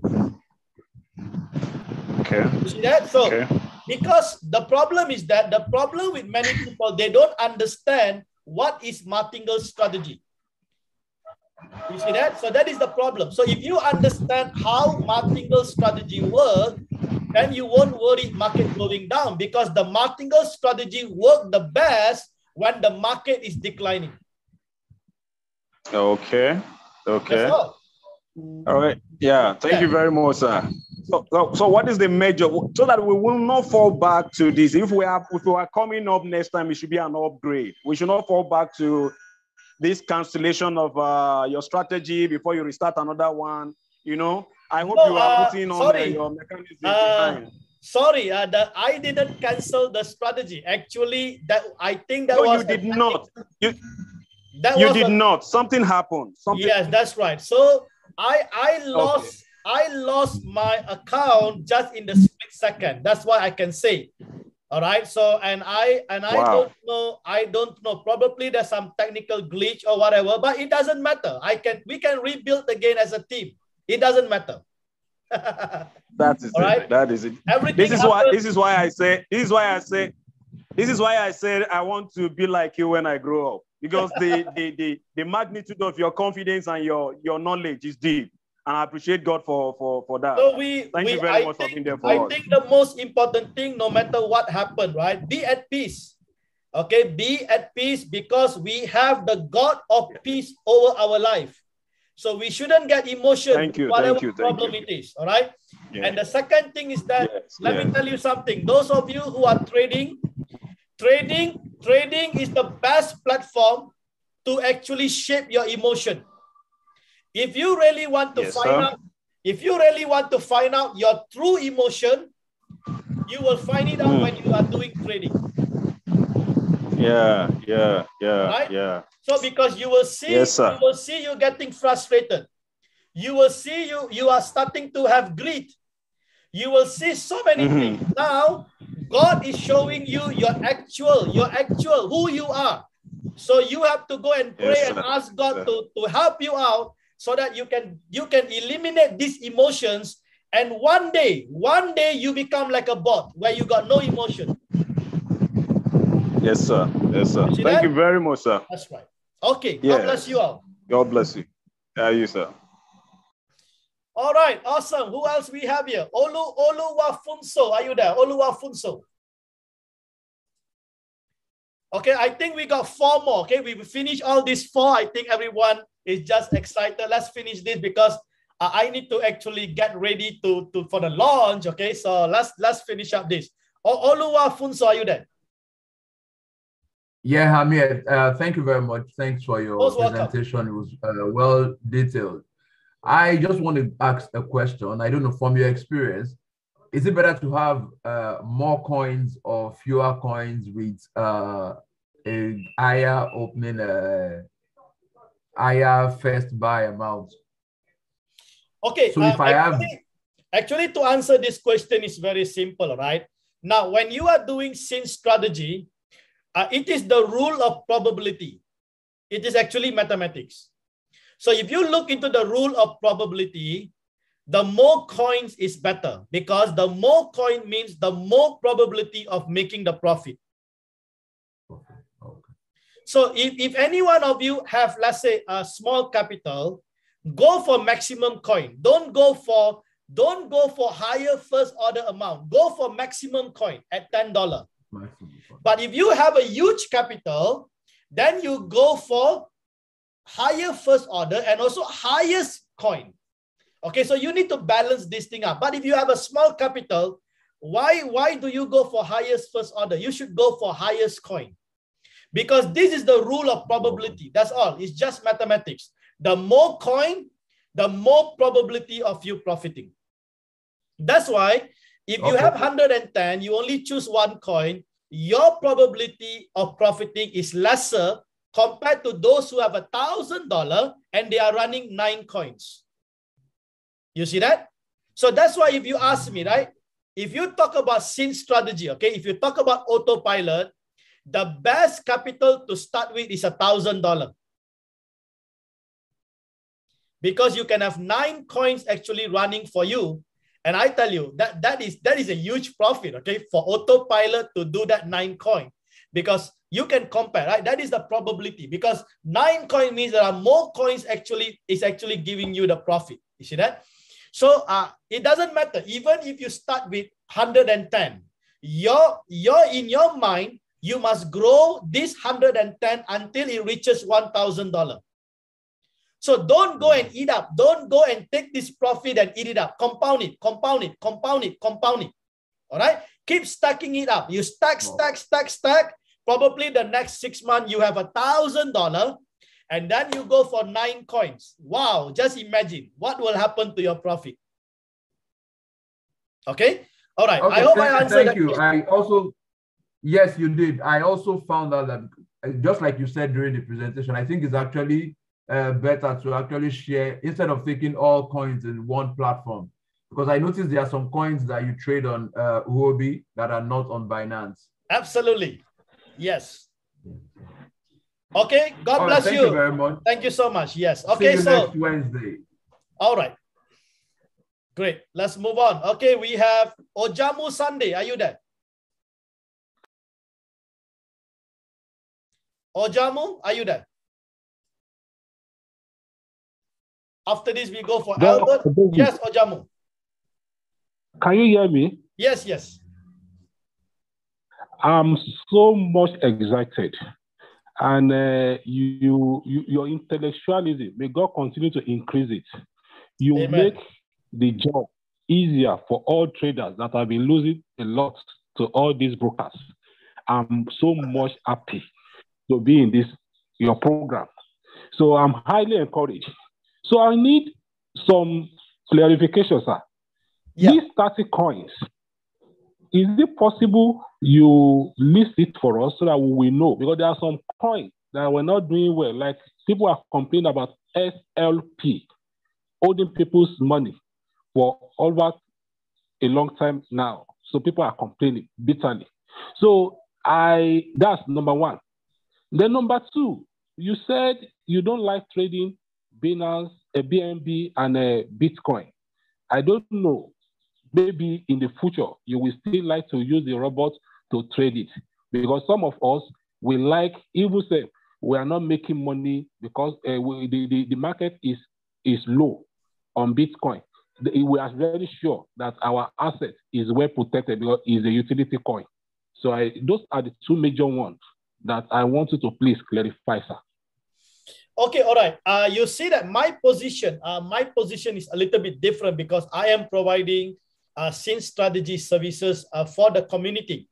You see that? So because the problem is that the problem with many people, they don't understand what is martingale strategy. You see that? So that is the problem. So if you understand how martingale strategy works, then you won't worry market going down, because the martingale strategy works the best when the market is declining. Okay. That's all. All right. Yeah. Thank you very much, sir. So what is the measure so that we will not fall back to this? If we are coming up next time, it should be an upgrade. We should not fall back to this cancellation of your strategy before you restart another one. You know, I hope you are putting on your mechanism behind. Sorry, I didn't cancel the strategy. Actually, I think that was... you did not. You did not. Something happened. Yes, that's right. So I lost my account just in the split second. That's why I can say. All right. So I don't know. Probably there's some technical glitch or whatever, but it doesn't matter. We can rebuild again as a team. It doesn't matter. That is it. That is it. This is why I said I want to be like you when I grow up, because the magnitude of your confidence and your knowledge is deep. And I appreciate God for that. So Thank you very much for being there for us. I think the most important thing, no matter what happened, right? Be at peace. Okay, be at peace, because we have the God of peace over our life. So we shouldn't get emotion, whatever problem it is. All right. Yeah. And the second thing is that let me tell you something. Those of you who are trading is the best platform to actually shape your emotion. If you really want to find out your true emotion, you will find it out when you are doing trading. Right? So because you will see you getting frustrated. You will see you are starting to have greed. You will see so many things. Now, God is showing you your actual who you are. So you have to go and pray and ask God to help you out, so that you can eliminate these emotions And one day you become like a bot where you got no emotion. Yes, sir. Yes, sir. Thank you very much, sir. That's right. Okay. Yes. God bless you all. God bless you. You, sir. All right. Awesome. Who else we have here? Oluwafunso. Are you there? Oluwafunso. Okay. I think we got 4 more. Okay. We will finish all these 4. I think everyone is just excited. Let's finish this because I need to actually get ready for the launch. Okay. So let's finish up this. Oluwafunso, are you there? Yeah, I'm here. Thank you very much. Thanks for your presentation. It was well detailed. I just want to ask a question. I don't know, from your experience, is it better to have more coins or fewer coins with a higher opening, higher first buy amount? Okay. So if actually, to answer this question is very simple, right? Now, when you are doing scene strategy, it is the rule of probability. It is actually mathematics. So if you look into the rule of probability, the more coins is better because the more coin means the more probability of making the profit. So if any one of you have, let's say, a small capital, go for maximum coin. Don't go for higher first order amount. Go for maximum coin at $10. But if you have a huge capital, then you go for higher first order and also highest coin. Okay, so you need to balance this thing up. But if you have a small capital, why do you go for highest first order? You should go for highest coin. Because this is the rule of probability. That's all. It's just mathematics. The more coin, the more probability of you profiting. That's why if you have 110, you only choose 1 coin, your probability of profiting is lesser compared to those who have $1,000 and they are running 9 coins. You see that? So that's why if you ask me, right? If you talk about scene strategy, okay, if you talk about autopilot, the best capital to start with is $1,000. Because you can have 9 coins actually running for you. And I tell you, that is a huge profit, okay, for autopilot to do that 9 coin. Because you can compare, right? That is the probability. Because 9 coin means there are more coins actually giving you the profit. You see that? So it doesn't matter. Even if you start with 110, in your mind, you must grow this 110 until it reaches $1,000. So don't go and eat up. Don't go and take this profit and eat it up. Compound it, compound it, compound it, compound it. All right? Keep stacking it up. You stack. Probably the next 6 months, you have $1,000 and then you go for 9 coins. Wow. Just imagine what will happen to your profit. Okay? All right. Okay, I hope I answered that. Thank you. Yes, you did. I also found out that, just like you said during the presentation, I think it's actually better to actually share instead of taking all coins in one platform, because I noticed there are some coins that you trade on Huobi that are not on Binance. Absolutely. Yes. Okay. God bless you. Thank you very much. Thank you so much. Yes. Okay. See you next Wednesday. All right. Great. Let's move on. Okay. We have Ojamu Sunday. Are you there? Ojamu, are you there? After this, we go for Albert. Yes, Ojamu. Can you hear me? Yes, yes. I'm so much excited. And your intellectualism, may God continue to increase it. You Amen. make the job easier for all traders that have been losing a lot to all these brokers. I'm so much happy to be in your program. So I'm highly encouraged. So I need some clarification, sir. Yeah. These 30 coins, is it possible you list it for us so that we know? Because there are some coins that were not doing well. Like people are complaining about SLP, holding people's money for over a long time now. So people are complaining bitterly. So that's number one. Then number two, you said you don't like trading Binance, BNB, and Bitcoin. I don't know. maybe in the future, you will still like to use the robot to trade it. Because some of us, we like, even say, we are not making money because the market is low on Bitcoin. We are very sure that our asset is well protected because it's a utility coin. So those are the two major ones that I want you to please clarify, sir. Okay, all right. You see that my position is a little bit different because I am providing scene strategy services for the community.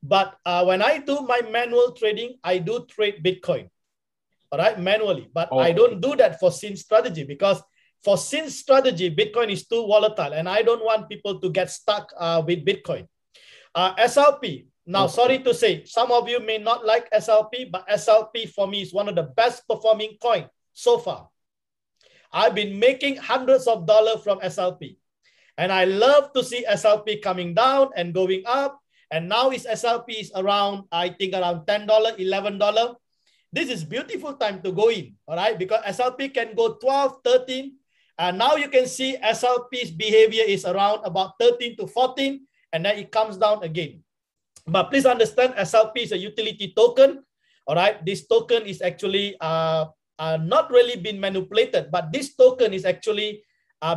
But when I do my manual trading, I do trade Bitcoin, all right, manually. But I don't do that for scene strategy because for scene strategy, Bitcoin is too volatile, and I don't want people to get stuck with Bitcoin. SLP. Now, sorry to say, some of you may not like SLP, but SLP for me is one of the best performing coin so far. I've been making hundreds of dollars from SLP. And I love to see SLP coming down and going up. And now SLP is around, I think around $10, $11. This is beautiful time to go in, all right? Because SLP can go 12, 13. And now you can see SLP's behavior is around about 13 to 14. And then it comes down again. But please understand, SLP is a utility token. All right, this token is actually not really been manipulated, but this token is actually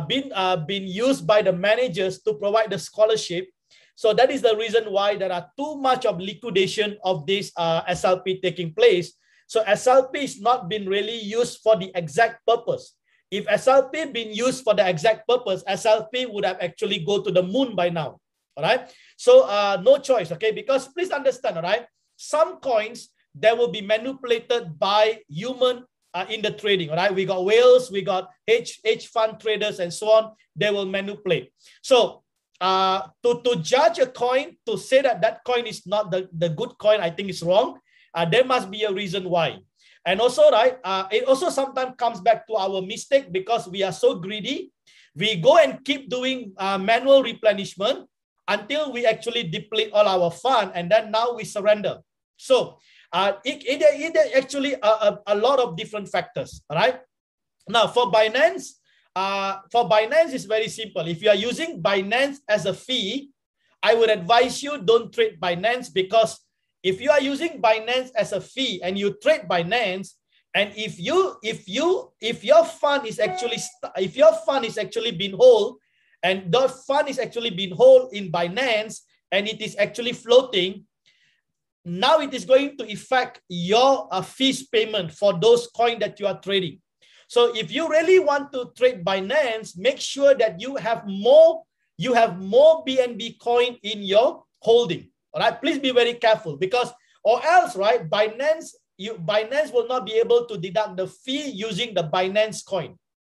been used by the managers to provide the scholarship. So that is the reason why there are too much of liquidation of this SLP taking place. So SLP is not been really used for the exact purpose. If SLP been used for the exact purpose, SLP would have actually go to the moon by now. All right. So no choice. Okay. Because please understand. All right. Some coins that will be manipulated by human in the trading. All right. We got whales, we got hedge fund traders and so on. They will manipulate. So to judge a coin, to say that that coin is not the good coin, I think is wrong. There must be a reason why. And also, right, it also sometimes comes back to our mistake because we are so greedy. We go and keep doing manual replenishment until we actually deplete all our fund, and then now we surrender. So it actually a lot of different factors, all right? Now for Binance it's very simple. If you are using Binance as a fee, I would advise you don't trade Binance, because if you are using Binance as a fee and you trade Binance, and if your fund is actually been whole, and the fund is actually been whole in Binance and it is actually floating, now it is going to affect your fees payment for those coins that you are trading. So if you really want to trade Binance, make sure that you have more BNB coin in your holding. All right, please be very careful, because or else, right, Binance will not be able to deduct the fee using the Binance coin.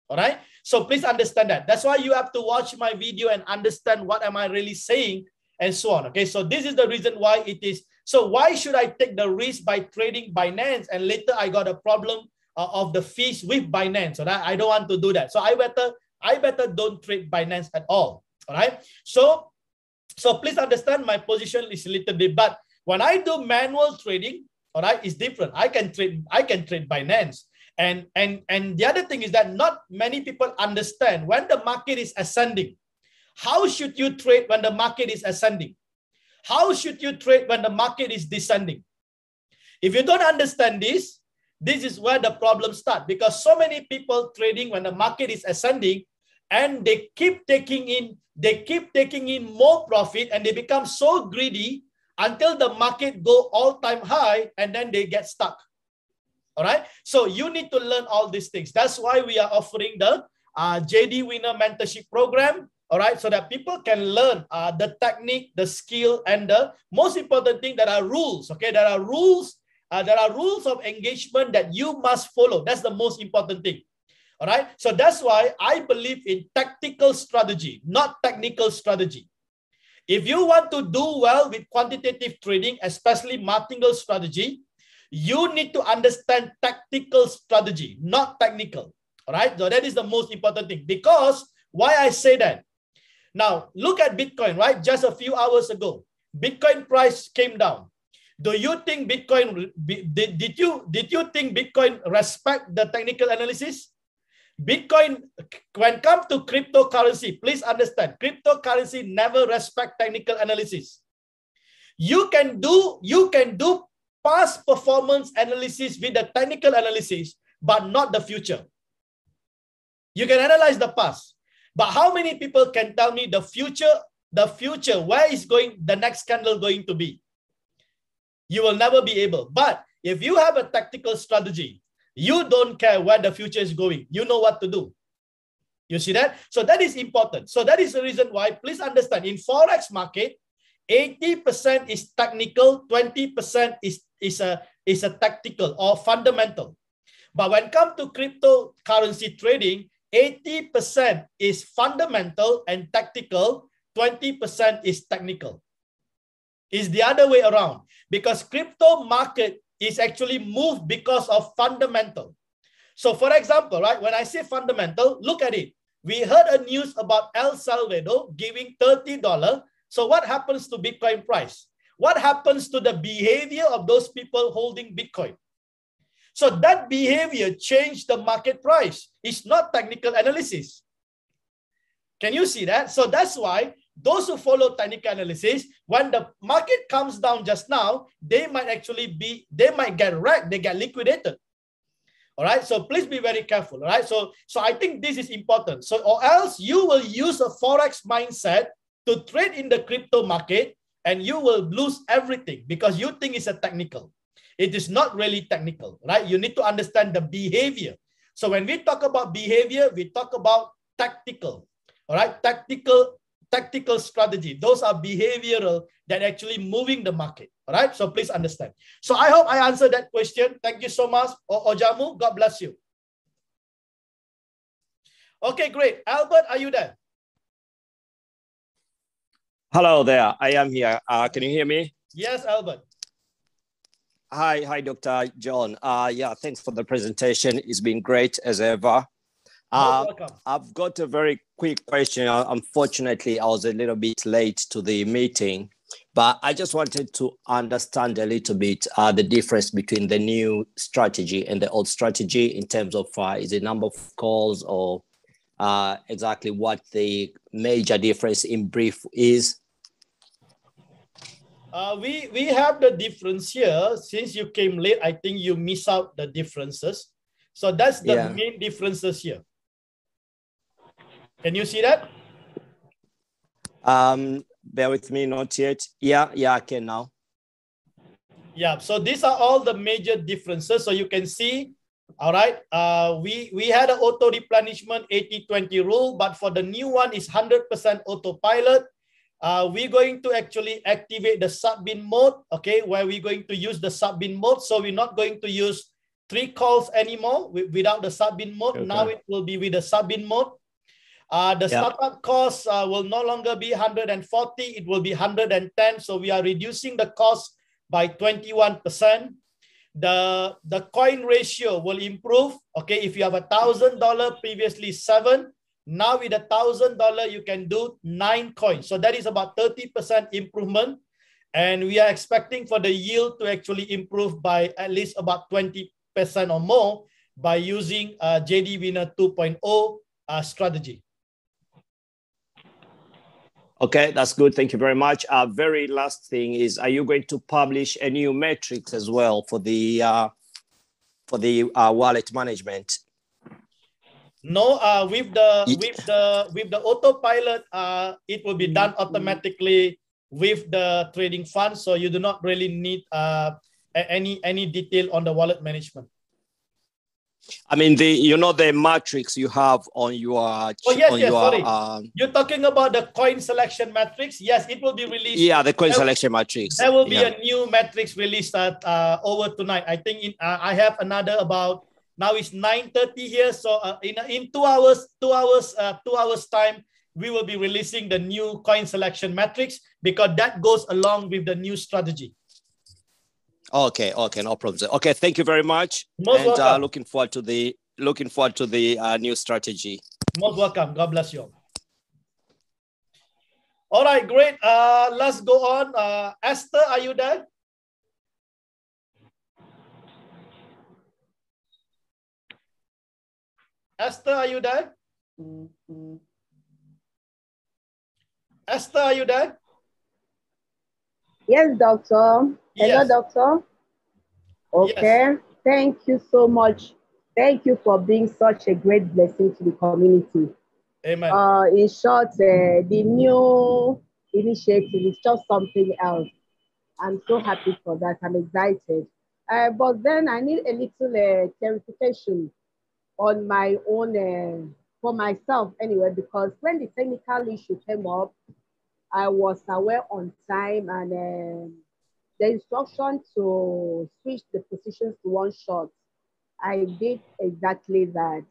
All right. So please understand that. That's why you have to watch my video and understand what am I really saying and so on. Okay. So this is the reason why it is. So why should I take the risk by trading Binance and later I got a problem of the fees with Binance? So that I don't want to do that. So I better don't trade Binance at all. All right. So please understand my position is a little bit, but when I do manual trading, all right, it's different. I can trade Binance. And the other thing is that not many people understand when the market is ascending. How should you trade when the market is ascending? How should you trade when the market is descending? If you don't understand this is where the problem starts, because so many people trading when the market is ascending, and they keep taking in more profit, and they become so greedy until the market go all-time high, and then they get stuck. All right. So you need to learn all these things. That's why we are offering the JD Winner Mentorship Program. All right. So that people can learn the technique, the skill, and the most important thing, there are rules. Okay. There are rules of engagement that you must follow. That's the most important thing. All right. So that's why I believe in tactical strategy, not technical strategy. If you want to do well with quantitative trading, especially martingale strategy, you need to understand tactical strategy, not technical. All right. So that is the most important thing. Because why I say that? Now look at Bitcoin, right? Just a few hours ago, Bitcoin price came down. Do you think Bitcoin, did you think Bitcoin respect the technical analysis? Bitcoin, when it comes to cryptocurrency, please understand, cryptocurrency never respect technical analysis. You can do past performance analysis with the technical analysis, but not the future. You can analyze the past, but how many people can tell me the future, where is going the next candle going to be? You will never be able. But if you have a tactical strategy, you don't care where the future is going. You know what to do. You see that? So that is important. So that is the reason why, please understand, in Forex market, 80% is technical, 20% is a tactical or fundamental. But when it comes to cryptocurrency trading, 80% is fundamental and tactical, 20% is technical. It's the other way around, because crypto market is actually moved because of fundamental. So for example, right, when I say fundamental, look at it. We heard a news about El Salvador giving $30. So what happens to Bitcoin price? What happens to the behavior of those people holding Bitcoin? So that behavior changed the market price. It's not technical analysis. Can you see that? So that's why those who follow technical analysis, when the market comes down just now, they might get wrecked, they get liquidated. All right, so please be very careful. All right, so I think this is important. So, or else you will use a Forex mindset to trade in the crypto market and you will lose everything because you think it's a technical. It is not really technical, right? You need to understand the behavior. So when we talk about behavior, we talk about tactical, all right? Tactical strategy. Those are behavioral that actually moving the market, all right? So please understand. So I hope I answered that question. Thank you so much, Ojamu. God bless you. Okay, great. Albert, are you there? Hello there. I am here. Can you hear me? Yes, Albert. Hi, Dr. John. Yeah, thanks for the presentation. It's been great as ever. Welcome. I've got a very quick question. Unfortunately, I was a little bit late to the meeting, but I just wanted to understand a little bit the difference between the new strategy and the old strategy in terms of is it number of calls or exactly what the major difference in brief is. We have the difference here. Since you came late, I think you miss out the differences. So that's the main differences here. Can you see that? Bear with me, not yet. Yeah, I can now. Yeah, so these are all the major differences. So you can see, all right, we had an auto replenishment 80-20 rule, but for the new one is 100% autopilot. We're going to actually activate the sub-bin mode, okay, where we're going to use the sub-bin mode. So we're not going to use 3 calls anymore without the sub-bin mode. Okay. Now it will be with the sub-bin mode. The startup cost will no longer be 140, it will be 110. So we are reducing the cost by 21%. The coin ratio will improve. Okay, if you have $1,000, previously 7. Now with $1,000, you can do 9 coins. So that is about 30% improvement. And we are expecting for the yield to actually improve by at least about 20% or more by using JDWINNER 2.0 strategy. Okay, that's good. Thank you very much. Very last thing is, are you going to publish a new metrics as well for the wallet management? No, with the autopilot, it will be done automatically with the trading fund. So you do not really need any detail on the wallet management. I mean, the matrix you have on your. Oh yes, sorry. You're talking about the coin selection matrix. Yes, it will be released. Yeah, the coin selection matrix. There will be a new matrix released over tonight. I think I have another about. Now it's 9:30 here, so in 2 hours time, we will be releasing the new coin selection matrix because that goes along with the new strategy. Okay, no problem. Okay, thank you very much. Most welcome. Looking forward to the new strategy. Most welcome. God bless you. All right, great. Let's go on. Esther, are you there? Esther, are you there? Esther, are you there? Yes, doctor. Hello, Yes. doctor. Okay. Yes. Thank you so much. Thank you for being such a great blessing to the community. Amen. In short, the new initiative is just something else. I'm so happy for that. I'm excited. But then I need a little clarification on my own, for myself anyway, because when the technical issue came up, I was aware on time, and the instruction to switch the positions to one shot, I did exactly that.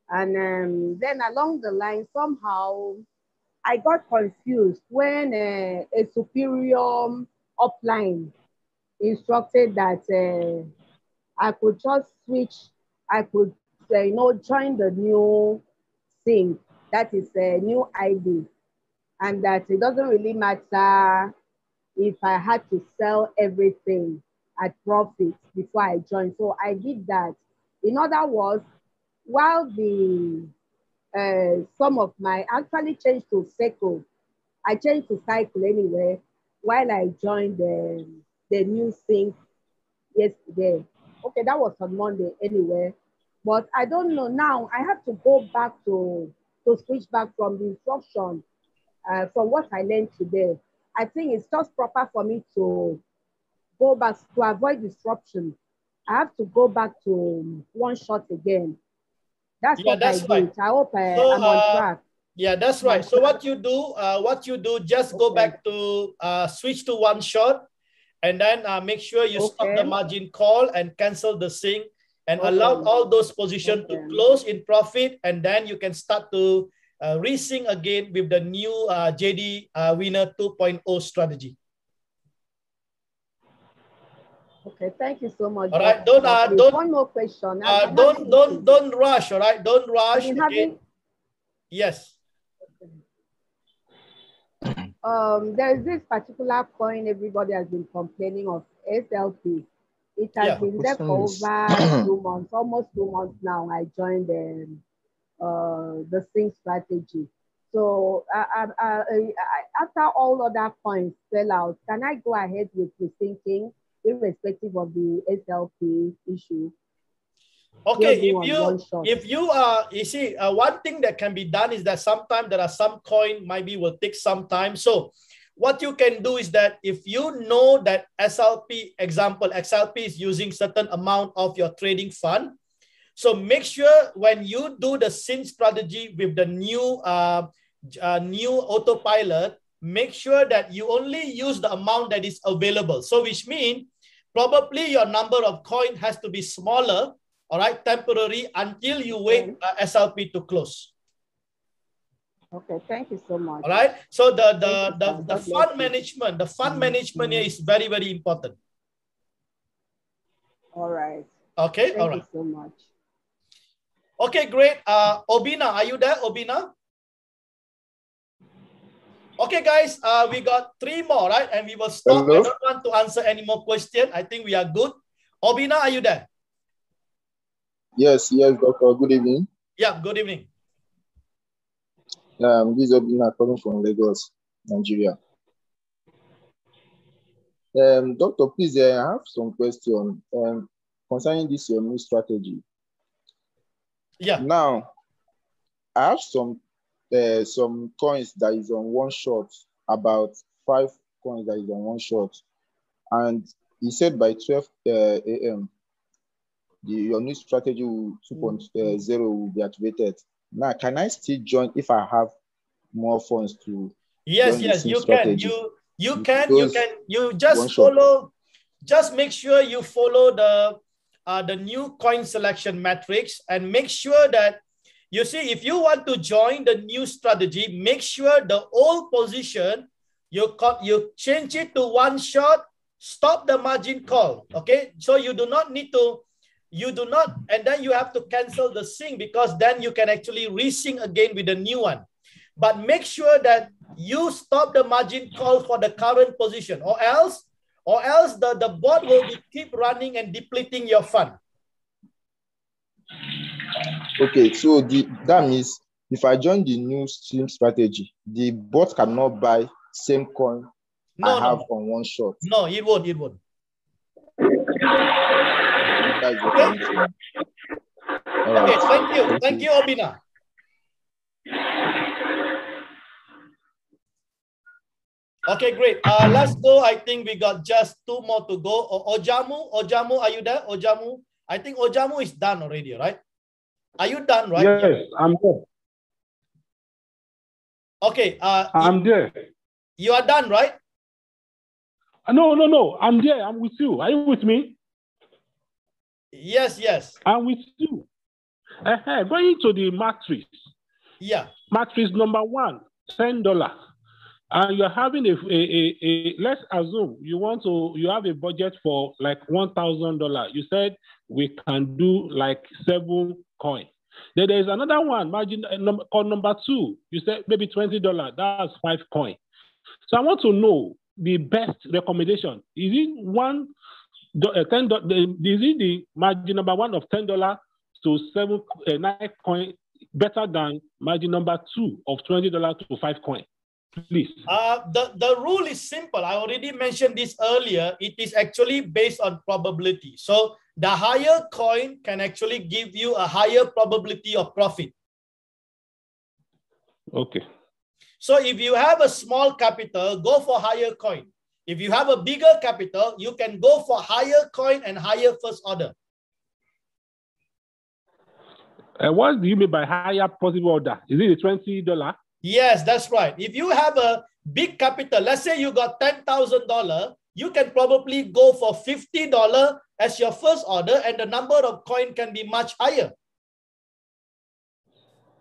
And then along the line, somehow I got confused when a superior upline instructed that I could just switch, I could, join the new thing, that is a new ID, and that it doesn't really matter if I had to sell everything at profit before I joined. So I did that. In other words, while some of my actually changed to Seco, I changed to Cycle anyway, while I joined the new thing yesterday. Okay, that was on Monday anyway. But I don't know now. I have to go back to switch back from the instruction from what I learned today. I think it's just proper for me to go back to avoid disruption. I have to go back to one shot again. That's what I did. I hope I'm on track. Yeah, that's right. So what you do, just go back to switch to one shot, and then make sure you stop the margin call and cancel the sync, and allow all those positions to close in profit, and then you can start to resync again with the new JDWINNER 2.0 strategy. Okay, thank you so much. All right, one more question. Don't rush. All right, don't rush. Okay. Yes. There's this particular coin everybody has been complaining of, SLP. It has been there for over 2 months, almost 2 months now. I joined the sync strategy. So after all other coins sell out, can I go ahead with rethinking irrespective of the SLP issue? Okay, you see, one thing that can be done is that sometimes there are some coin maybe will take some time. So what you can do is that if you know that SLP, example, XLP is using certain amount of your trading fund, so make sure when you do the sync strategy with the new new autopilot, make sure that you only use the amount that is available. So which means probably your number of coin has to be smaller, all right, temporary, until you wait SLP to close. Okay, thank you so much. All right. So the fund management here is very, very important. All right. Okay. Thank you so much. Okay, great. Obina, are you there, Obina? Okay, guys, we got 3 more, right? And we will stop. Hello? I don't want to answer any more questions. I think we are good. Obina, are you there? Yes, doctor. Good evening. Yeah, good evening. This is Obina coming from Lagos, Nigeria. Doctor, please, I have some questions concerning this your new strategy. Yeah. Now, I have some coins that is on one shot, about 5 coins that is on one shot, and he said by 12 a.m. your new strategy 2.0 will be activated. Now, can I still join if I have more funds to? Yes, you can. You just follow. Just make sure you follow the new coin selection matrix, and make sure that you see if you want to join the new strategy, make sure the old position you change it to one shot. Stop the margin call. Okay, so you do not need to. And then you have to cancel the sync, because then you can actually resync again with the new one. But make sure that you stop the margin call for the current position, or else the bot will keep running and depleting your fund. Okay, so that means if I join the new stream strategy, the bot cannot buy same coin I have on one shot. No, it won't. It won't. That's what I need to know. All Okay, right. thank you. Thank you, Obina. Okay, great. Let's go. I think we got just 2 more to go. Ojamu, are you there? Ojamu, I think Ojamu is done already, right? Are you done, right? Yes, I'm there. Okay. I'm there. You are done, right? No. I'm there. I'm with you. Are you with me? Yes, yes. I'm with you. Going to the matrix. Yeah. Matrix number 1, $10. And you're having let's assume you have a budget for like $1,000. You said we can do like 7 coins. Then there's another one, margin called number 2. You said maybe $20. That's 5 coins. So I want to know the best recommendation. Is it $10? Is it the margin number 1 of $10 to 9 coins better than margin number 2 of $20 to 5 coins? Please. The rule is simple. I already mentioned this earlier. It is actually based on probability. So the higher coin can actually give you a higher probability of profit. Okay. So if you have a small capital, go for higher coin. If you have a bigger capital, you can go for higher coin and higher first order. What do you mean by higher possible order? Is it $20? Yes, that's right. If you have a big capital, let's say you got $10,000, you can probably go for $50 as your first order, and the number of coin can be much higher.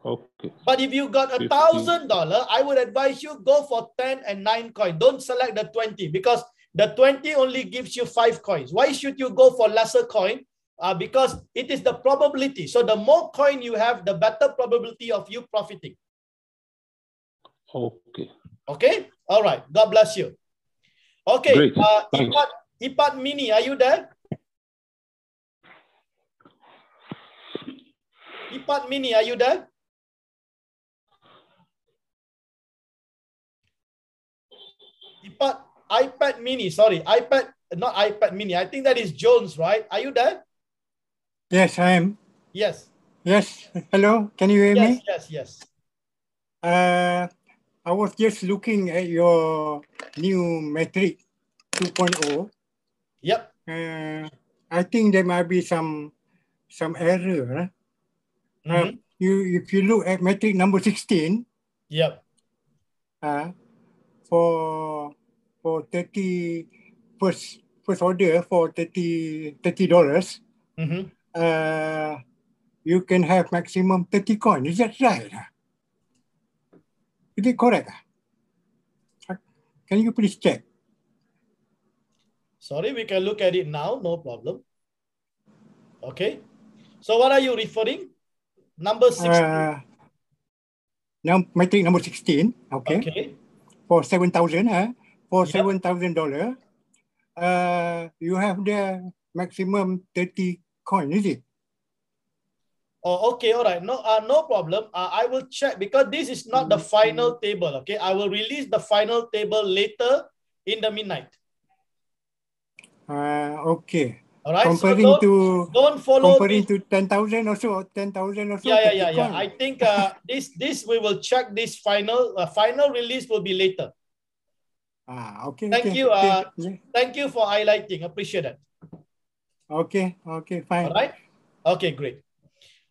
Okay. But if you got $1,000, I would advise you go for 10 and 9 coin. Don't select the 20 because the 20 only gives you 5 coins. Why should you go for lesser coin? Because it is the probability. So the more coin you have, the better probability of you profiting. Okay. Okay. All right. God bless you. Okay. Ipat Mini, are you there? Ipat Mini, are you there? iPad Mini, sorry. Not iPad Mini. I think that is Jones, right? Are you there? Yes, I am. Yes. Yes. Hello. Can you hear me? Yes. I was just looking at your new metric 2.0. Yep. I think there might be some error. If you look at metric number 16. Yep. For 30 first order for $30. You can have maximum 30 coins. Is that right? Is it correct? Can you please check? Sorry, we can look at it now. No problem. Okay. So what are you referring? Number 16. Metric number 16. Okay. Okay. For $7,000. For $7,000. You have the maximum 30 coins, is it? Oh, okay, all right. No problem. I will check because this is not the final table. Okay, I will release the final table later in the midnight. Okay. All right. Comparing don't follow comparing to 10,000 or so, 10,000 or so. Yeah. I think this we will check this final release will be later. Okay. Thank you. Okay. Thank you for highlighting. Appreciate it. Okay, fine. All right. Okay, great.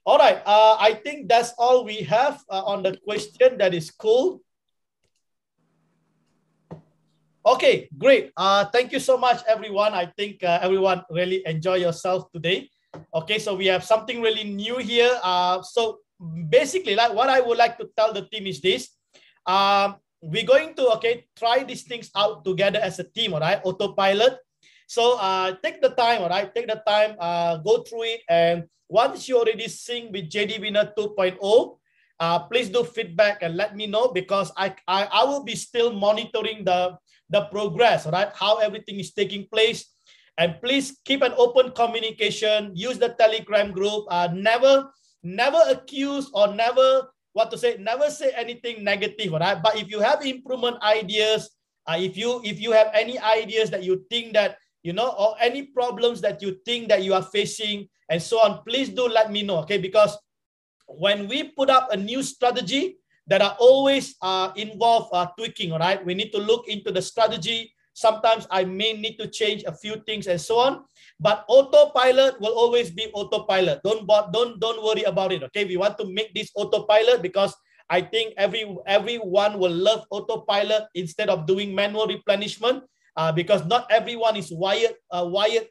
All right. I think that's all we have on the question. That is cool. Okay, great. Thank you so much, everyone. I think everyone really enjoy yourself today. Okay, so we have something really new here. So basically, like what I would like to tell the team is this. We're going to try these things out together as a team. All right, autopilot. So take the time. All right, take the time. Go through it, and once you already sing with JDWINNER 2.0, please do feedback and let me know because I will be still monitoring the progress. All right, how everything is taking place. And please keep an open communication. Use the Telegram group. never accuse or never never say anything negative, all right? But if you have improvement ideas, if you have any ideas that you think that, you know, or any problems that you think that you are facing and so on, please do let me know, okay? Because when we put up a new strategy, that are always involve tweaking, all right? We need to look into the strategy. Sometimes I may need to change a few things and so on, but autopilot will always be autopilot. Don't worry about it, okay? We want to make this autopilot because I think everyone will love autopilot instead of doing manual replenishment, because not everyone is wired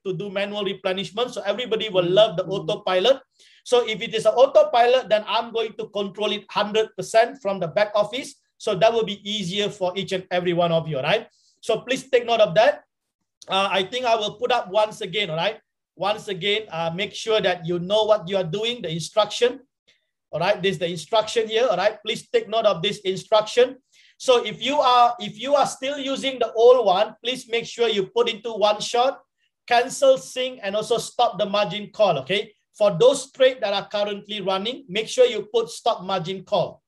to do manual replenishment. So everybody will love the autopilot. So if it is an autopilot, then I'm going to control it 100% from the back office. So that will be easier for each and every one of you, right? So please take note of that. I think I will put up once again, all right? Once again, make sure that you know what you are doing, the instruction. All right, this is the instruction here, all right? Please take note of this instruction. So if you are still using the old one, please make sure you put into one shot, cancel, sync, and also stop the margin call, okay? For those trades that are currently running, make sure you put stop margin call.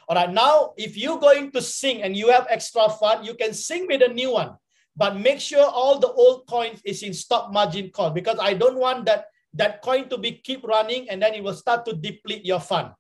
All right, now if you're going to sync and you have extra fund, you can sync with a new one, but make sure all the old coins is in stop margin call, because I don't want that coin to be keep running and then it will start to deplete your fund.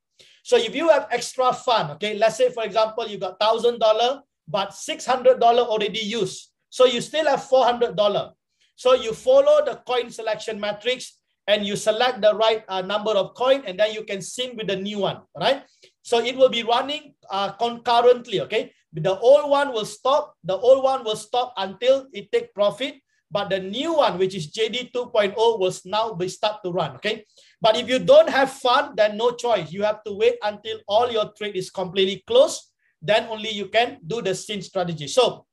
So if you have extra fund, okay, let's say for example, you got $1,000, but $600 already used. So you still have $400. So you follow the coin selection matrix and you select the right number of coin, and then you can sync with the new one, right? So it will be running concurrently, okay? The old one will stop. The old one will stop until it take profit, but the new one, which is JD 2.0, will now be start to run, okay? But if you don't have fun, then no choice. You have to wait until all your trade is completely closed. Then only you can do the sync strategy. So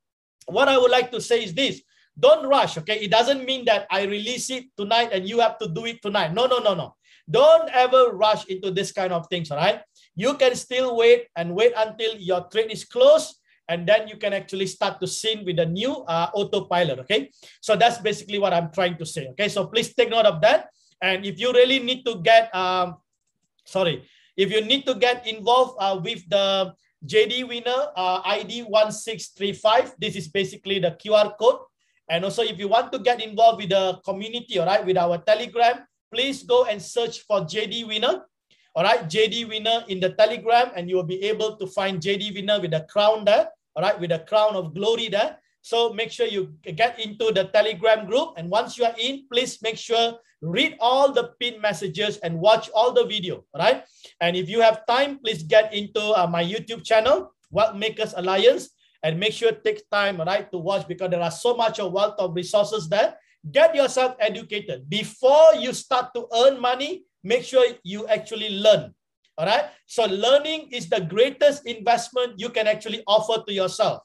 what I would like to say is this. Don't rush, okay? It doesn't mean that I release it tonight and you have to do it tonight. No, no, no, no. Don't ever rush into this kind of things, all right? You can still wait until your trade is closed, and then you can actually start to sync with the new autopilot, okay? So that's basically what I'm trying to say, okay? So please take note of that. And if you really need to get, if you need to get involved with the JD Winner ID 1635, this is basically the QR code. And also, if you want to get involved with the community, all right, with our Telegram, please go and search for JD Winner, all right, JD Winner in the Telegram, and you will be able to find JD Winner with the crown there, all right, with the crown of glory there. So make sure you get into the Telegram group. And once you are in, please make sure read all the pinned messages and watch all the video, all right? And if you have time, please get into my YouTube channel, Wealth Makers Alliance, and make sure take time, right, to watch, because there are so much of wealth of resources there. Get yourself educated. Before you start to earn money, make sure you actually learn, all right? So learning is the greatest investment you can actually offer to yourself.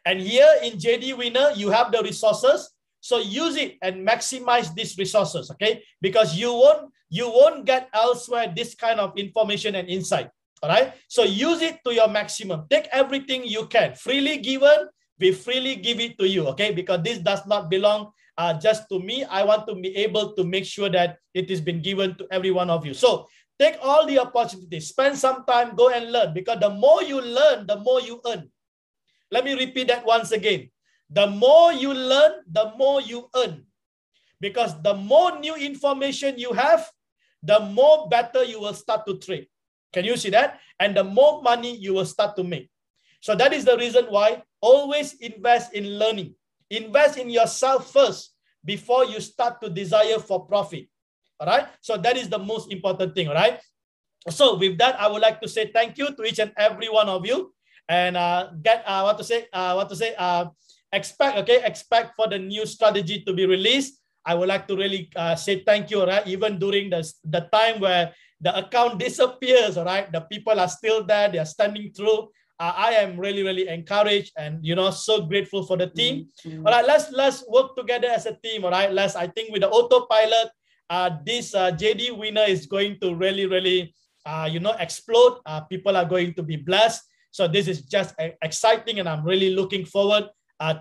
And here in JD Winner, you have the resources. So use it and maximize these resources, okay? Because you won't get elsewhere this kind of information and insight. All right, so use it to your maximum. Take everything you can. Freely given, we freely give it to you, okay? Because this does not belong just to me. I want to be able to make sure that it has been given to every one of you. So take all the opportunities. Spend some time, go and learn, because the more you learn, the more you earn. Let me repeat that once again. The more you learn, the more you earn. Because the more new information you have, the more better you will start to trade. Can you see that? And the more money you will start to make. So that is the reason why always invest in learning. Invest in yourself first before you start to desire for profit. All right. So that is the most important thing. All right. So with that, I would like to say thank you to each and every one of you. And expect for the new strategy to be released. I would like to really say thank you. Right. Even during the time where the account disappears, all right? The people are still there. They are standing through. I am really, really encouraged and, you know, so grateful for the team. All right, let's work together as a team, all right? I think with the autopilot, this JD Winner is going to really, really, explode. People are going to be blessed. So this is just exciting, and I'm really looking forward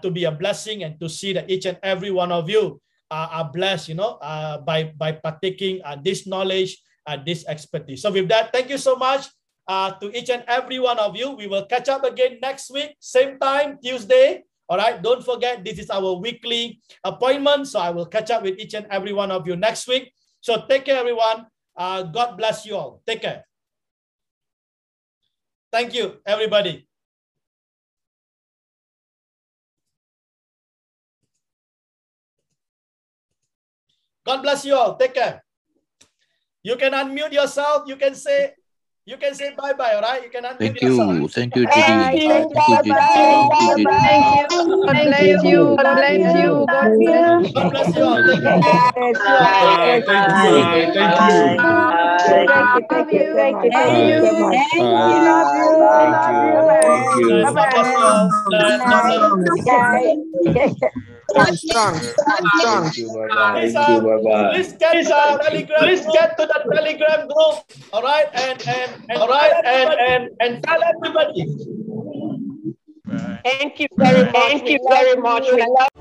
to be a blessing and to see that each and every one of you are blessed, by partaking this knowledge this expertise. So with that, thank you so much to each and every one of you. We will catch up again next week, same time, Tuesday. All right, don't forget, this is our weekly appointment. So I will catch up with each and every one of you next week. So take care, everyone. God bless you all. Take care. Thank you, everybody. God bless you all. Take care. You can unmute yourself. You can say bye-bye, all right? You can unmute yourself. Thank you, Judy. Thank you. God bless you. God bless you. God bless you all. Take care. Thank you. Please get to the Telegram group. All right, and tell everybody. Thank you very much. We love